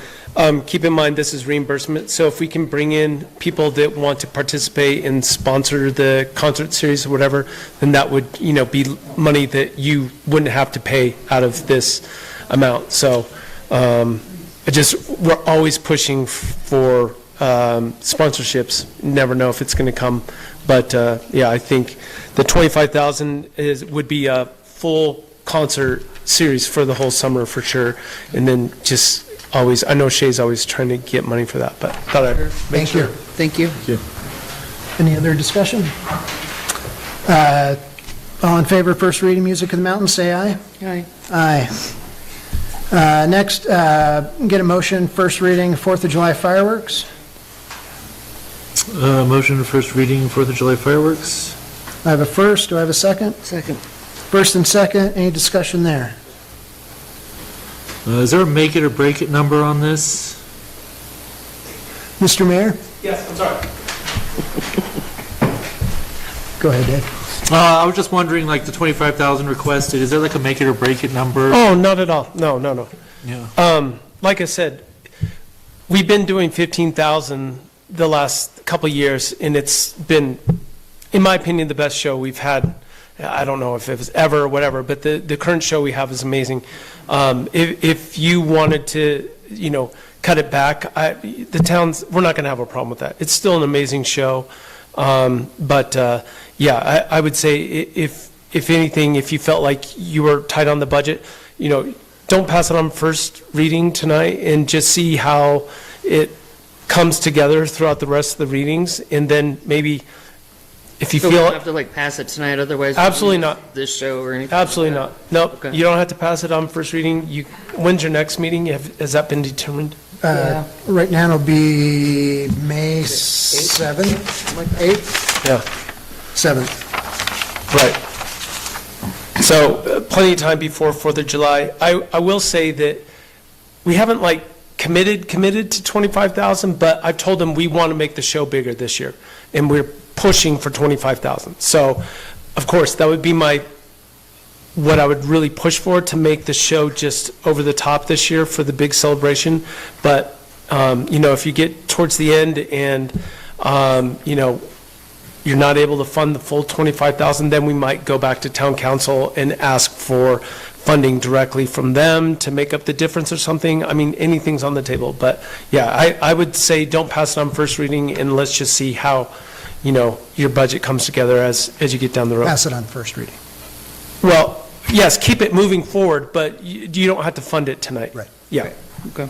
Keep in mind, this is reimbursement, so if we can bring in people that want to participate and sponsor the concert series or whatever, then that would, be money that you wouldn't have to pay out of this amount. So, we're always pushing for sponsorships. Never know if it's going to come, but yeah, I think the 25,000 would be a full concert series for the whole summer for sure, and then just always, I know Shay's always trying to get money for that, but thought I'd make Thank you. sure. Thank you. Any other discussion? All in favor of first reading Music in the Mountains, say aye. Aye. Aye. Next, get a motion, first reading, 4th of July fireworks. Motion for first reading, 4th of July fireworks. I have a first, do I have a second? Second. First and second, any discussion there? Is there a make it or break it number on this? Mr. Mayor? Yes, I'm sorry. Go ahead, Dave. I was just wondering, like, the 25,000 requested, is there like a make it or break it number? Oh, not at all. No. Yeah. Like I said, we've been doing 15,000 the last couple of years, and it's been, in my opinion, the best show we've had. I don't know if it was ever or whatever, but the current show we have is amazing. If you wanted to, cut it back, the towns, we're not going to have a problem with that. It's still an amazing show. But yeah, I would say if anything, if you felt like you were tight on the budget, don't pass it on first reading tonight and just see how it comes together throughout the rest of the readings. And then maybe if you So we feel. don't have to like pass it tonight, otherwise. we Absolutely use not. This show or anything? Absolutely not. Nope. Okay. You don't have to pass it on first reading. When's your next meeting? Has that been determined? Right now it'll be May 7th, 8th? Yeah. 7th. Right. So plenty of time before 4th of July. I will say that we haven't committed to 25,000, but I've told them we want to make the show bigger this year, and we're pushing for 25,000. So, of course, that would be what I would really push for, to make the show just over the top this year for the big celebration. But, if you get towards the end and, you're not able to fund the full 25,000, then we might go back to town council and ask for funding directly from them to make up the difference or something. I mean, anything's on the table. But, yeah, I would say don't pass it on first reading, and let's just see how, your budget comes together as you get down the road. Pass it on first reading. Well, yes, keep it moving forward, but you don't have to fund it tonight. Right. Yeah. Okay.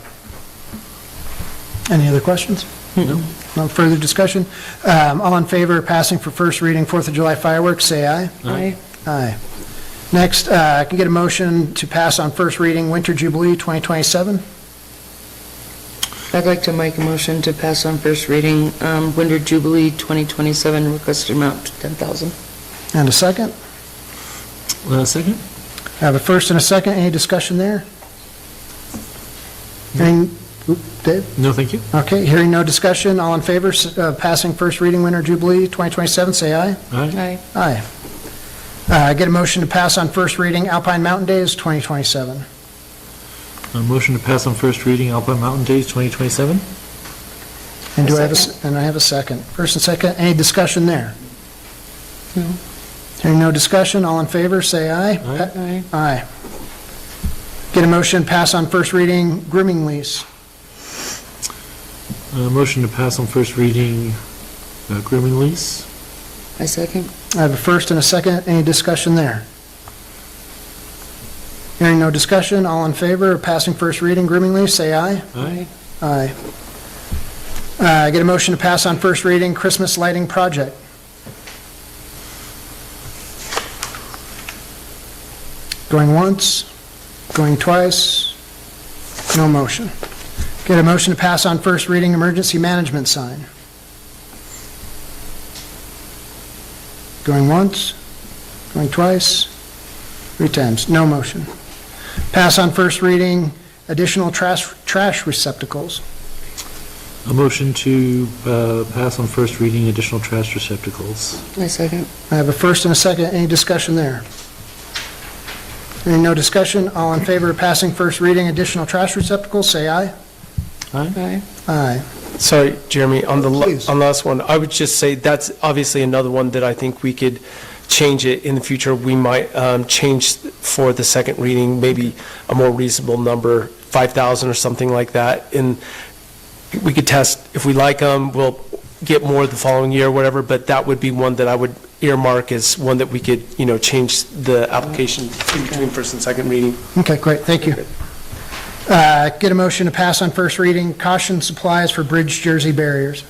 Any other questions? No. No further discussion? All in favor of passing for first reading 4th of July fireworks, say aye. Aye. Aye. Next, I can get a motion to pass on first reading Winter Jubilee 2027. I'd like to make a motion to pass on first reading, Winter Jubilee 2027, requested amount $10,000. And a second? Second? I have a first and a second. Any discussion there? Hearing, Dave? No, thank you. Okay, hearing no discussion, all in favor of passing first reading Winter Jubilee 2027, say aye. Aye. Aye. Aye. Get a motion to pass on first reading Alpine Mountain Days 2027. A motion to pass on first reading Alpine Mountain Days 2027. And I have a second. First and second, any discussion there? No. Hearing no discussion, all in favor, say aye. Aye. Aye. Get a motion to pass on first reading grooming lease. Motion to pass on first reading grooming lease. I second. I have a first and a second, any discussion there? Hearing no discussion, all in favor of passing first reading grooming lease, say aye. Aye. Aye. Get a motion to pass on first reading Christmas lighting project. Going once, going twice, no motion. Get a motion to pass on first reading emergency management sign. Going once, going twice, 3 times, no motion. Pass on first reading additional trash receptacles. A motion to pass on first reading additional trash receptacles. I second. I have a first and a second. Any discussion there? Hearing no discussion, all in favor of passing first reading additional trash receptacles, say aye. Aye. Aye. Sorry, Jeremy, on the Please. on the last one, I would just say that's obviously another one that I think we could change it in the future. We might change for the second reading, maybe a more reasonable number, 5,000 or something like that. And we could test, if we like them, we'll get more the following year, whatever, but that would be one that I would earmark as one that we could, change the application in between first and second reading. Okay, great, thank you. Get a motion to pass on first reading caution supplies for bridge jersey barriers.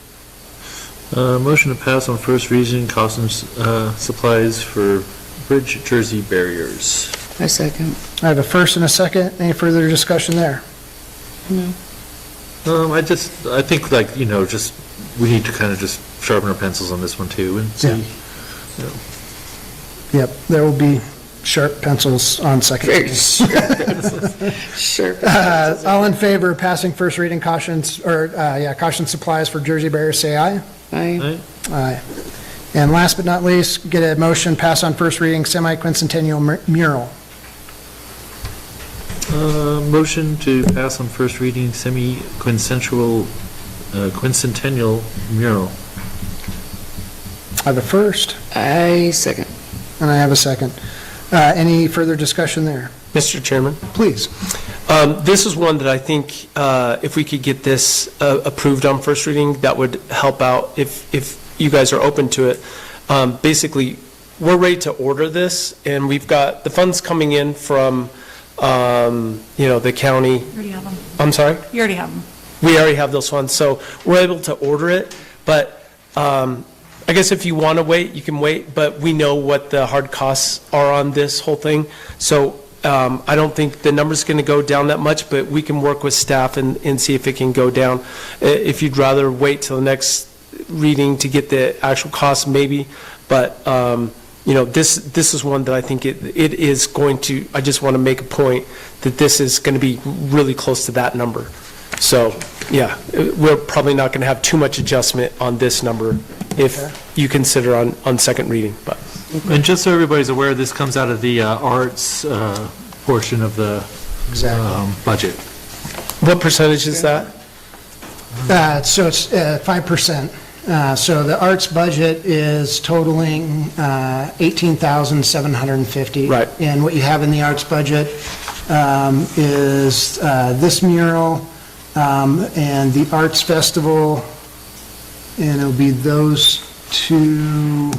Motion to pass on first reading caution supplies for bridge jersey barriers. I second. I have a first and a second. Any further discussion there? No. I think we need to kind of just sharpen our pencils on this one too and see. Yep, there will be sharp pencils on second. Very sharp pencils. Sharp pencils. All in favor of passing first reading caution supplies for jersey barriers, say aye. Aye. Aye. And last but not least, get a motion, pass on first reading semi-quincentennial mural. Motion to pass on first reading quincentennial mural. I have a first. I second. And I have a second. Any further discussion there? Mr. Chairman? Please. This is one that I think if we could get this approved on first reading, that would help out if you guys are open to it. Basically, we're ready to order this, and we've got the funds coming in from, the county. You already have them. I'm sorry? You already have them. We already have those funds, so we're able to order it, but I guess if you want to wait, you can wait, but we know what the hard costs are on this whole thing, so I don't think the number's going to go down that much, but we can work with staff and see if it can go down. If you'd rather wait till the next reading to get the actual cost, maybe, but this is one that I think it is going to, I just want to make a point that this is going to be really close to that number. So, yeah, we're probably not going to have too much adjustment on this number if you consider on second reading, but. And just so everybody's aware, this comes out of the arts portion of the budget. What percentage is that? So it's 5%. So the arts budget is totaling $18,750. Right. And what you have in the arts budget is this mural and the arts festival, and it'll be those two,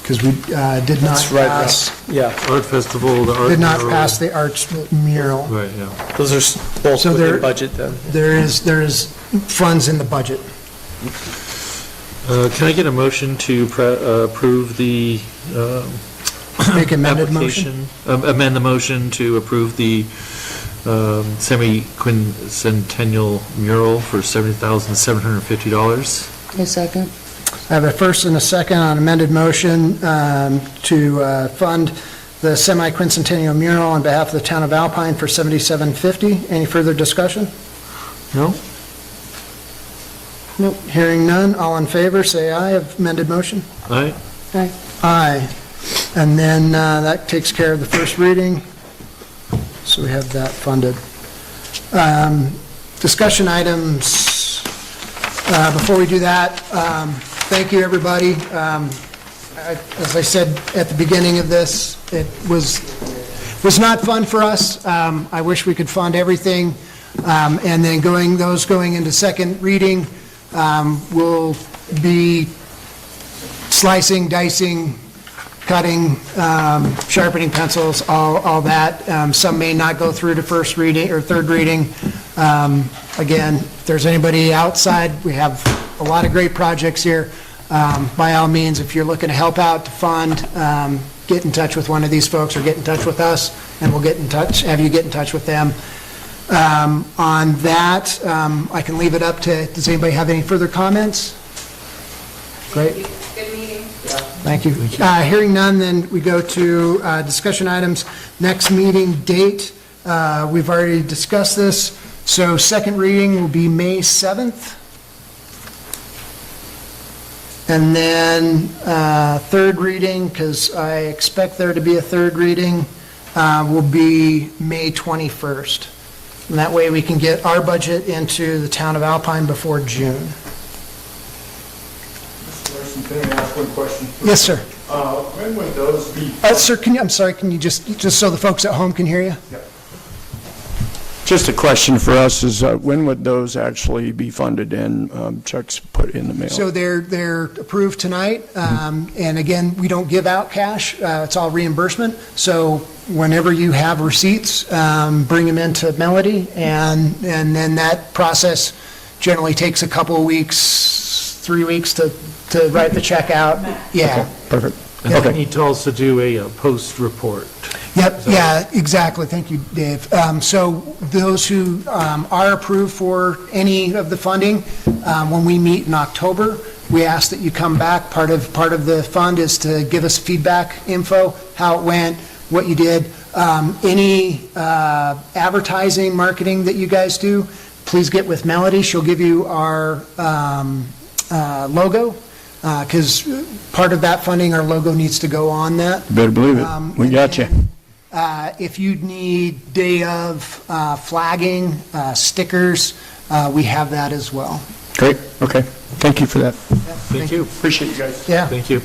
because we did not That's right, pass. Yeah. Art festival, the art Did not mural. pass the arts mural. Right, yeah. Those are both So within there- budget then. There is funds in the budget. Can I get a motion to approve the Make amended motion. application? Amend the motion to approve the semi-quincentennial mural for $70,750. I second. I have a first and a second on amended motion to fund the semi-quincentennial mural on behalf of the town of Alpine for $77.50. Any further discussion? No? Nope. Hearing none, all in favor, say aye of amended motion. Aye. Aye. Aye. And then that takes care of the first reading, so we have that funded. Discussion items. Before we do that, thank you, everybody. As I said at the beginning of this, it was not fun for us. I wish we could fund everything. And then going into second reading, we'll be slicing, dicing, cutting, sharpening pencils, all that. Some may not go through to first reading or third reading. Again, if there's anybody outside, we have a lot of great projects here. By all means, if you're looking to help out, to fund, get in touch with one of these folks or get in touch with us, and we'll get in touch, have you get in touch with them. On that, I can leave it up to, does anybody have any further comments? Great. Good meeting. Thank you. Hearing none, then we go to discussion items. Next meeting date, we've already discussed this, so second reading will be May 7th. And then third reading, because I expect there to be a third reading, will be May 21st. And that way we can get our budget into the town of Alpine before June. Can I ask one question? Yes, sir. When would those be? Sir, I'm sorry, can you just so the folks at home can hear you? Just a question for us is, when would those actually be funded and checks put in the mail? So they're approved tonight, and again, we don't give out cash, it's all reimbursement. So whenever you have receipts, bring them into Melody, and then that process generally takes a couple of weeks, 3 weeks to write the check out. Yeah. Perfect. And then you need to also do a post report. Yep, yeah, exactly. Thank you, Dave. So those who are approved for any of the funding, when we meet in October, we ask that you come back. Part of the fund is to give us feedback info, how it went, what you did. Any advertising, marketing that you guys do, please get with Melody. She'll give you our logo, because part of that funding, our logo needs to go on that. Better believe it. We got you. If you need day of flagging, stickers, we have that as well. Great, okay. Thank you for that. Thank you. Appreciate you guys. Yeah. Thank you.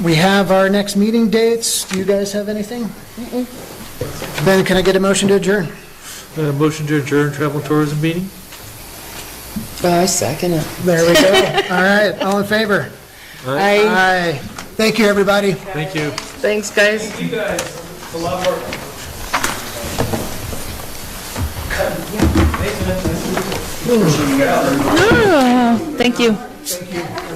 We have our next meeting dates. Do you guys have anything? Then can I get a motion to adjourn? Motion to adjourn travel and tourism meeting? I second it. There we go. All right, all in favor? Aye. Thank you, everybody. Thank you. Thanks, guys. Thank you guys. It's a lot of work. Thank you. Thank you.